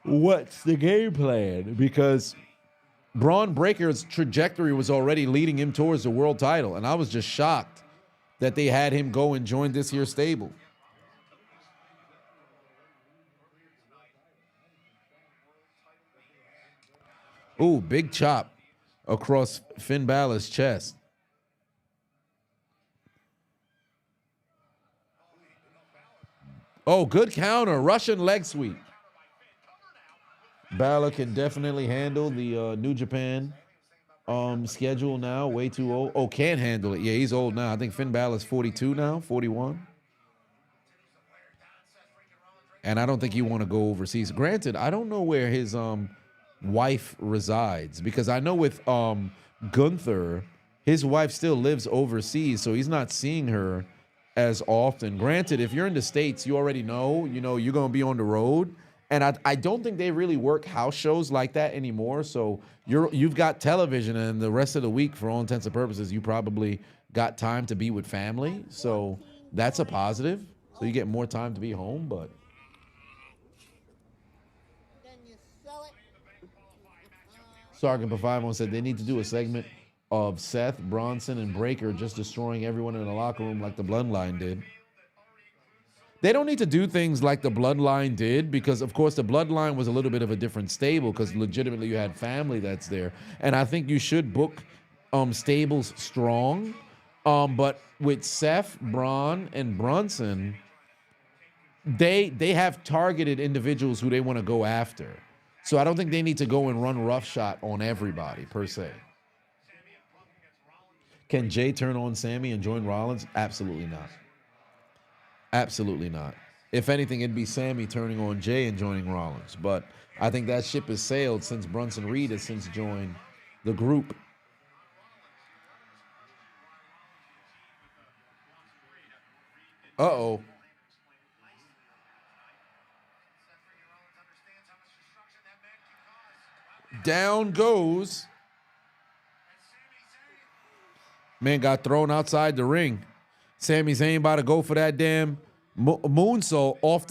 What's the game plan? Because Braun Breaker's trajectory was already leading him towards the world title, and I was just shocked that they had him go and join this here stable. Ooh, big chop across Finn Balor's chest. Oh, good counter, Russian leg sweep. Balor can definitely handle the New Japan schedule now. Way too old. Oh, can't handle it. Yeah, he's old now. I think Finn Balor's 42 now, 41. And I don't think you want to go overseas. Granted, I don't know where his wife resides, because I know with Gunther, his wife still lives overseas, so he's not seeing her as often. Granted, if you're in the States, you already know, you're going to be on the road. And I don't think they really work house shows like that anymore. So you've got television, and the rest of the week, for all intents and purposes, you probably got time to be with family. So that's a positive. So you get more time to be home, but. Sergeant Pafimon said they need to do a segment of Seth, Bronson, and Breaker just destroying everyone in the locker room like the Bloodline did. They don't need to do things like the Bloodline did, because, of course, the Bloodline was a little bit of a different stable, because legitimately you had family that's there. And I think you should book stables strong. But with Seth, Braun, and Brunson, they have targeted individuals who they want to go after. So I don't think they need to go and run roughshod on everybody, per se. Can Jey turn on Sami and join Rollins? Absolutely not. Absolutely not. If anything, it'd be Sammy turning on Jey and joining Rollins. But I think that ship has sailed since Brunson Reed has since joined the group. Uh-oh. Down goes. Man got thrown outside the ring. Sami Zayn about to go for that damn moonsault off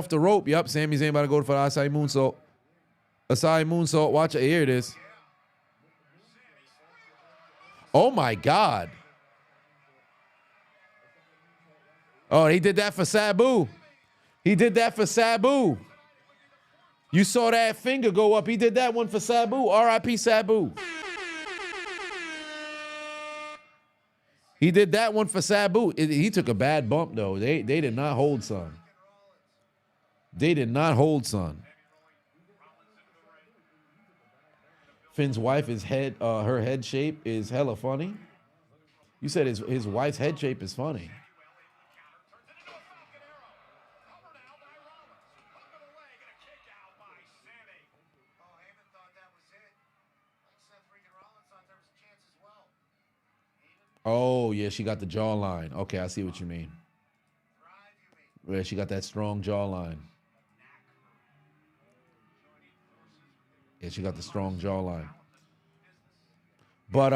the rope. Yep, Sami Zayn about to go for the Asai moonsault. Asai moonsault. Watch it. Here it is. Oh my God. Oh, he did that for Sabu. He did that for Sabu. You saw that finger go up. He did that one for Sabu. R.I.P. Sabu. He did that one for Sabu. He took a bad bump, though. They did not hold son. They did not hold son. Finn's wife is her head shape is hella funny. You said his wife's head shape is funny. Oh, yeah, she got the jawline. Okay, I see what you mean. Yeah, she got that strong jawline. Yeah, she got the strong jawline. But,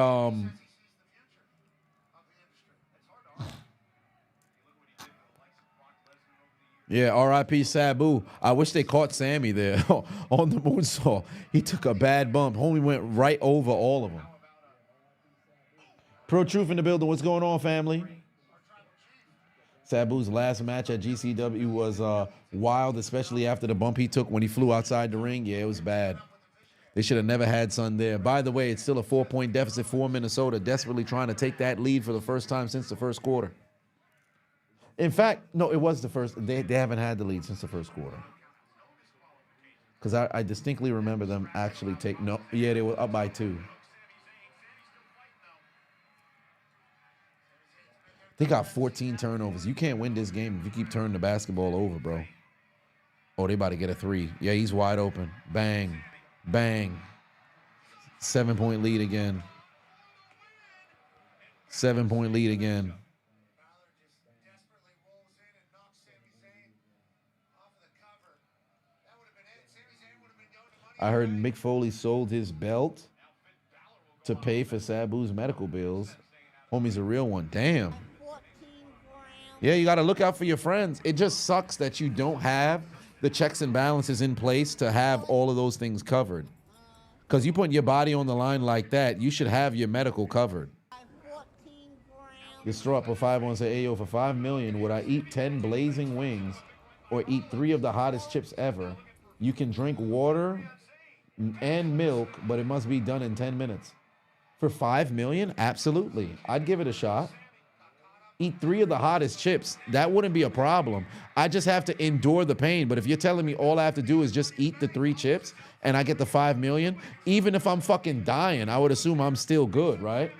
yeah, R.I.P. Sabu. I wish they caught Sammy there on the moonsault. He took a bad bump. Homie went right over all of them. Pro Truth in the building. What's going on, family? Sabu's last match at GCW was wild, especially after the bump he took when he flew outside the ring. Yeah, it was bad. They should have never had Son there. By the way, it's still a 4-point deficit for Minnesota, desperately trying to take that lead for the first time since the first quarter. In fact, no, it was the first. They haven't had the lead since the first quarter. Because I distinctly remember them actually take, no, yeah, they were up by 2. They got 14 turnovers. You can't win this game if you keep turning the basketball over, bro. Oh, they about to get a 3. Yeah, he's wide open. Bang. Bang. 7-point lead again. 7-point lead again. I heard Mick Foley sold his belt to pay for Sabu's medical bills. Homie's a real one. Damn. Yeah, you got to look out for your friends. It just sucks that you don't have the checks and balances in place to have all of those things covered. Because you putting your body on the line like that, you should have your medical covered. Get straw up for 5 on say, Ayo, for $5 million, would I eat 10 blazing wings or eat 3 of the hottest chips ever? You can drink water and milk, but it must be done in 10 minutes. For $5 million? Absolutely. I'd give it a shot. Eat 3 of the hottest chips. That wouldn't be a problem. I just have to endure the pain. But if you're telling me all I have to do is just eat the 3 chips and I get the $5 million, even if I'm fucking dying, I would assume I'm still good, right?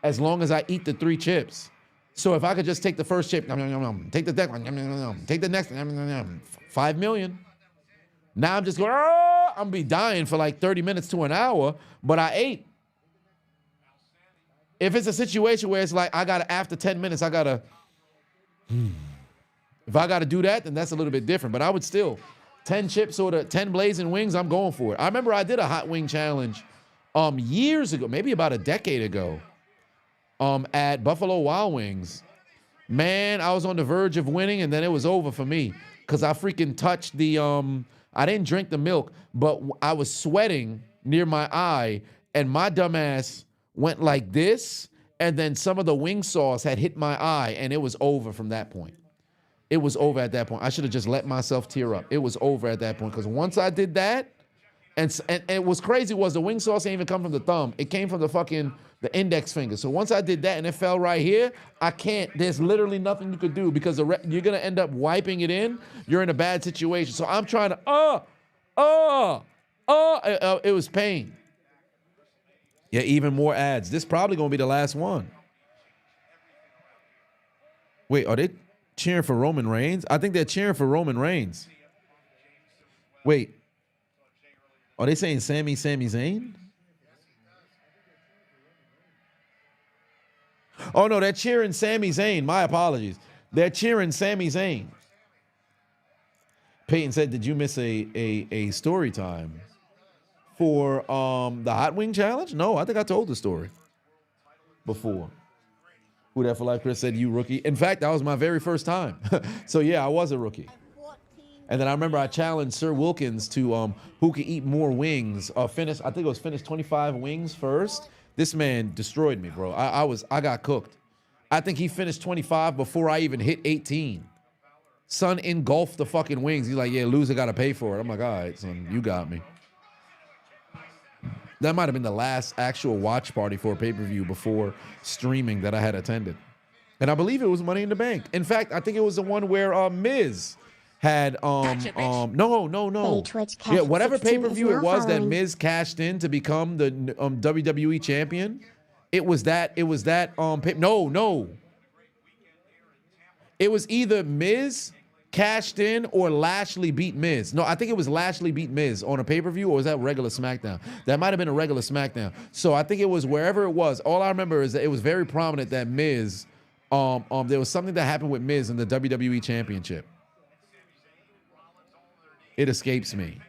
As long as I eat the 3 chips. So if I could just take the first chip, take the next one, take the next one, $5 million. Now I'm just going, I'm gonna be dying for like 30 minutes to an hour, but I ate. If it's a situation where it's like, after 10 minutes, if I gotta do that, then that's a little bit different. But I would still, 10 chips or the 10 blazing wings, I'm going for it. I remember I did a hot wing challenge years ago, maybe about a decade ago, at Buffalo Wild Wings. Man, I was on the verge of winning, and then it was over for me. Because I freaking touched the, I didn't drink the milk, but I was sweating near my eye, and my dumbass went like this, and then some of the wing sauce had hit my eye, and it was over from that point. It was over at that point. I should have just let myself tear up. It was over at that point, because once I did that, and what's crazy was the wing sauce didn't even come from the thumb. It came from the index finger. So once I did that and it fell right here, I can't, there's literally nothing you could do because you're going to end up wiping it in. You're in a bad situation. So I'm trying to, it was pain. Yeah, even more ads. This probably going to be the last one. Wait, are they? Cheering for Roman Reigns? I think they're cheering for Roman Reigns. Wait. Are they saying Sami Zayn? Oh, no, they're cheering Sami Zayn. My apologies. They're cheering Sami Zayn. Peyton said, did you miss a story time for the Hot Wing Challenge? No, I think I told the story before. Who That For Life Chris said, you rookie. In fact, that was my very first time. So, yeah, I was a rookie. And then I remember I challenged Sir Wilkins to who could eat more wings. I think it was finish 25 wings first. This man destroyed me, bro. I got cooked. I think he finished 25 before I even hit 18. Son engulfed the fucking wings. He's like, yeah, loser got to pay for it. I'm like, all right, son, you got me. That might have been the last actual watch party for a pay-per-view before streaming that I had attended. And I believe it was Money in the Bank. In fact, I think it was the one where Miz had no. Yeah, whatever pay-per-view it was that Miz cashed in to become the WWE champion. It was that no. It was either Miz cashed in or Lashley beat Miz. No, I think it was Lashley beat Miz on a pay-per-view, or was that regular SmackDown? That might have been a regular SmackDown. So I think it was wherever it was. All I remember is that it was very prominent that Miz, there was something that happened with Miz in the WWE Championship. It escapes me.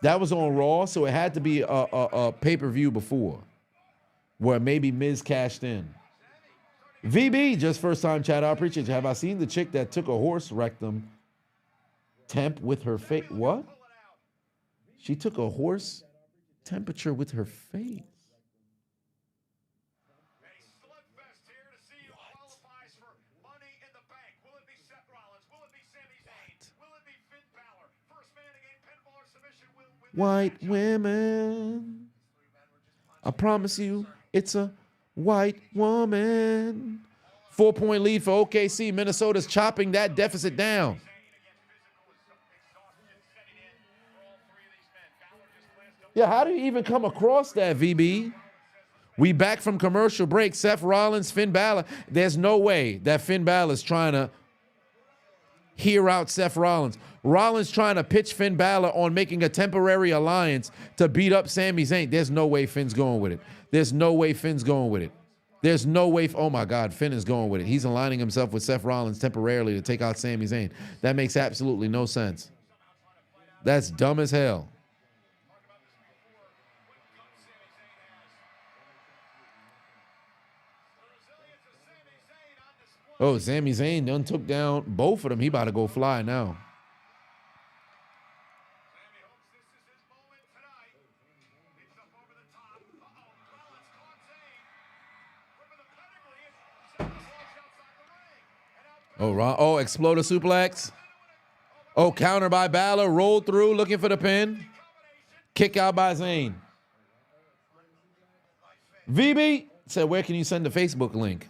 That was on Raw, so it had to be a pay-per-view before where maybe Miz cashed in. VB, just first time chat. I appreciate you. Have I seen the chick that took a horse rectum temp with her face? What? She took a horse temperature with her face. White women. I promise you, it's a white woman. 4-point lead for OKC. Minnesota's chopping that deficit down. Yeah, how do you even come across that, VB? We back from commercial break. Seth Rollins, Finn Balor. There's no way that Finn Balor's trying to hear out Seth Rollins. Rollins trying to pitch Finn Balor on making a temporary alliance to beat up Sami Zayn. There's no way Finn's going with it. There's no way Finn's going with it. There's no way. Oh, my God. Finn is going with it. He's aligning himself with Seth Rollins temporarily to take out Sami Zayn. That makes absolutely no sense. That's dumb as hell. Oh, Sami Zayn done took down both of them. He about to go fly now. Oh, exploder suplex. Oh, counter by Balor, roll through, looking for the pin. Kick out by Zayn. VB said, where can you send the Facebook link?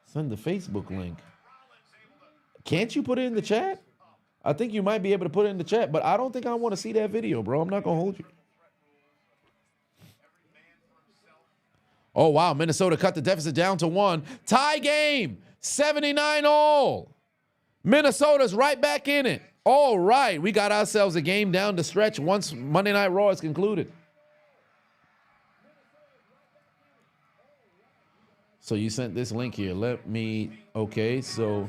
Send the Facebook link. Can't you put it in the chat? I think you might be able to put it in the chat, but I don't think I want to see that video, bro. I'm not going to hold you. Oh, wow. Minnesota cut the deficit down to 1. Tie game. 79 all. Minnesota's right back in it. All right. We got ourselves a game down the stretch once Monday Night Raw is concluded. So you sent this link here. Okay, so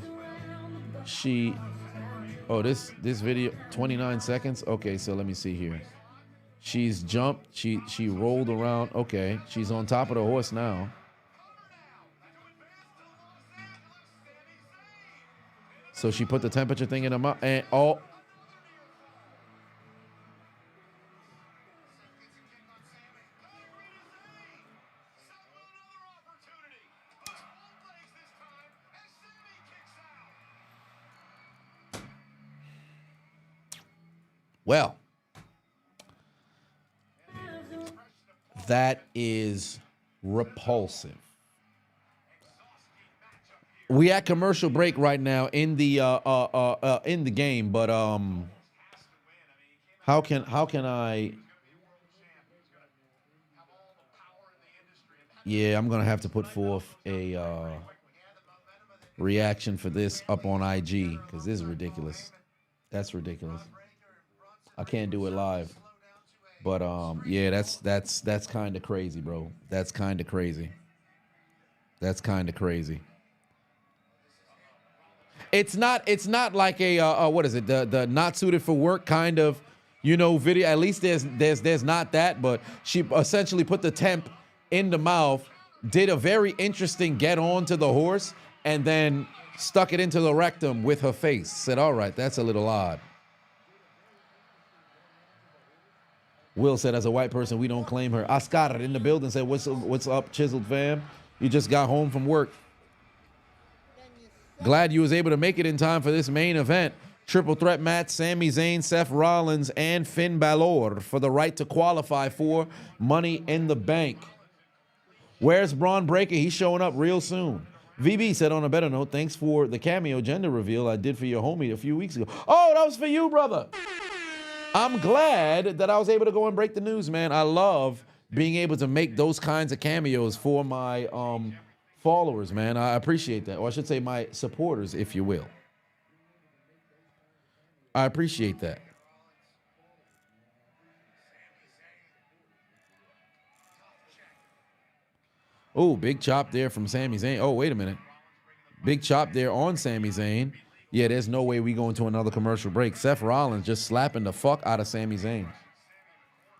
this video, 29 seconds. Okay, so let me see here. She's jumped. She rolled around. Okay, she's on top of the horse now. So she put the temperature thing in her mouth. And well, that is repulsive. We at commercial break right now in the game, but how can I? Yeah, I'm gonna have to put forth a reaction for this up on IG because this is ridiculous. That's ridiculous. I can't do it live. But yeah, that's kind of crazy, bro. That's kind of crazy. That's kind of crazy. It's not like a what is it? The not suited for work kind of, you know, video. At least there's not that, but she essentially put the temp in the mouth, did a very interesting get on to the horse, and then stuck it into the rectum with her face. Said, all right, that's a little odd. Will said, as a white person, we don't claim her. Oscar in the building said, what's up, Chiseled fam? You just got home from work. Glad you was able to make it in time for this main event. Triple threat match, Sami Zayn, Seth Rollins, and Finn Balor for the right to qualify for Money in the Bank. Where's Braun Breaker? He's showing up real soon. VB said, on a better note, thanks for the cameo gender reveal I did for your homie a few weeks ago. Oh, that was for you, brother. I'm glad that I was able to go and break the news, man. I love being able to make those kinds of cameos for my followers, man. I appreciate that. Or I should say my supporters, if you will. I appreciate that. Oh, big chop there from Sami Zayn. Oh, wait a minute. Big chop there on Sami Zayn. Yeah, there's no way we go into another commercial break. Seth Rollins just slapping the fuck out of Sami Zayn.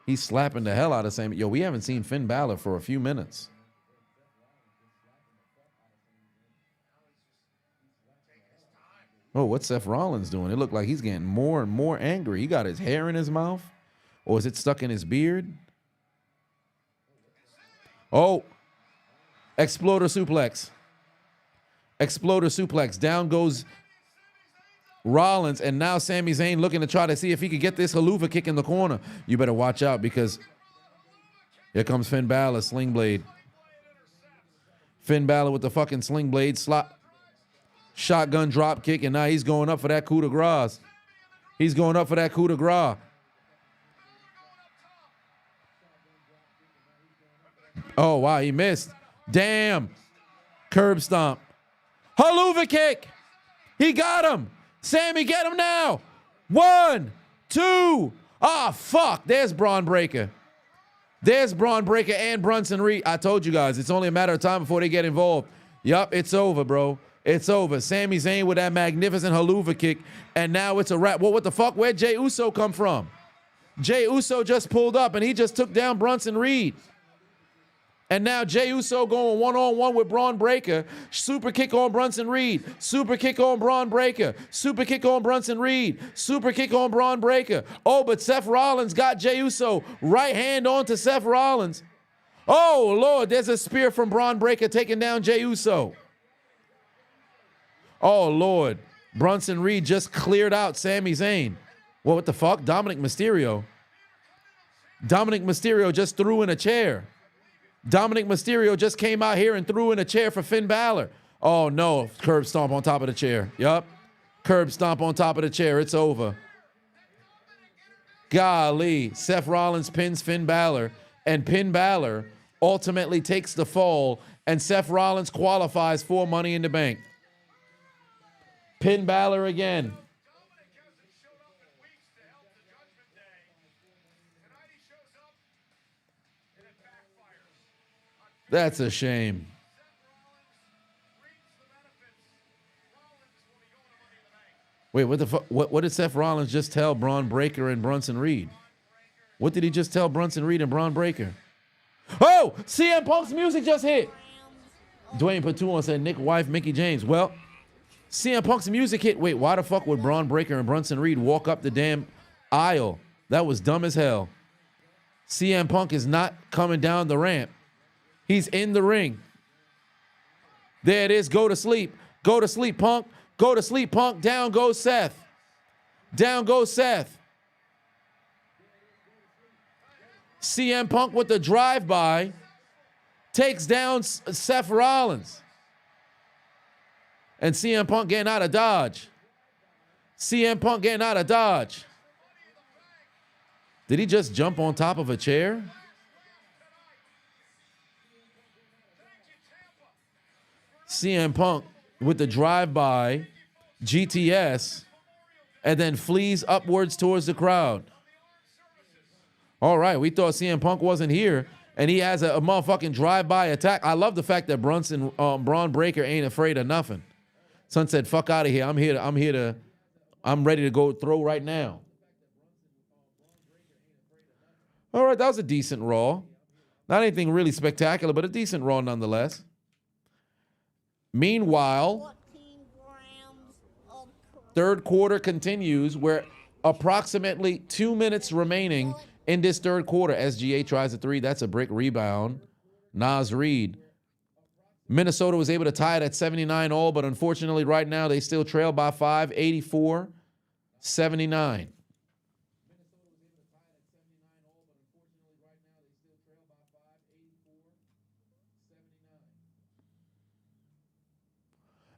He's slapping the hell out of Sami. Yo, we haven't seen Finn Balor for a few minutes. Oh, what's Seth Rollins doing? It looked like he's getting more and more angry. He got his hair in his mouth. Or is it stuck in his beard? Oh. Exploder suplex. Exploder suplex. Down goes Rollins, and now Sami Zayn looking to try to see if he could get this haluva kick in the corner. You better watch out because here comes Finn Balor, sling blade. Finn Balor with the fucking sling blade, shotgun drop kick, and now he's going up for that coup de grace. He's going up for that coup de grace. Oh, wow, he missed. Damn. Curb stomp. Haluva kick. He got him. Sammy, get him now. 1, 2. Ah, fuck. There's Braun Breaker. There's Braun Breaker and Brunson Reed. I told you guys, it's only a matter of time before they get involved. Yup, it's over, bro. It's over. Sami Zayn with that magnificent haluva kick, and now it's a wrap. Well, what the fuck? Where'd Jey Uso come from? Jey Uso just pulled up, and he just took down Brunson Reed. And now Jey Uso going one-on-one with Braun Breaker. Super kick on Brunson Reed. Super kick on Braun Breaker. Super kick on Brunson Reed. Super kick on Braun Breaker. Oh, but Seth Rollins got Jey Uso. Right hand onto Seth Rollins. Oh, Lord, there's a spear from Braun Breaker taking down Jey Uso. Oh, Lord. Brunson Reed just cleared out Sami Zayn. Well, what the fuck? Dominic Mysterio. Dominic Mysterio just threw in a chair. Dominic Mysterio just came out here and threw in a chair for Finn Balor. Oh, no. Curb stomp on top of the chair. Yup. Curb stomp on top of the chair. It's over. Golly. Seth Rollins pins Finn Balor, and Finn Balor ultimately takes the fall, and Seth Rollins qualifies for Money in the Bank. Finn Balor again. That's a shame. Wait, what the fuck? What did Seth Rollins just tell Braun Breaker and Brunson Reed? What did he just tell Brunson Reed and Braun Breaker? Oh, CM Punk's music just hit. Dwayne Patuan said Nick wife Mickey James. Well, CM Punk's music hit. Wait, why the fuck would Braun Breaker and Brunson Reed walk up the damn aisle? That was dumb as hell. CM Punk is not coming down the ramp. He's in the ring. There it is. Go to sleep. Go to sleep, Punk. Go to sleep, Punk. Down goes Seth. Down goes Seth. CM Punk with the drive-by takes down Seth Rollins. And CM Punk getting out of Dodge. CM Punk getting out of Dodge. Did he just jump on top of a chair? CM Punk with the drive-by GTS and then flees upwards towards the crowd. All right, we thought CM Punk wasn't here, and he has a motherfucking drive-by attack. I love the fact that Braun Breaker ain't afraid of nothing. Son said, fuck out of here. I'm ready to go throw right now. All right, that was a decent Raw. Not anything really spectacular, but a decent Raw nonetheless. Meanwhile, third quarter continues. We're approximately 2 minutes remaining in this third quarter. SGA tries a three. That's a brick rebound. Nas Reed. Minnesota was able to tie it at 79 all, but unfortunately right now they still trail by 5, 84-79.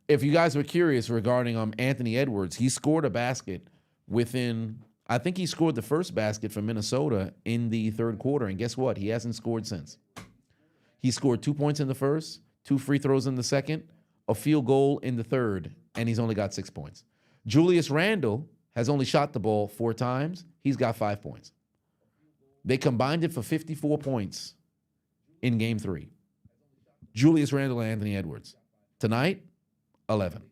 If you guys were curious regarding Anthony Edwards, he scored a basket within, I think he scored the first basket for Minnesota in the third quarter, and guess what? He hasn't scored since. He scored 2 points in the first, 2 free throws in the second, a field goal in the third, and he's only got 6 points. Julius Randle has only shot the ball 4 times. He's got 5 points. They combined it for 54 points in game 3. Julius Randle and Anthony Edwards. Tonight, 11.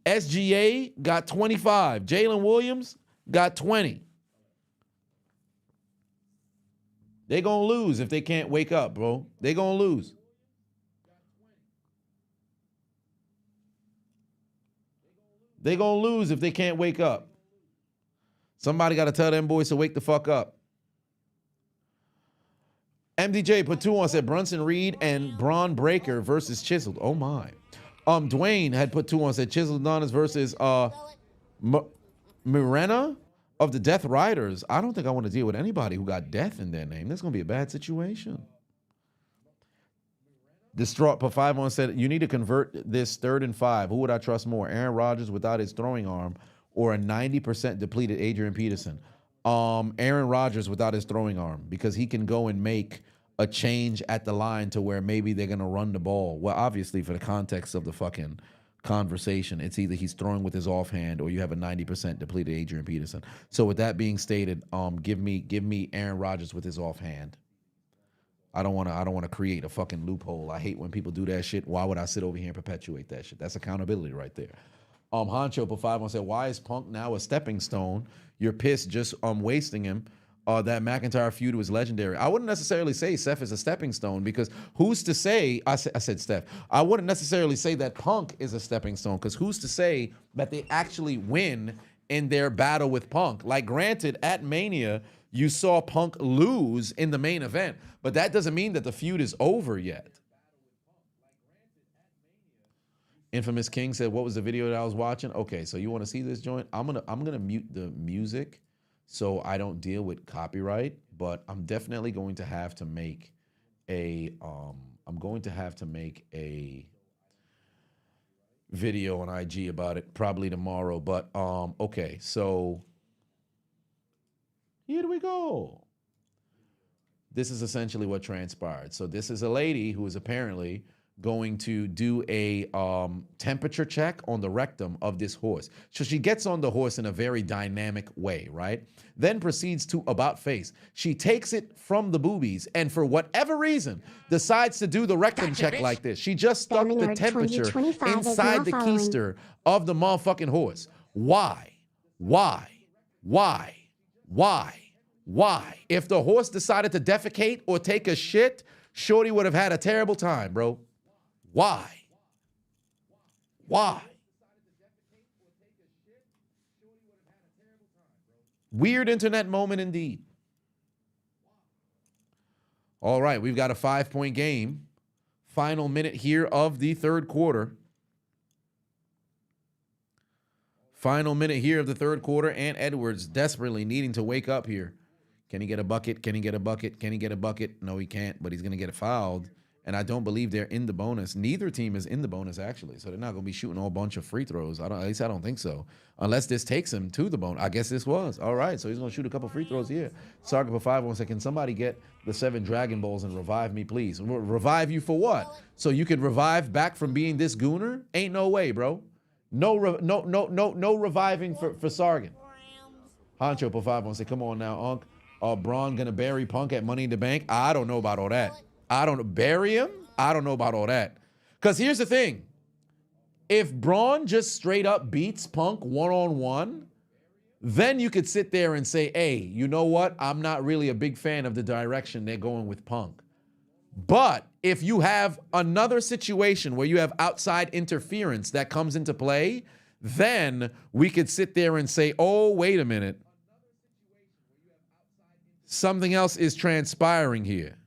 SGA got 25. Jalen Williams got 20. They're going to lose if they can't wake up, bro. They're going to lose. They're going to lose if they can't wake up. Somebody got to tell them boys to wake the fuck up. MDJ put 2 on, said Brunson Reed and Braun Breaker versus Chiseled. Oh, my. Dwayne had put 2 on, said Chiseled Adonis versus Mirena of the Death Riders. I don't think I want to deal with anybody who got death in their name. That's going to be a bad situation. Distraught put 5 on, said, you need to convert this 3rd and 5. Who would I trust more, Aaron Rodgers without his throwing arm or a 90% depleted Adrian Peterson? Aaron Rodgers without his throwing arm, because he can go and make a change at the line to where maybe they're going to run the ball. Well, obviously, for the context of the fucking conversation, it's either he's throwing with his offhand or you have a 90% depleted Adrian Peterson. So with that being stated, give me Aaron Rodgers with his offhand. I don't want to create a fucking loophole. I hate when people do that shit. Why would I sit over here and perpetuate that shit? That's accountability right there. Honcho put 5 on, said, why is Punk now a stepping stone? You're pissed just wasting him. That McIntyre feud was legendary. I wouldn't necessarily say Seth is a stepping stone, because who's to say, I said Steph. I wouldn't necessarily say that Punk is a stepping stone, because who's to say that they actually win in their battle with Punk? Like, granted, at Mania, you saw Punk lose in the main event, but that doesn't mean that the feud is over yet. Infamous King said, what was the video that I was watching? Okay, so you want to see this joint? I'm gonna mute the music so I don't deal with copyright, but I'm definitely going to have to make a video on IG about it probably tomorrow. But okay, so here we go. This is essentially what transpired. So this is a lady who is apparently going to do a temperature check on the rectum of this horse. So she gets on the horse in a very dynamic way, right? Then proceeds to about face. She takes it from the boobies and for whatever reason decides to do the rectum check like this. She just stuck the temperature inside the keister of the motherfucking horse. Why? If the horse decided to defecate or take a shit, Shorty would have had a terrible time, bro. Why? Weird internet moment indeed. All right, we've got a 5-point game. Final minute here of the third quarter. Final minute here of the third quarter, and Edwards desperately needing to wake up here. Can he get a bucket? Can he get a bucket? Can he get a bucket? No, he can't, but he's going to get fouled. And I don't believe they're in the bonus. Neither team is in the bonus, actually. So they're not going to be shooting a whole bunch of free throws. At least I don't think so. Unless this takes him to the bonus. I guess this was. All right, so he's going to shoot a couple free throws here. Sarga for 5 1 second. Somebody get the 7 Dragon Balls and revive me, please. Revive you for what? So you could revive back from being this gooner? Ain't no way, bro. No reviving for Sargon. Honcho for 5 1 say, come on now, Unc. Braun going to bury Punk at Money in the Bank? I don't know about all that. I don't know. Bury him? I don't know about all that. Because here's the thing. If Braun just straight up beats Punk one-on-one, then you could sit there and say, hey, you know what? I'm not really a big fan of the direction they're going with Punk. But if you have another situation where you have outside interference that comes into play, then we could sit there and say, oh, wait a minute. Something else is transpiring here.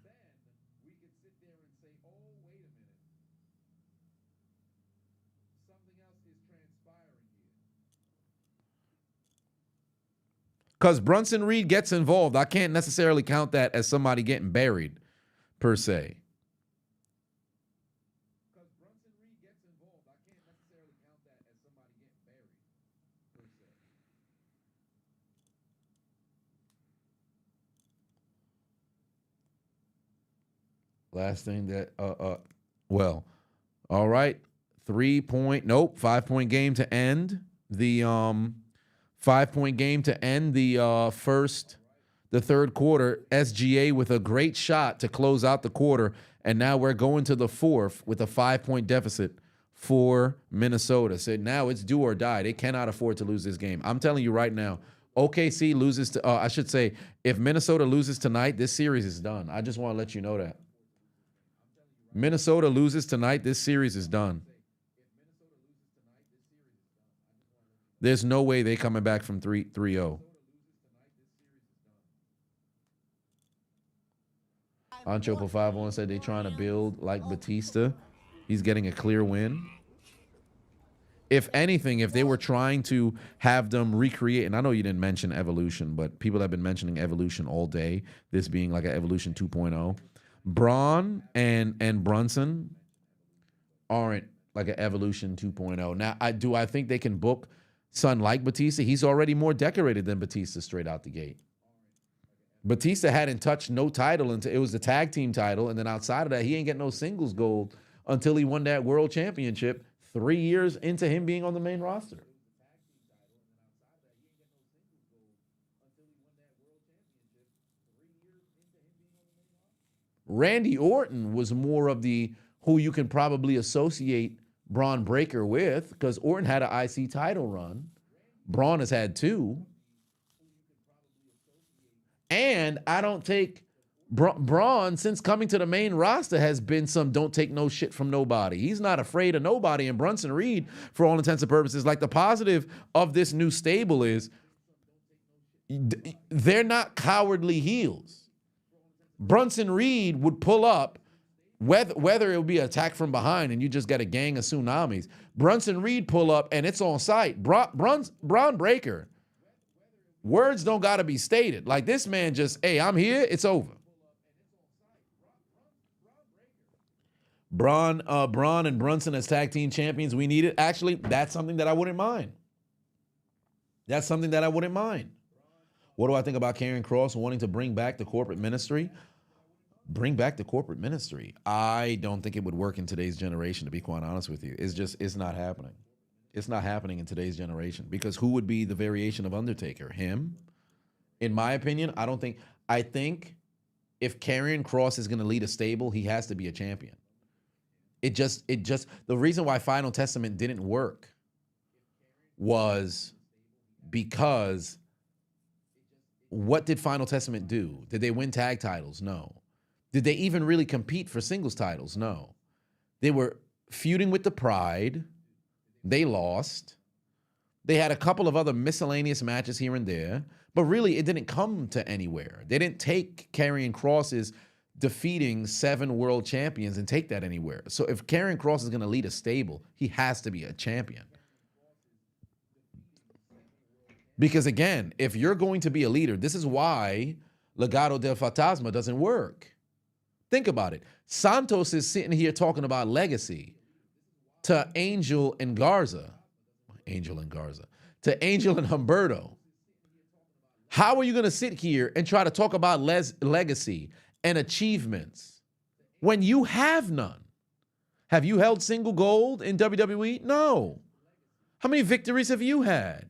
Because Brunson Reed gets involved. I can't necessarily count that as somebody getting buried, per se. Last thing that, well, all right. 5-point game to end the, 5-point game to end the the third quarter. SGA with a great shot to close out the quarter. And now we're going to the fourth with a 5-point deficit for Minnesota. So now it's do or die. They cannot afford to lose this game. I'm telling you right now, OKC loses to, I should say, if Minnesota loses tonight, this series is done. I just want to let you know that. Minnesota loses tonight, this series is done. There's no way they coming back from 3-0. Ancho for 5-1 said they trying to build like Batista. He's getting a clear win. If anything, if they were trying to have them recreate, and I know you didn't mention Evolution, but people have been mentioning Evolution all day, this being like an Evolution 2.0. Braun and Brunson aren't like an Evolution 2.0. Now, I think they can book son like Batista? He's already more decorated than Batista straight out the gate. Batista hadn't touched no title until it was the tag team title, and then outside of that, he ain't get no singles gold until he won that world championship 3 years into him being on the main roster. Randy Orton was more of the who you can probably associate Braun Breaker with, because Orton had an IC title run. Braun has had 2. And I don't take Braun, since coming to the main roster, has been some don't take no shit from nobody. He's not afraid of nobody. And Brunson Reed, for all intents and purposes, like the positive of this new stable is they're not cowardly heels. Brunson Reed would pull up, whether it would be an attack from behind and you just got a gang of tsunamis. Brunson Reed pull up and it's on site. Braun Breaker, words don't got to be stated. Like this man just, hey, I'm here, it's over. Braun and Brunson as tag team champions, we need it. Actually, that's something that I wouldn't mind. That's something that I wouldn't mind. What do I think about Karrion Kross wanting to bring back the corporate ministry? Bring back the corporate ministry. I don't think it would work in today's generation, to be quite honest with you. It's not happening. It's not happening in today's generation, because who would be the variation of Undertaker? Him? In my opinion, I think if Karrion Kross is going to lead a stable, he has to be a champion. The reason why Final Testament didn't work was because what did Final Testament do? Did they win tag titles? No. Did they even really compete for singles titles? No. They were feuding with the Pride. They lost. They had a couple of other miscellaneous matches here and there, but really it didn't come to anywhere. They didn't take Karrion Kross's defeating 7 world champions and take that anywhere. So if Karrion Kross is going to lead a stable, he has to be a champion. Because again, if you're going to be a leader, this is why Legado del Fantasma doesn't work. Think about it. Santos is sitting here talking about legacy to Angel and Garza. To Angel and Humberto. How are you going to sit here and try to talk about legacy and achievements when you have none? Have you held single gold in WWE? No. How many victories have you had?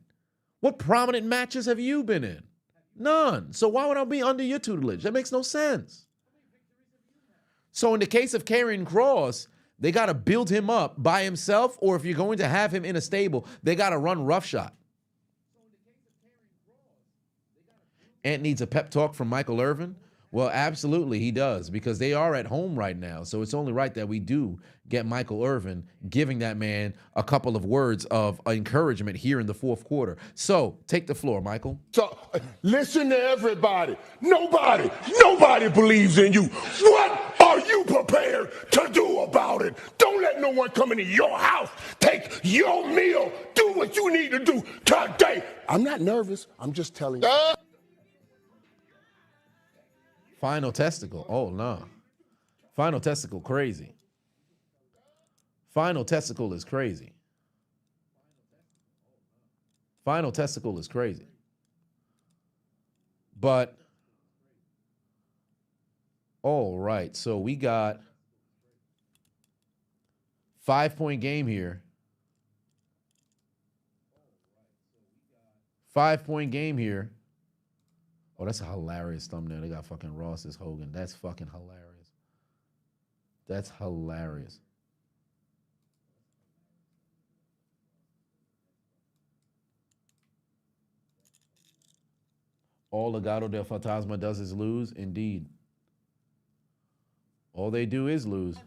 What prominent matches have you been in? None. So why would I be under your tutelage? That makes no sense. So in the case of Karrion Kross, they got to build him up by himself, or if you're going to have him in a stable, they got to run roughshod. Ant needs a pep talk from Michael Irvin. Well, absolutely he does, because they are at home right now. So it's only right that we do get Michael Irvin giving that man a couple of words of encouragement here in the fourth quarter. So take the floor, Michael. So listen to everybody. Nobody believes in you. What are you prepared to do about it? Don't let no one come into your house, take your meal, do what you need to do today. I'm not nervous. I'm just telling you. Final testicle. Oh, no. Final testicle crazy. Final testicle is crazy. Final testicle is crazy. But, all right. So we got 5-point game here. 5-point game here. Oh, that's a hilarious thumbnail. They got fucking Ross as Hogan. That's fucking hilarious. That's hilarious. All Legado del Fantasma does is lose. Indeed. All they do is lose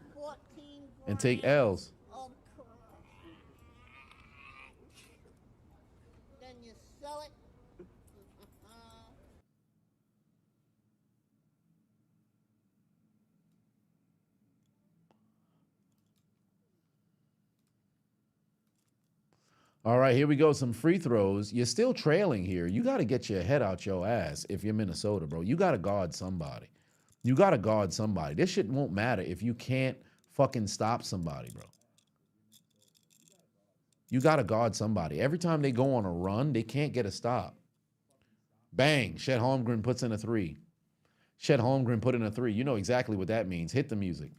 and take L's. Then you sell it. All right, here we go. Some free throws. You're still trailing here. You got to get your head out your ass if you're Minnesota, bro. You got to guard somebody. You got to guard somebody. This shit won't matter if you can't fucking stop somebody, bro. You got to guard somebody. Every time they go on a run, they can't get a stop. Bang. Chet Holmgren puts in a three. Chet Holmgren put in a three. You know exactly what that means. Hit the music.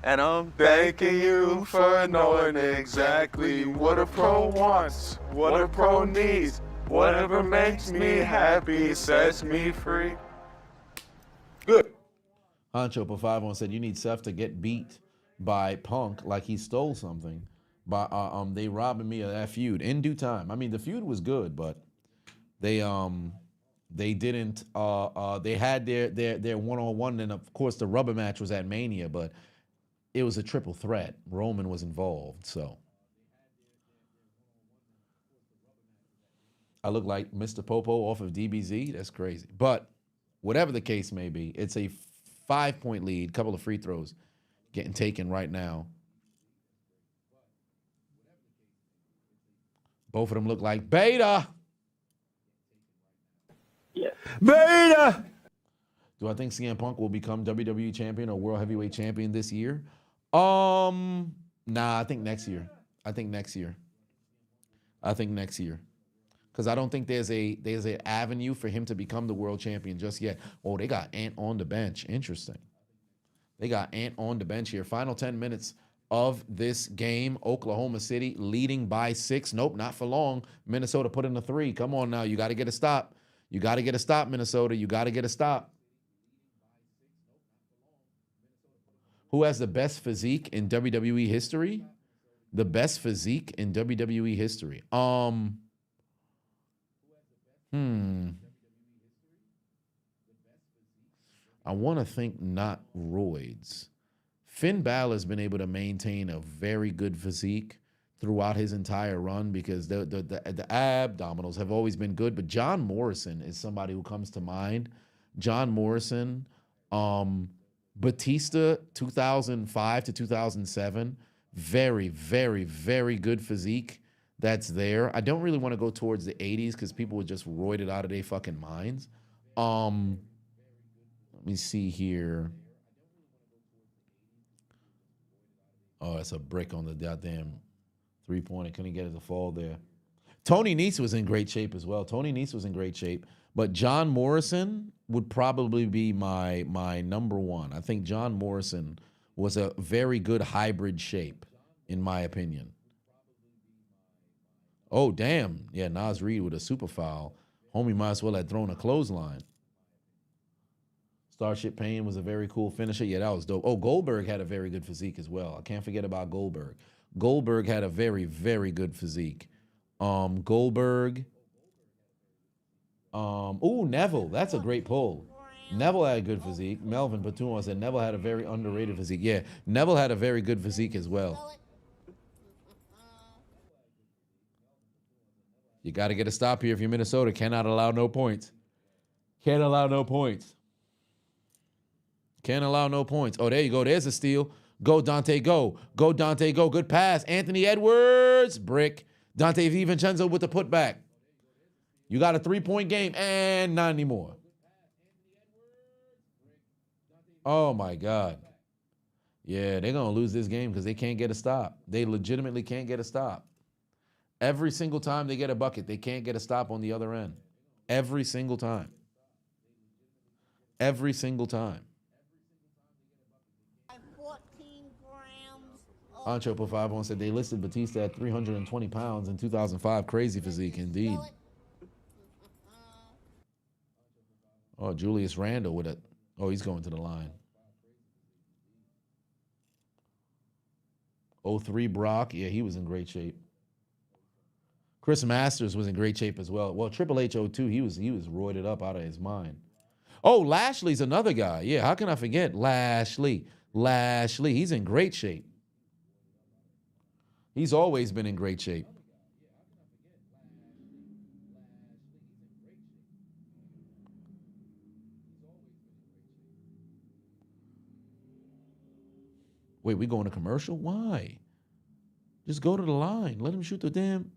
And I'm thanking you for knowing exactly what a pro wants, what a pro needs. Whatever makes me happy sets me free. Good. Honcho for 5-1 said you need Seth to get beat by Punk like he stole something. By they robbing me of that feud in due time. I mean, the feud was good, but they didn't. They had their one-on-one, and of course the rubber match was at Mania, but it was a triple threat. Roman was involved, so. I look like Mr. Popo off of DBZ. That's crazy. But whatever the case may be, it's a 5-point lead, couple of free throws getting taken right now. Both of them look like beta. Yeah. Beta! Do I think CM Punk will become WWE champion or World Heavyweight champion this year? Nah, I think next year. I think next year. Because I don't think there's an avenue for him to become the world champion just yet. Oh, they got Ant on the bench. Interesting. They got Ant on the bench here. Final 10 minutes of this game. Oklahoma City leading by 6. Nope, not for long. Minnesota put in a 3. Come on now. You got to get a stop. You got to get a stop, Minnesota. You got to get a stop. Who has the best physique in WWE history? The best physique in WWE history. I want to think not roids. Finn Balor's been able to maintain a very good physique throughout his entire run because the abdominals have always been good. But John Morrison is somebody who comes to mind. John Morrison, Batista, 2005 to 2007, very, very, very good physique that's there. I don't really want to go towards the 80s because people were just roided out of their fucking minds. Let me see here. Oh, that's a brick on the goddamn three-pointer. Couldn't get it to fall there. Tony Nese was in great shape as well. Tony Nese was in great shape. But John Morrison would probably be my number one. I think John Morrison was a very good hybrid shape, in my opinion. Oh, damn. Yeah, Nas Reed with a super foul. Homie might as well have thrown a clothesline. Starship Pain was a very cool finisher. Yeah, that was dope. Oh, Goldberg had a very good physique as well. I can't forget about Goldberg. Goldberg had a very, very good physique. Goldberg. Neville. That's a great pull. Neville had a good physique. Melvin Patuma said Neville had a very underrated physique. Yeah, Neville had a very good physique as well. You got to get a stop here if you're Minnesota. Cannot allow no points. Can't allow no points. Can't allow no points. Oh, there you go. There's a steal. Go, Dante, go. Go, Dante, go. Good pass. Anthony Edwards. Brick. Dante DiVincenzo with the putback. You got a 3-point game and not anymore. Oh, my God. Yeah, they're going to lose this game because they can't get a stop. They legitimately can't get a stop. Every single time they get a bucket, they can't get a stop on the other end. Every single time. Every single time. Ancho put 5 on, said they listed Batista at 320 pounds in 2005. Crazy physique, indeed. Oh, Julius Randle with it. Oh, he's going to the line. 03 Brock. Yeah, he was in great shape. Chris Masters was in great shape as well. Well, Triple H 02, he was roided up out of his mind. Oh, Lashley's another guy. Yeah, how can I forget Lashley? Lashley, he's in great shape. He's always been in great shape. Wait, we going to commercial? Why? Just go to the line. Let him shoot the damn.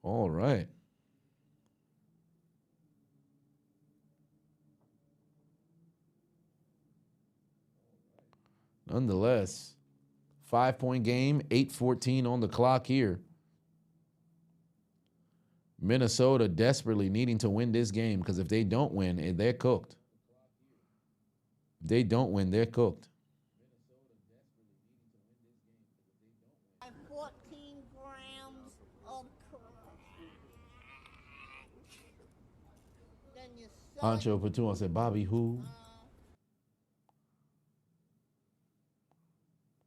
All right. Nonetheless, 5-point game, 8:14 on the clock here. Minnesota desperately needing to win this game because if they don't win, they're cooked. If they don't win, they're cooked. 14 grams of crack. Ancho Patuma said, Bobby who?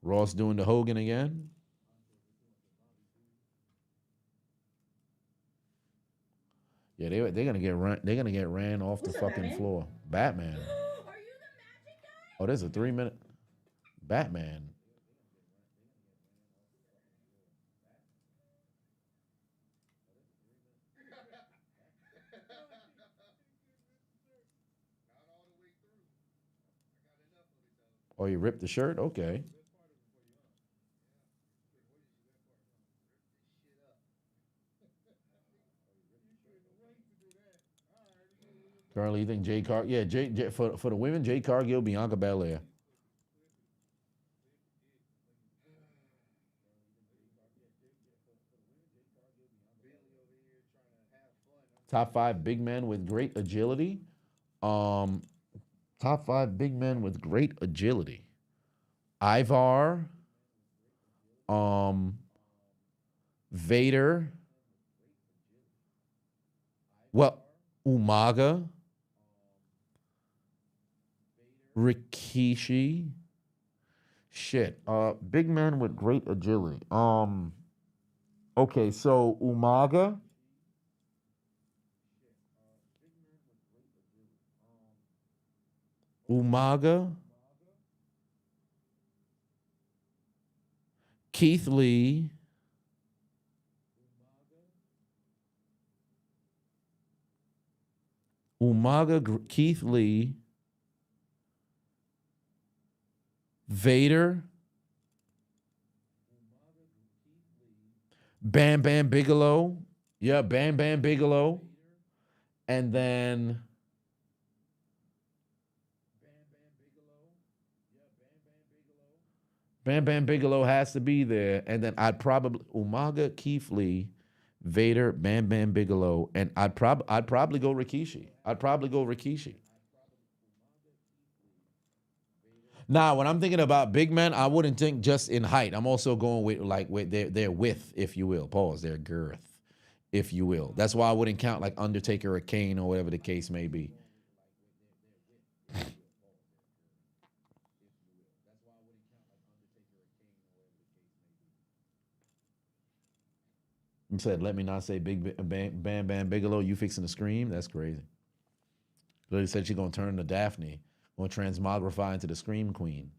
Ross doing the Hogan again. Yeah, they're gonna get ran off the fucking floor. Batman. Oh, there's a 3-minute Batman. Oh, you ripped the shirt? Okay. Currently, you think Jay Car? Yeah, Jay for the women, Jay Cargill, Bianca Belair. Top 5 big men with great agility. Top 5 big men with great agility. Ivar. Vader. Well, Umaga. Rikishi. Shit. Big man with great agility. Okay, so Umaga. Keith Lee. Keith Lee. Vader. Bam Bam Bigelow. Yeah, Bam Bam Bigelow. And then Bam Bam Bigelow has to be there. And then I'd probably Umaga, Keith Lee, Vader, Bam Bam Bigelow, and I'd probably go Rikishi. Now, when I'm thinking about big men, I wouldn't think just in height. I'm also going with their width, if you will. Pause, their girth, if you will. That's why I wouldn't count like Undertaker or Kane or whatever the case may be. You said, let me not say Bam Bam Bigelow. You fixing to scream? That's crazy. Lily said she's going to turn to Daphne. Going to transmogrify into the Scream Queen.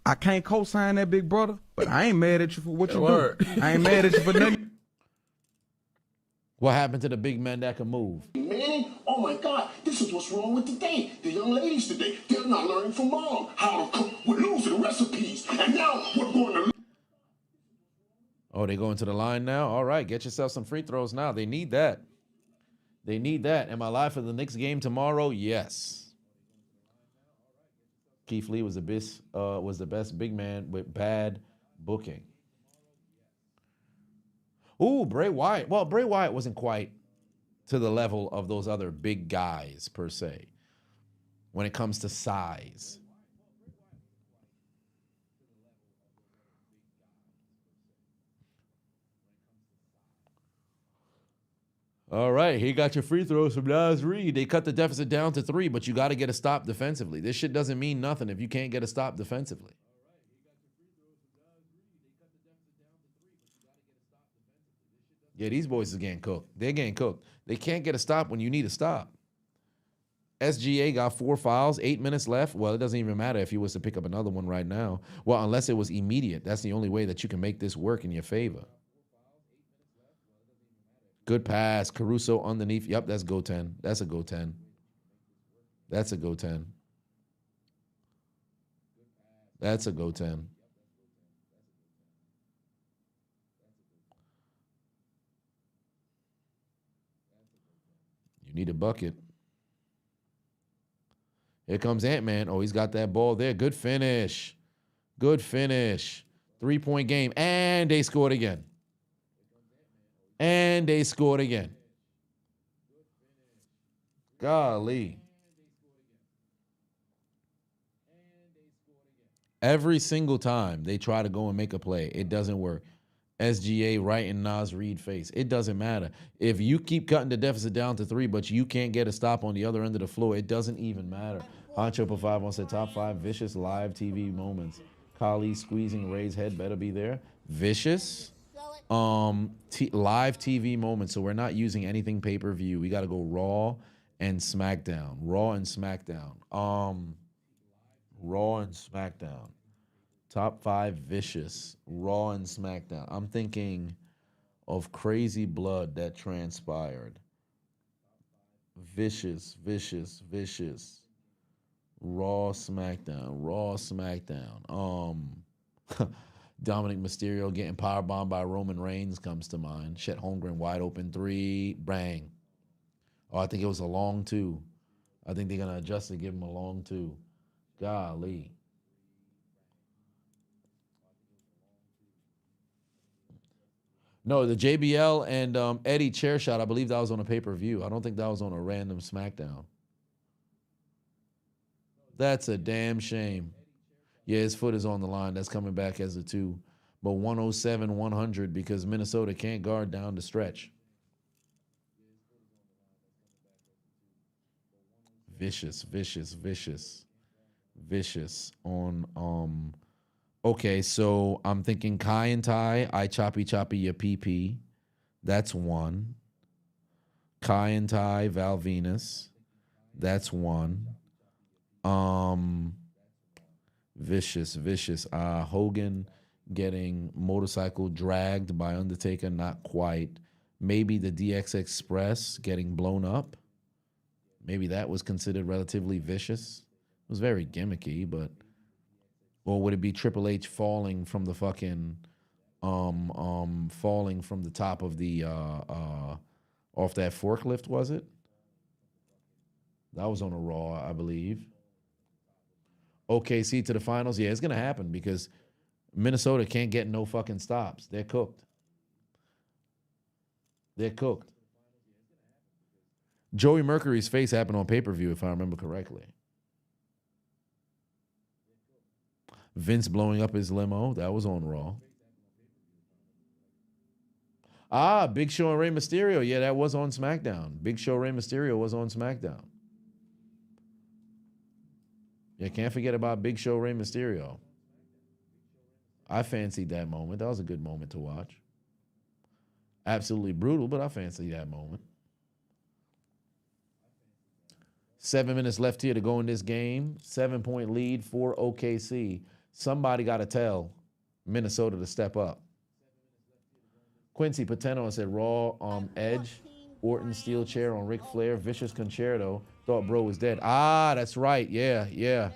I can't co-sign that, big brother, but I ain't mad at you for what you do. I ain't mad at you for nothing. What happened to the big men that can move? Man, oh my God, this is what's wrong with today. The young ladies today, they're not learning from mom how to cook. We're losing recipes, and now we're going to... Oh, they going to the line now? All right, get yourself some free throws now. They need that. They need that. Am I live for the Knicks game tomorrow? Yes. Keith Lee was the best big man with bad booking. Ooh, Bray Wyatt. Well, Bray Wyatt wasn't quite to the level of those other big guys, per se, when it comes to size. All right, he got your free throws from Nas Reed. They cut the deficit down to 3, but you got to get a stop defensively. This shit doesn't mean nothing if you can't get a stop defensively. Yeah, these boys are getting cooked. They're getting cooked. They can't get a stop when you need a stop. SGA got 4 fouls, 8 minutes left. Well, it doesn't even matter if he was to pick up another one right now. Well, unless it was immediate. That's the only way that you can make this work in your favor. Good pass. Caruso underneath. Yep, that's go 10. That's a go 10. That's a go 10. That's a go 10. You need a bucket. Here comes Ant-Man. Oh, he's got that ball there. Good finish. Good finish. 3-point game. And they scored again. And they scored again. Golly. Every single time they try to go and make a play, it doesn't work. SGA right in Nas Reed face. It doesn't matter. If you keep cutting the deficit down to 3, but you can't get a stop on the other end of the floor, it doesn't even matter. Honcho for 5 wants to say top 5 vicious live TV moments. Kali squeezing Ray's head better be there. Vicious. Live TV moments. So we're not using anything pay-per-view. We got to go Raw and SmackDown. Raw and SmackDown. Raw and SmackDown. Top 5 vicious. Raw and SmackDown. I'm thinking of crazy blood that transpired. Vicious, vicious, vicious. Raw, SmackDown. Raw, SmackDown. Dominic Mysterio getting powerbombed by Roman Reigns comes to mind. Chet Holmgren wide open 3. Bang. Oh, I think it was a long 2. I think they're going to adjust to give him a long 2. Golly. No, the JBL and Eddie chair shot, I believe that was on a pay-per-view. I don't think that was on a random SmackDown. That's a damn shame. Yeah, his foot is on the line. That's coming back as a 2. But 107, 100 because Minnesota can't guard down the stretch. Vicious, vicious, vicious. Vicious on okay, so I'm thinking Kai and Tai, I choppy your PP. That's 1. Kai and Tai, Val Venus. That's 1. Vicious, vicious. Hogan getting motorcycle dragged by Undertaker, not quite. Maybe the DX Express getting blown up. Maybe that was considered relatively vicious. It was very gimmicky, but Or would it be Triple H falling from the fucking falling from the top of the off that forklift, was it? That was on a Raw, I believe. OKC to the finals. Yeah, it's gonna happen because Minnesota can't get no fucking stops. They're cooked. They're cooked. Joey Mercury's face happened on pay-per-view, if I remember correctly. Vince blowing up his limo. That was on Raw. Big Show and Rey Mysterio. Yeah, that was on SmackDown. Big Show, Rey Mysterio was on SmackDown. Yeah, can't forget about Big Show, Rey Mysterio. I fancied that moment. That was a good moment to watch. Absolutely brutal, but I fancied that moment. 7 minutes left here to go in this game. 7-point lead for OKC. Somebody got to tell Minnesota to step up. Quincy Pateno said Raw Edge, Orton steel chair on Ric Flair, vicious concerto. Thought bro was dead. That's right. Yeah.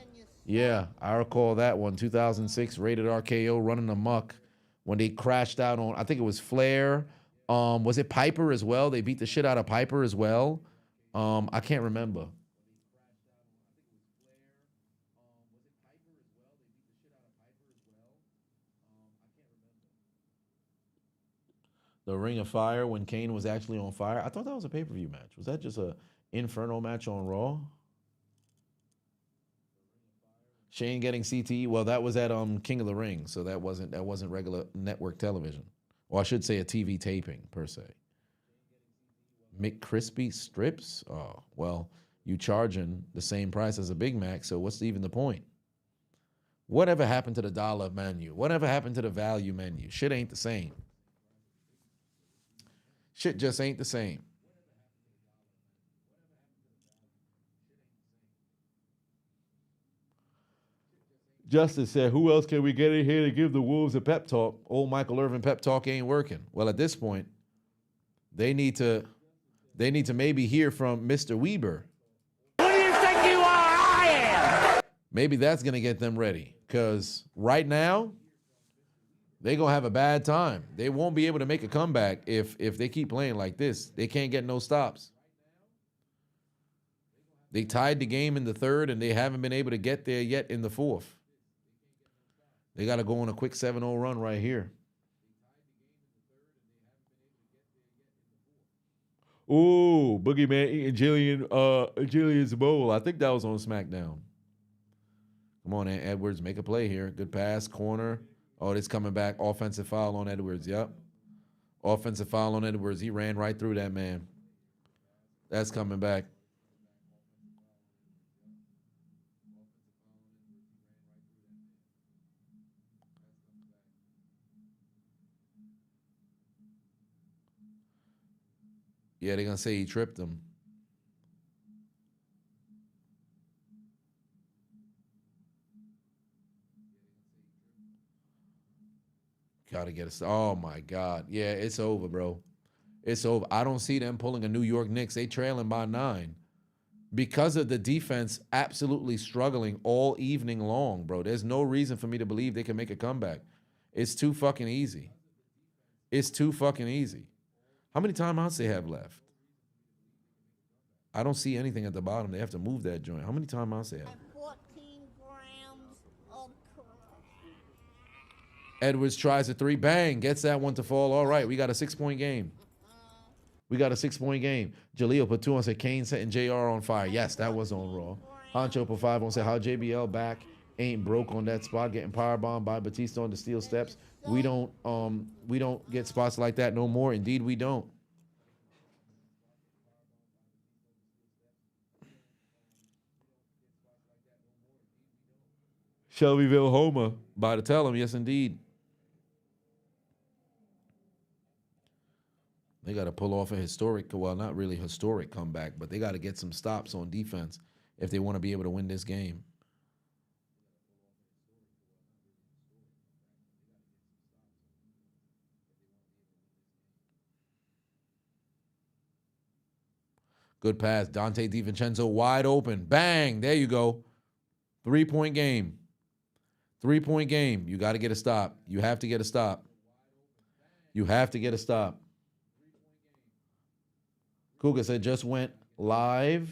I recall that one. 2006 rated RKO running amok when they crashed out on, I think it was Flair. Was it Piper as well? They beat the shit out of Piper as well. I can't remember. The Ring of Fire when Kane was actually on fire. I thought that was a pay-per-view match. Was that just a Inferno match on Raw? Shane getting CTE. Well, that was at King of the Ring, so that wasn't regular network television. Or I should say a TV taping per se. McCrispy strips? Oh, well, you charging the same price as a Big Mac, so what's even the point? Whatever happened to the dollar menu? Whatever happened to the value menu? Shit ain't the same. Shit just ain't the same. Justice said, who else can we get in here to give the Wolves a pep talk? Old Michael Irvin pep talk ain't working. Well, at this point, they need to maybe hear from Mr. Weber. Who do you think you are? I am. Maybe that's going to get them ready. Because right now, they're going to have a bad time. They won't be able to make a comeback if they keep playing like this. They can't get no stops. They tied the game in the third, and they haven't been able to get there yet in the fourth. They got to go on a quick 7-0 run right here. Ooh, Boogeyman eating Jillian's bowl. I think that was on SmackDown. Come on, Edwards, make a play here. Good pass, corner. Oh, this coming back. Offensive foul on Edwards. Yep. Offensive foul on Edwards. He ran right through that man. That's coming back. Yeah, they're going to say he tripped him. Got to get us. Oh, my God. Yeah, it's over, bro. It's over. I don't see them pulling a New York Knicks. They trailing by 9. Because of the defense absolutely struggling all evening long, bro. There's no reason for me to believe they can make a comeback. It's too fucking easy. It's too fucking easy. How many timeouts they have left? I don't see anything at the bottom. They have to move that joint. How many timeouts they have? 14 grams of crap. Edwards tries a 3. Bang. Gets that one to fall. All right. We got a 6-point game. We got a 6-point game. Jaleel put 2 on, said Kane setting JR on fire. Yes, that was on Raw. Honcho put 5 on, said how JBL back ain't broke on that spot, getting powerbombed by Batista on the steel steps. We don't get spots like that no more. Indeed, we don't. Shelbyville Homer, by to tell him, yes, indeed. They got to pull off a historic, well, not really historic comeback, but they got to get some stops on defense if they want to be able to win this game. Good pass. Dante DiVincenzo wide open. Bang. There you go. 3-point game. 3-point game. You got to get a stop. You have to get a stop. You have to get a stop. Cougar said just went live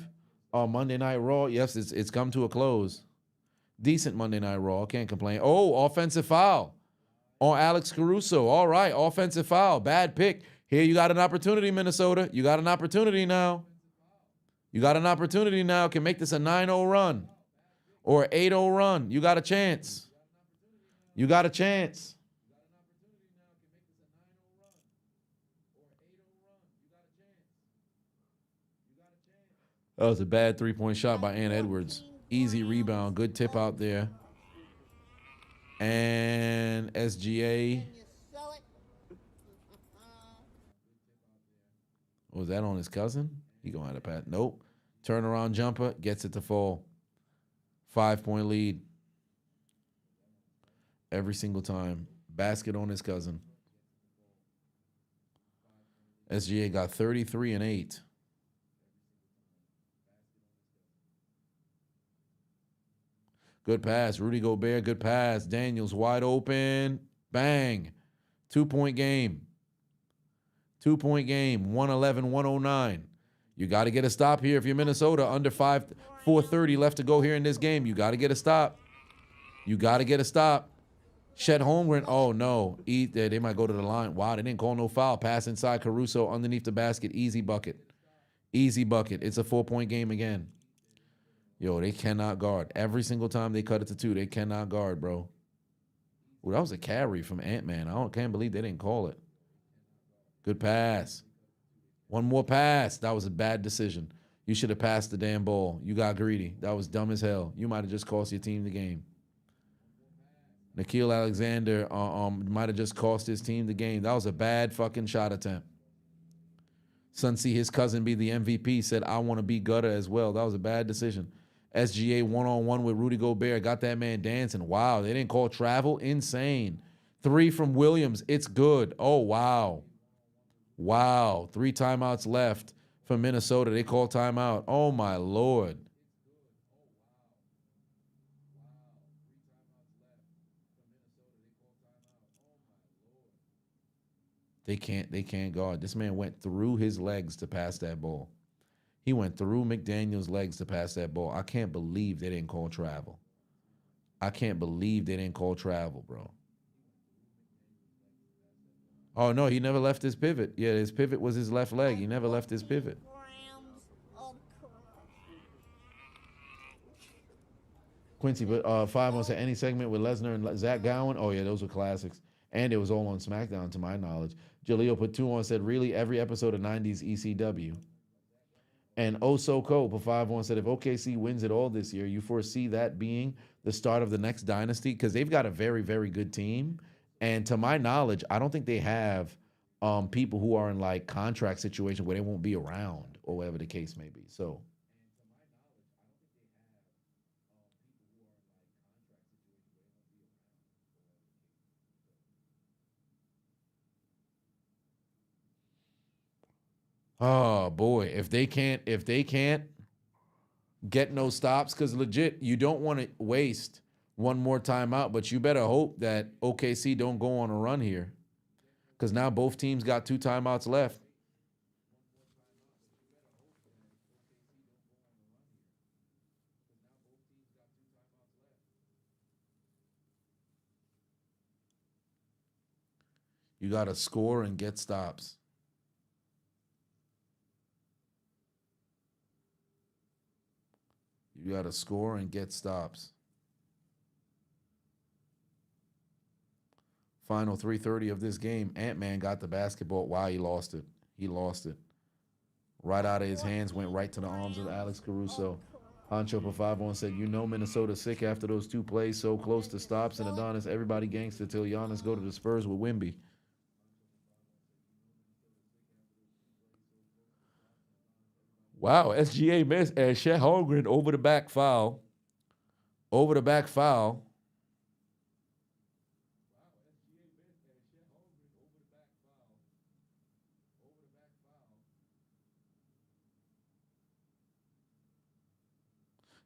on Monday Night Raw. Yes, it's come to a close. Decent Monday Night Raw. Can't complain. Oh, offensive foul on Alex Caruso. All right, offensive foul. Bad pick. Here you got an opportunity, Minnesota. You got an opportunity now. You got an opportunity now. Can make this a 9-0 run or an 8-0 run. You got a chance. You got a chance. That was a bad 3-point shot by Ann Edwards. Easy rebound. Good tip out there. And SGA. Was that on his cousin? He going to have a pass. Nope. Turnaround jumper. Gets it to fall. 5-point lead. Every single time. Basket on his cousin. SGA got 33 and 8. Good pass. Rudy Gobert, good pass. Daniels wide open. Bang. 2-point game. 2-point game. 111-109. You got to get a stop here if you're Minnesota. Under 4:30 left to go here in this game. You got to get a stop. You got to get a stop. Chet Holmgren. Oh, no. They might go to the line. Wow, they didn't call no foul. Pass inside Caruso underneath the basket. Easy bucket. Easy bucket. It's a 4-point game again. Yo, they cannot guard. Every single time they cut it to 2, they cannot guard, bro. Ooh, that was a carry from Ant-Man. Can't believe they didn't call it. Good pass. One more pass. That was a bad decision. You should have passed the damn ball. You got greedy. That was dumb as hell. You might have just cost your team the game. Nickeil Alexander might have just cost his team the game. That was a bad fucking shot attempt. Son see his cousin be the MVP, said, I want to be gutter as well. That was a bad decision. SGA one-on-one with Rudy Gobert. Got that man dancing. Wow, they didn't call travel. Insane. 3 from Williams. It's good. Oh, wow. Wow. 3 timeouts left for Minnesota. They call timeout. Oh, my Lord. They can't guard. This man went through his legs to pass that ball. He went through McDaniel's legs to pass that ball. I can't believe they didn't call travel. I can't believe they didn't call travel, bro. Oh, no, he never left his pivot. Yeah, his pivot was his left leg. He never left his pivot. Quincy, but 5 said any segment with Lesnar and Zach Gowen? Oh, yeah, those were classics. And it was all on SmackDown, to my knowledge. Jaleel put 2 on, said, really, every episode of 90s ECW. And Osoko put 5 on, said, if OKC wins it all this year, you foresee that being the start of the next dynasty? Because they've got a very, very good team. And to my knowledge, I don't think they have people who are in, like, contract situations where they won't be around or whatever the case may be. So... Oh boy, if they can't get no stops, because legit, you don't want to waste one more timeout, but you better hope that OKC don't go on a run here, because now both teams got 2 timeouts left. You got to score and get stops. You got to score and get stops. Final 3:30 of this game. Ant-Man got the basketball. Wow, he lost it. He lost it. Right out of his hands, went right to the arms of Alex Caruso. Honcho for 5 on said, you know Minnesota's sick after those 2 plays, so close to stops and Adonis. Everybody gangster till Giannis go to the Spurs with Wemby. Wow, SGA missed and Chet Holmgren over the back foul. Over the back foul.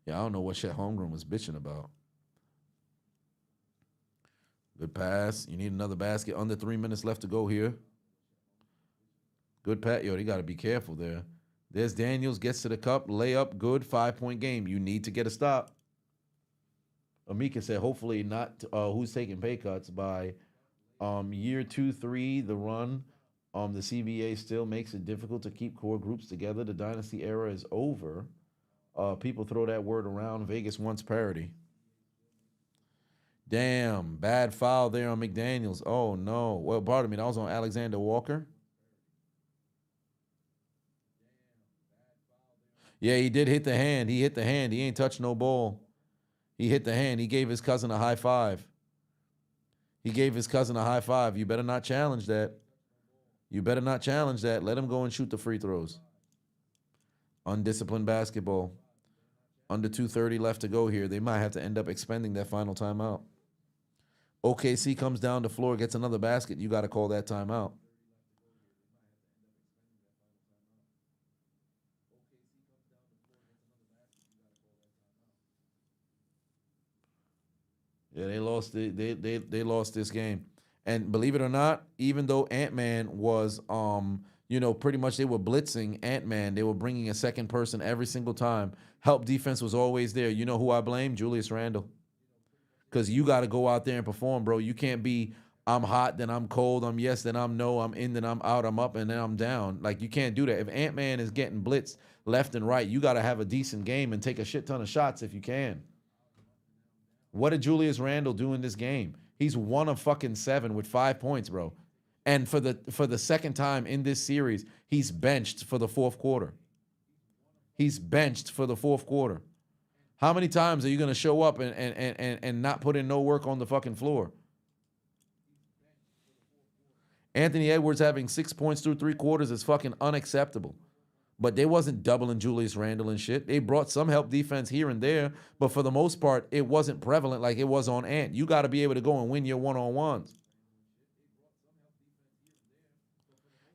Yeah, I don't know what Chet Holmgren was bitching about. Good pass. You need another basket. Under 3 minutes left to go here. Good pat. Yo, they got to be careful there. There's Daniels. Gets to the cup. Layup. Good. 5-point game. You need to get a stop. Amika said, hopefully not. Who's taking pay cuts by year 2-3, the run. The CBA still makes it difficult to keep core groups together. The dynasty era is over. People throw that word around. Vegas wants parity. Damn, bad foul there on McDaniels. Oh, no. Well, pardon me, that was on Alexander Walker. Yeah, he did hit the hand. He hit the hand. He ain't touched no ball. He hit the hand. He gave his cousin a high five. He gave his cousin a high five. You better not challenge that. You better not challenge that. Let him go and shoot the free throws. Undisciplined basketball. Under 2:30 left to go here. They might have to end up expending that final timeout. OKC comes down the floor, gets another basket. You got to call that timeout. Yeah, they lost. They lost this game, and believe it or not, even though Ant-Man was, pretty much they were blitzing Ant-Man. They were bringing a second person every single time. Help defense was always there. You know who I blame? Julius Randle. Because you got to go out there and perform, bro. You can't be, I'm hot, then I'm cold, I'm yes, then I'm no, I'm in, then I'm out, I'm up, and then I'm down. Like, you can't do that. If Ant-Man is getting blitzed left and right, you got to have a decent game and take a shit ton of shots if you can. What did Julius Randle do in this game? He's 1 of fucking 7 with 5 points, bro. And for the second time in this series, he's benched for the fourth quarter. He's benched for the fourth quarter. How many times are you going to show up and not put in no work on the fucking floor? Anthony Edwards having 6 points through 3 quarters is fucking unacceptable. But they wasn't doubling Julius Randle and shit. They brought some help defense here and there, but for the most part, it wasn't prevalent like it was on Ant. You got to be able to go and win your one-on-ones.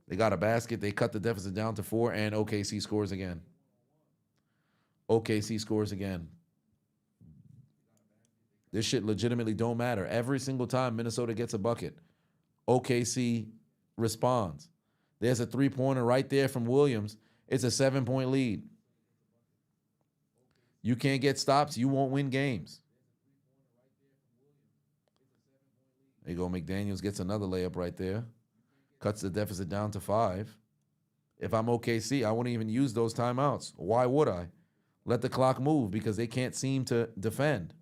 They got a basket. They cut the deficit down to 4, and OKC scores again. OKC scores again. This shit legitimately don't matter. Every single time Minnesota gets a bucket, OKC responds. There's a 3-pointer right there from Williams. It's a 7-point lead. You can't get stops, you won't win games. There you go. McDaniels gets another layup right there. Cuts the deficit down to 5. If I'm OKC, I wouldn't even use those timeouts. Why would I? Let the clock move because they can't seem to defend.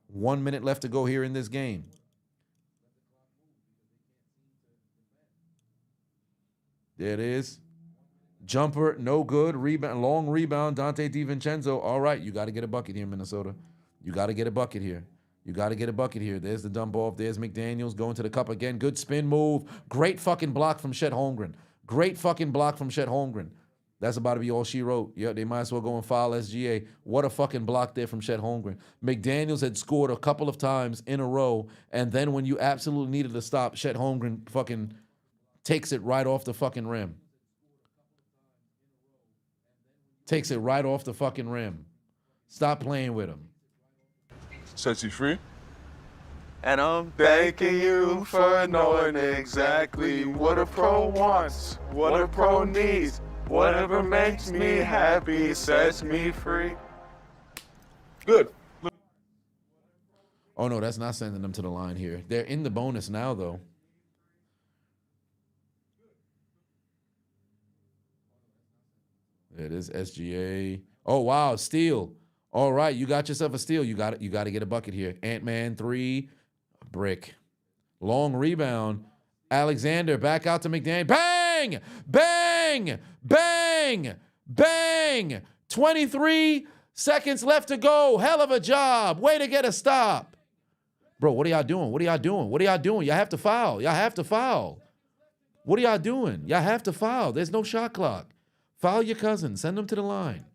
1 minute left to go here in this game. There it is. Jumper, no good. Rebound, long rebound. Dante DiVincenzo. All right, you got to get a bucket here, Minnesota. You got to get a bucket here. You got to get a bucket here. There's the dump off. There's McDaniels going to the cup again. Good spin move. Great fucking block from Chet Holmgren. Great fucking block from Chet Holmgren. That's about to be all she wrote. Yeah, they might as well go and foul SGA. What a fucking block there from Chet Holmgren. McDaniels had scored a couple of times in a row, and then when you absolutely needed to stop, Chet Holmgren fucking takes it right off the fucking rim. Takes it right off the fucking rim. Stop playing with him. Sets you free. And I'm thanking you for knowing exactly what a pro wants, what a pro needs. Whatever makes me happy sets me free. Good. Oh, no, that's not sending them to the line here. They're in the bonus now, though. It is SGA. Oh, wow, steal. All right, you got yourself a steal. You got to get a bucket here. Ant-Man 3, brick. Long rebound. Alexander back out to McDaniel. Bang! Bang! Bang! Bang! 23 seconds left to go. Hell of a job. Way to get a stop. Bro, what are y'all doing? What are y'all doing? What are y'all doing? Y'all have to foul. Y'all have to foul. What are y'all doing? Y'all have to foul. There's no shot clock. Foul your cousin. Send them to the line.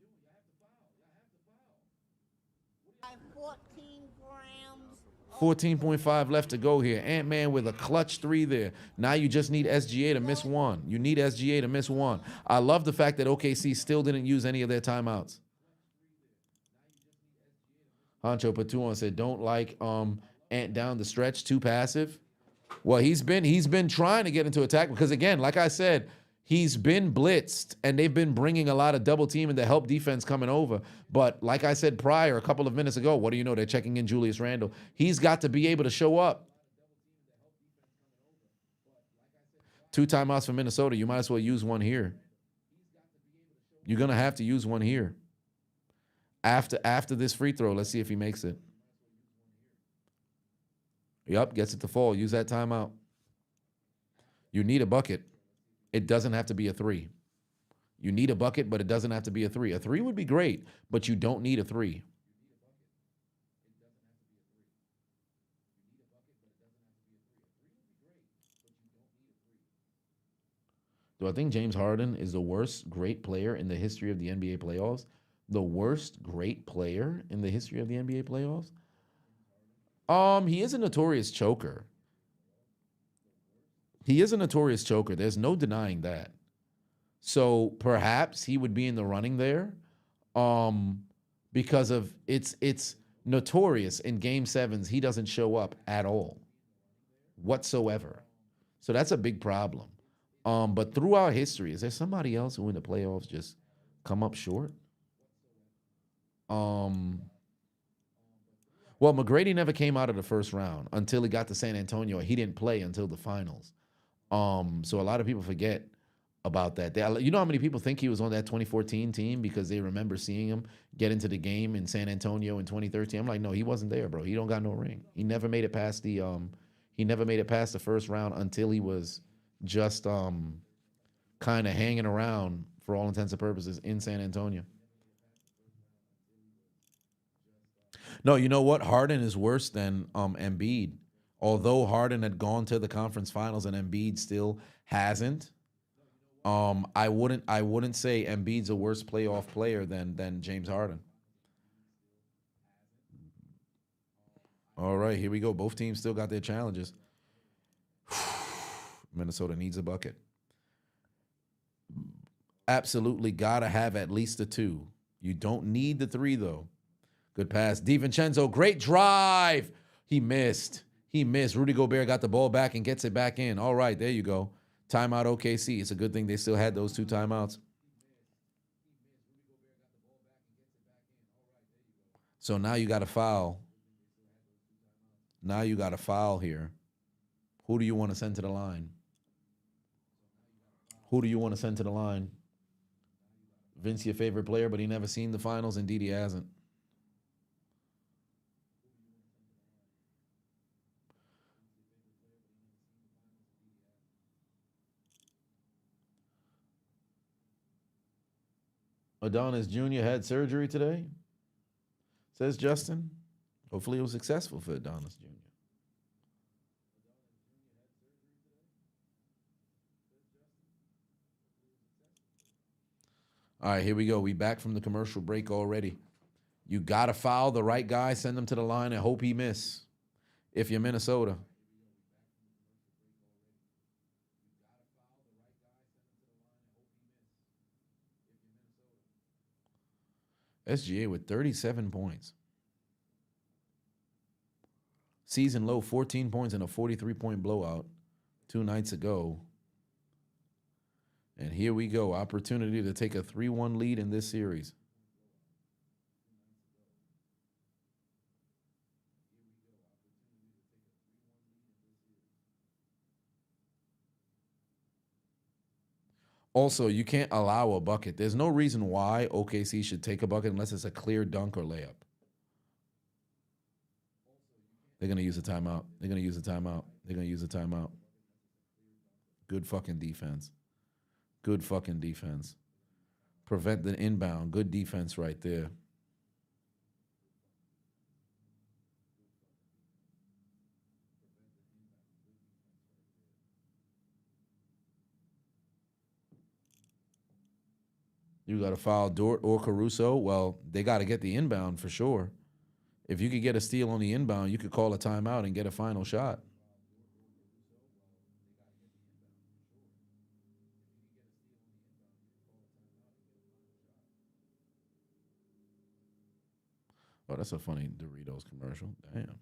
14.5 left to go here. Ant-Man with a clutch 3 there. Now you just need SGA to miss 1. You need SGA to miss 1. I love the fact that OKC still didn't use any of their timeouts. Honcho Patuan said, don't like and down the stretch too passive. Well, he's been trying to get into attack because, again, like I said, he's been blitzed and they've been bringing a lot of double team and the help defense coming over. But like I said prior, a couple of minutes ago, what do you know? They're checking in Julius Randle. He's got to be able to show up. 2 timeouts for Minnesota. You might as well use one here. You're going to have to use one here. After this free throw, let's see if he makes it. Yup, gets it to fall. Use that timeout. You need a bucket. It doesn't have to be a 3. You need a bucket, but it doesn't have to be a 3. A 3 would be great, but you don't need a 3. Do I think James Harden is the worst great player in the history of the NBA playoffs? The worst great player in the history of the NBA playoffs? He is a notorious choker. He is a notorious choker. There's no denying that. So perhaps he would be in the running there, because of it's notorious in Game 7s he doesn't show up at all, whatsoever. So that's a big problem. But throughout history, is there somebody else who in the playoffs just come up short? Well, McGrady never came out of the first round until he got to San Antonio. He didn't play until the finals. So a lot of people forget about that. You know how many people think he was on that 2014 team because they remember seeing him get into the game in San Antonio in 2013? I'm like, no, he wasn't there, bro. He don't got no ring. He never made it past the first round until he was just kind of hanging around for all intents and purposes in San Antonio. No, you know what? Harden is worse than Embiid. Although Harden had gone to the conference finals and Embiid still hasn't, I wouldn't say Embiid's a worse playoff player than James Harden. All right, here we go. Both teams still got their challenges. Minnesota needs a bucket. Absolutely gotta have at least a 2. You don't need the 3 though. Good pass. DiVincenzo, great drive. He missed. Rudy Gobert got the ball back and gets it back in. All right, there you go. Timeout OKC. It's a good thing they still had those 2 timeouts. So now you got to foul. Now you got a foul here. Who do you want to send to the line? Vince, your favorite player, but he never seen the finals. Indeed, he hasn't. Adonis Jr. had surgery today, says Justin. Hopefully it was successful for Adonis Jr. All right, here we go. We back from the commercial break already. You got to foul the right guy, send him to the line, and hope he miss if you're Minnesota. SGA with 37 points. Season low, 14 points and a 43-point blowout 2 nights ago. And here we go. Opportunity to take a 3-1 lead in this series. Also, you can't allow a bucket. There's no reason why OKC should take a bucket unless it's a clear dunk or layup. They're going to use a timeout. Good fucking defense. Prevent the inbound. Good defense right there. You got to foul Dort or Caruso. Well, they got to get the inbound for sure. If you could get a steal on the inbound, you could call a timeout and get a final shot. Oh, that's a funny Doritos commercial. Damn.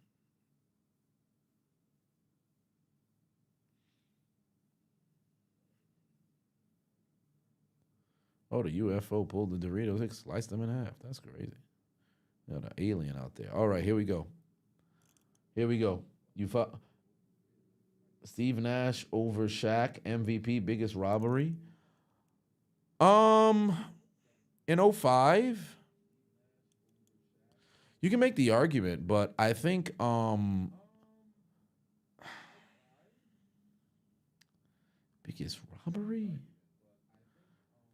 Oh, the UFO pulled the Doritos, it sliced them in half. That's crazy. Got an alien out there. All right, here we go. Here we go. Steve Nash over Shaq, MVP, biggest robbery. In 05, you can make the argument, but I think biggest robbery?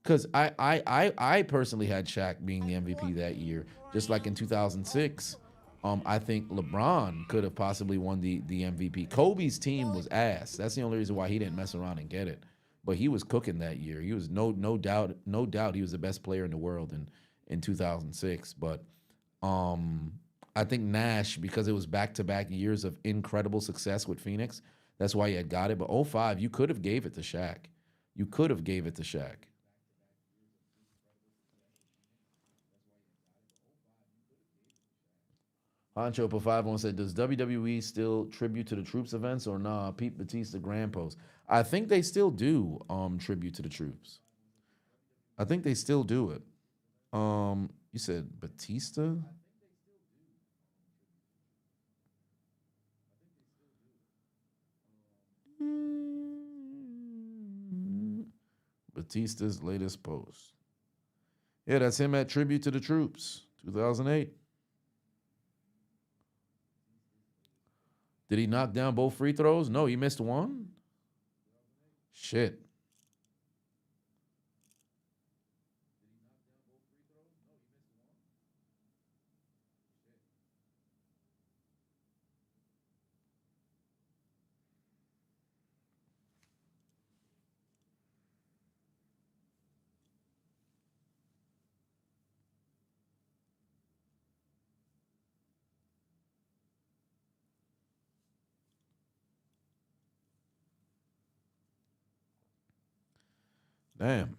Because I personally had Shaq being the MVP that year, just like in 2006. I think LeBron could have possibly won the MVP. Kobe's team was ass. That's the only reason why he didn't mess around and get it. But he was cooking that year. He was no doubt he was the best player in the world in 2006. But I think Nash, because it was back-to-back years of incredible success with Phoenix, that's why he had got it. But 05, you could have gave it to Shaq. You could have gave it to Shaq. Honcho for 5-1 said, does WWE still tribute to the troops events or nah? Pete Batista Grand Post. I think they still do tribute to the troops. I think they still do it. You said Batista? Batista's latest post. Yeah, that's him at Tribute to the Troops, 2008. Did he knock down both free throws? No, he missed one. Shit. Damn.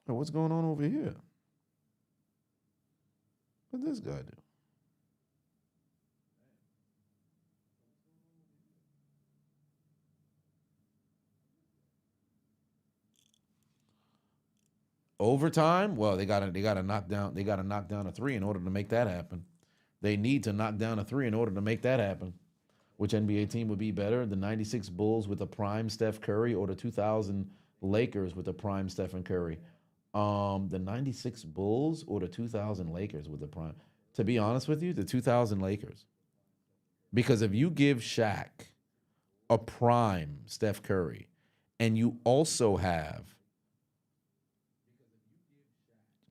Oh, what's going on over here? What this guy do? Overtime? Well, they gotta knock down a three in order to make that happen. They need to knock down a three in order to make that happen. Which NBA team would be better? The 96 Bulls with a prime Steph Curry or the 2000 Lakers with a prime Stephen Curry? The 96 Bulls or the 2000 Lakers with the prime? To be honest with you, the 2000 Lakers. Because if you give Shaq a prime Steph Curry and you also have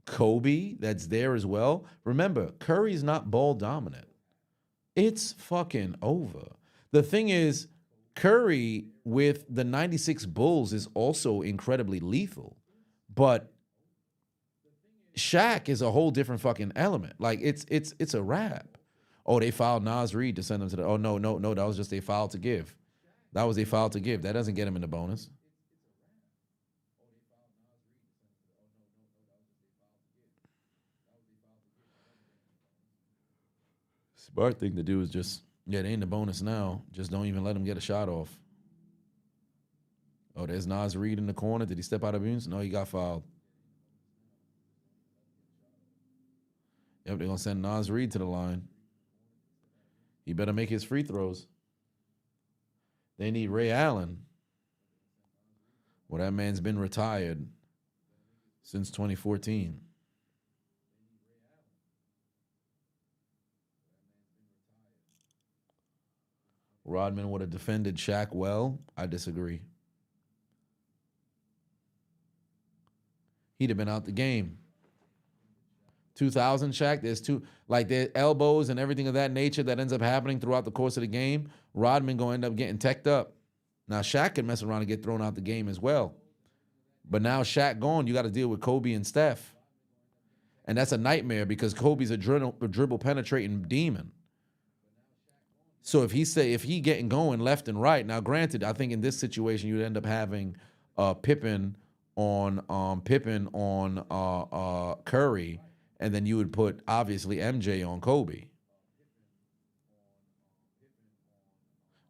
Kobe that's there as well, remember, Curry's not ball dominant. It's fucking over. The thing is, Curry with the 96 Bulls is also incredibly lethal, but Shaq is a whole different fucking element. Like it's a wrap. Oh, they fouled Nas Reed to send him to the. Oh no, that was just a foul to give. That was a foul to give. That doesn't get him in the bonus. Smart thing to do is just, yeah, they ain't the bonus now. Just don't even let him get a shot off. Oh, there's Nas Reed in the corner. Did he step out of bounds? No, he got fouled. Yep, they're going to send Nas Reed to the line. He better make his free throws. They need Ray Allen. Well, that man's been retired since 2014. Rodman would have defended Shaq well. I disagree. He'd have been out the game. 2000 Shaq, there's their elbows and everything of that nature that ends up happening throughout the course of the game. Rodman going to end up getting teched up. Now, Shaq can mess around and get thrown out the game as well. But now Shaq gone, you got to deal with Kobe and Steph. And that's a nightmare because Kobe's a dribble penetrating demon. So if he getting going left and right, now granted, I think in this situation you'd end up having Pippen on Curry, and then you would put obviously MJ on Kobe.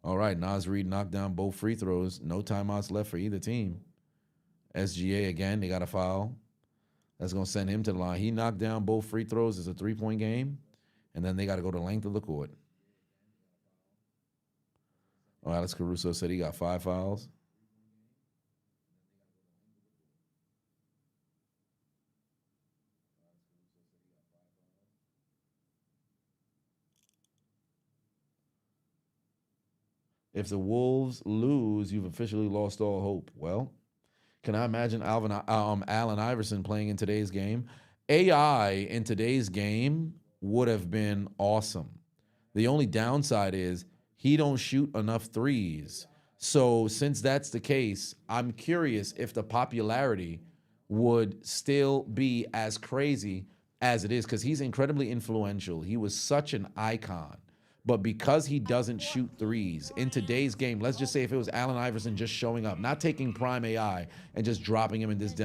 All right, Nas Reed knocked down both free throws. No timeouts left for either team. SGA again, they got a foul. That's going to send him to the line. He knocked down both free throws. It's a 3-point game. And then they got to go the length of the court. Oh, Alex Caruso said he got 5 fouls. If the Wolves lose, you've officially lost all hope. Well, can I imagine Allen Iverson playing in today's game? AI in today's game would have been awesome. The only downside is he don't shoot enough threes. So since that's the case, I'm curious if the popularity would still be as crazy as it is, because he's incredibly influential. He was such an icon. But because he doesn't shoot threes in today's game, let's just say if it was Allen Iverson just showing up, not taking prime AI and just dropping him in this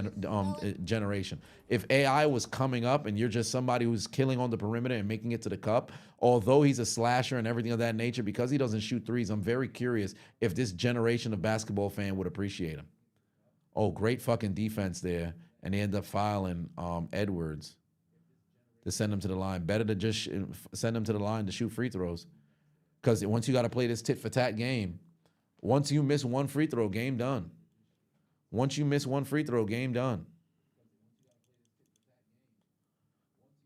generation. If AI was coming up and you're just somebody who's killing on the perimeter and making it to the cup, although he's a slasher and everything of that nature, because he doesn't shoot threes, I'm very curious if this generation of basketball fan would appreciate him. Oh, great fucking defense there. And they end up filing Edwards to send him to the line. Better to just send him to the line to shoot free throws. Because once you got to play this tit-for-tat game, once you miss one free throw, game done. Once you miss one free throw, game done.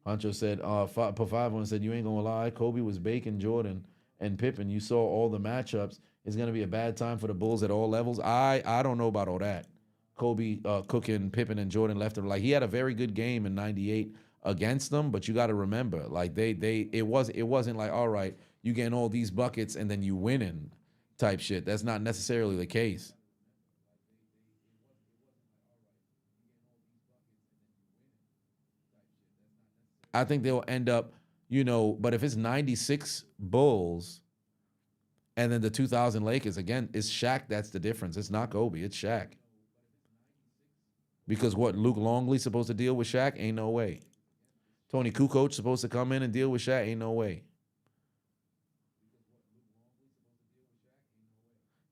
Honcho said, P5 said, you ain't going to lie, Kobe was baking Jordan and Pippen. You saw all the matchups. It's going to be a bad time for the Bulls at all levels. I don't know about all that. Kobe cooking Pippen and Jordan left him. Like, he had a very good game in 98 against them, but you got to remember, like it wasn't like, all right, you getting all these buckets and then you winning type shit. That's not necessarily the case. I think they'll end up, but if it's 96 Bulls and then the 2000 Lakers, again, it's Shaq. That's the difference. It's not Kobe. It's Shaq. Because what, Luke Longley supposed to deal with Shaq? Ain't no way. Tony Kukoc supposed to come in and deal with Shaq? Ain't no way.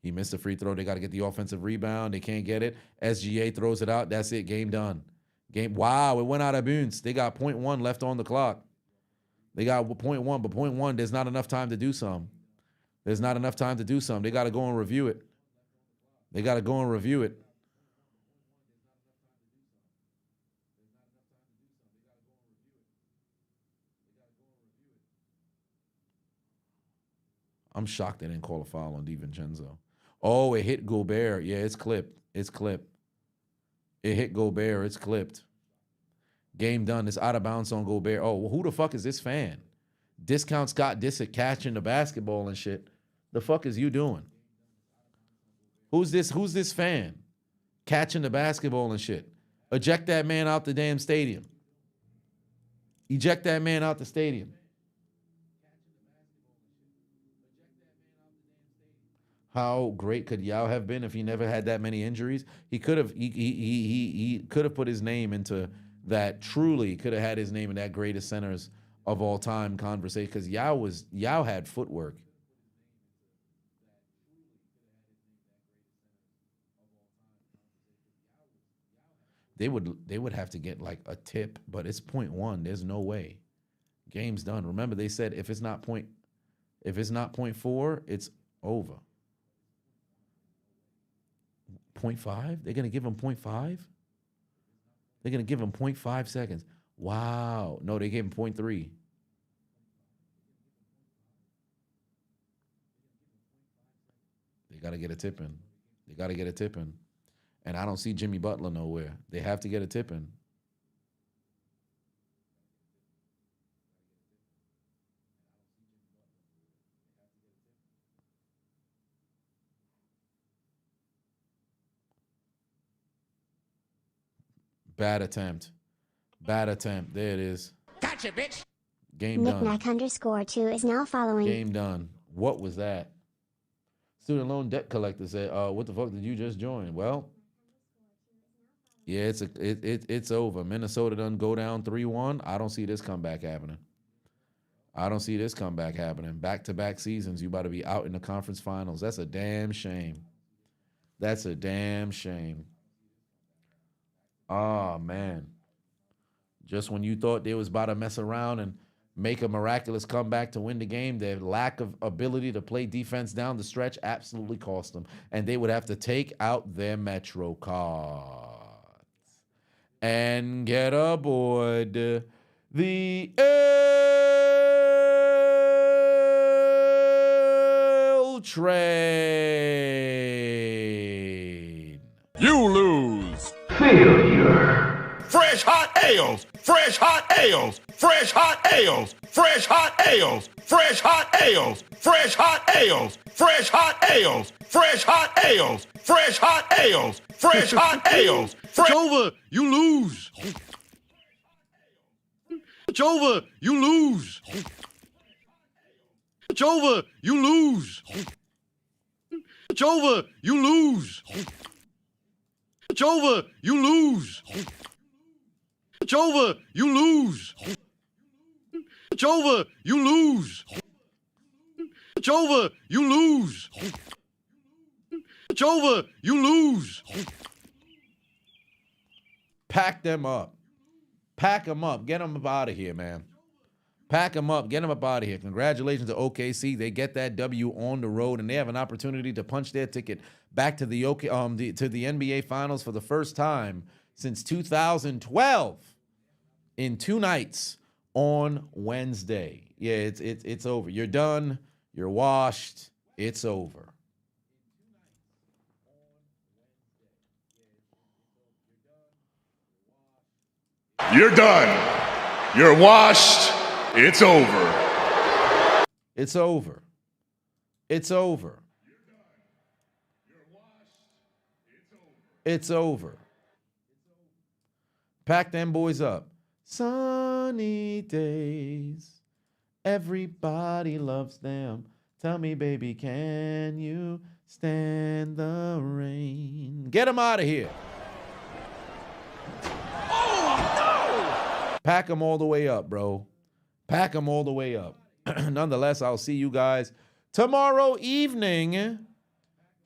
He missed a free throw. They got to get the offensive rebound. They can't get it. SGA throws it out. That's it. Game done. Wow, it went out of bounds. They got 0.1 left on the clock. They got 0.1, but 0.1, there's not enough time to do something. There's not enough time to do something. They got to go and review it. They got to go and review it. I'm shocked they didn't call a foul on DiVincenzo. Oh, it hit Gobert. Yeah, it's clipped. It's clipped. It hit Gobert. It's clipped. Game done. It's out of bounds on Gobert. Oh, well, who the fuck is this fan? Discount Scott Disick catching the basketball and shit. The fuck is you doing? Who's this fan catching the basketball and shit? Eject that man out the damn stadium. Eject that man out the stadium. How great could Yao have been if he never had that many injuries? He could have he could have put his name into that, truly could have had his name in that greatest centers of all time conversation, because Yao had footwork. They would have to get like a tip, but it's 0.1. There's no way. Game's done. Remember, they said if it's not 0.4, it's over. 0.5? They're going to give him 0.5? They're going to give him 0.5 seconds. Wow. No, they gave him 0.3. They got to get a tip in. They got to get a tip in. And I don't see Jimmy Butler nowhere. They have to get a tip in. Bad attempt. Bad attempt. There it is. Gotcha, bitch. Game done. Knick_2 is now following. Game done. What was that? Student loan debt collector said, what the fuck did you just join? Well, yeah, it's over. Minnesota done go down 3-1. I don't see this comeback happening. I don't see this comeback happening. Back-to-back seasons, you about to be out in the conference finals. That's a damn shame. That's a damn shame. Oh, man. Just when you thought they was about to mess around and make a miraculous comeback to win the game, their lack of ability to play defense down the stretch absolutely cost them. And they would have to take out their Metro cards and get aboard the L train. You lose. Failure. Fresh hot ales, fresh hot ales, fresh hot ales, fresh hot ales, fresh hot ales, fresh hot ales, fresh hot ales, fresh hot ales, fresh hot ales, fresh hot ales. It's over. You lose. It's over. You lose. It's over. You lose. It's over. You lose. It's over. You lose. It's over. You lose. It's over. You lose. It's over. You lose. It's over. You lose. Pack them up. Pack them up. Get them up out of here, man. Pack them up. Get them up out of here. Congratulations to OKC. They get that W on the road, and they have an opportunity to punch their ticket back to the NBA Finals for the first time since 2012 in 2 nights on Wednesday. Yeah, it's over. You're done. You're washed. It's over. You're done. You're washed. It's over. It's over. It's over. It's over. Pack them boys up. Sunny days. Everybody loves them. Tell me, baby, can you stand the rain? Get them out of here. Pack them all the way up, bro. Pack them all the way up. Nonetheless, I'll see you guys tomorrow evening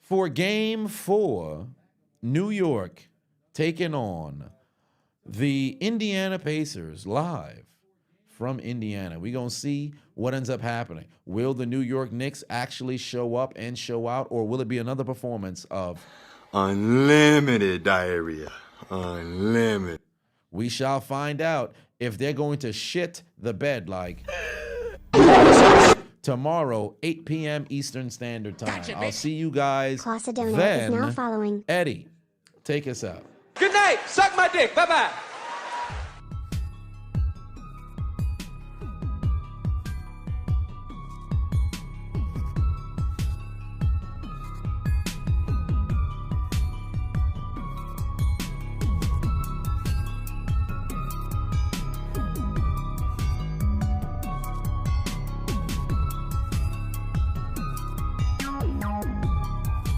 for Game 4. New York taking on the Indiana Pacers live from Indiana. We're going to see what ends up happening. Will the New York Knicks actually show up and show out, or will it be another performance of unlimited diarrhea? Unlimited. We shall find out if they're going to shit the bed like tomorrow, 8 p.m. Eastern Standard Time. Gotcha, I'll see you guys Adonis then. is now following. Eddie, take us out. Good night. Suck my dick. Bye-bye.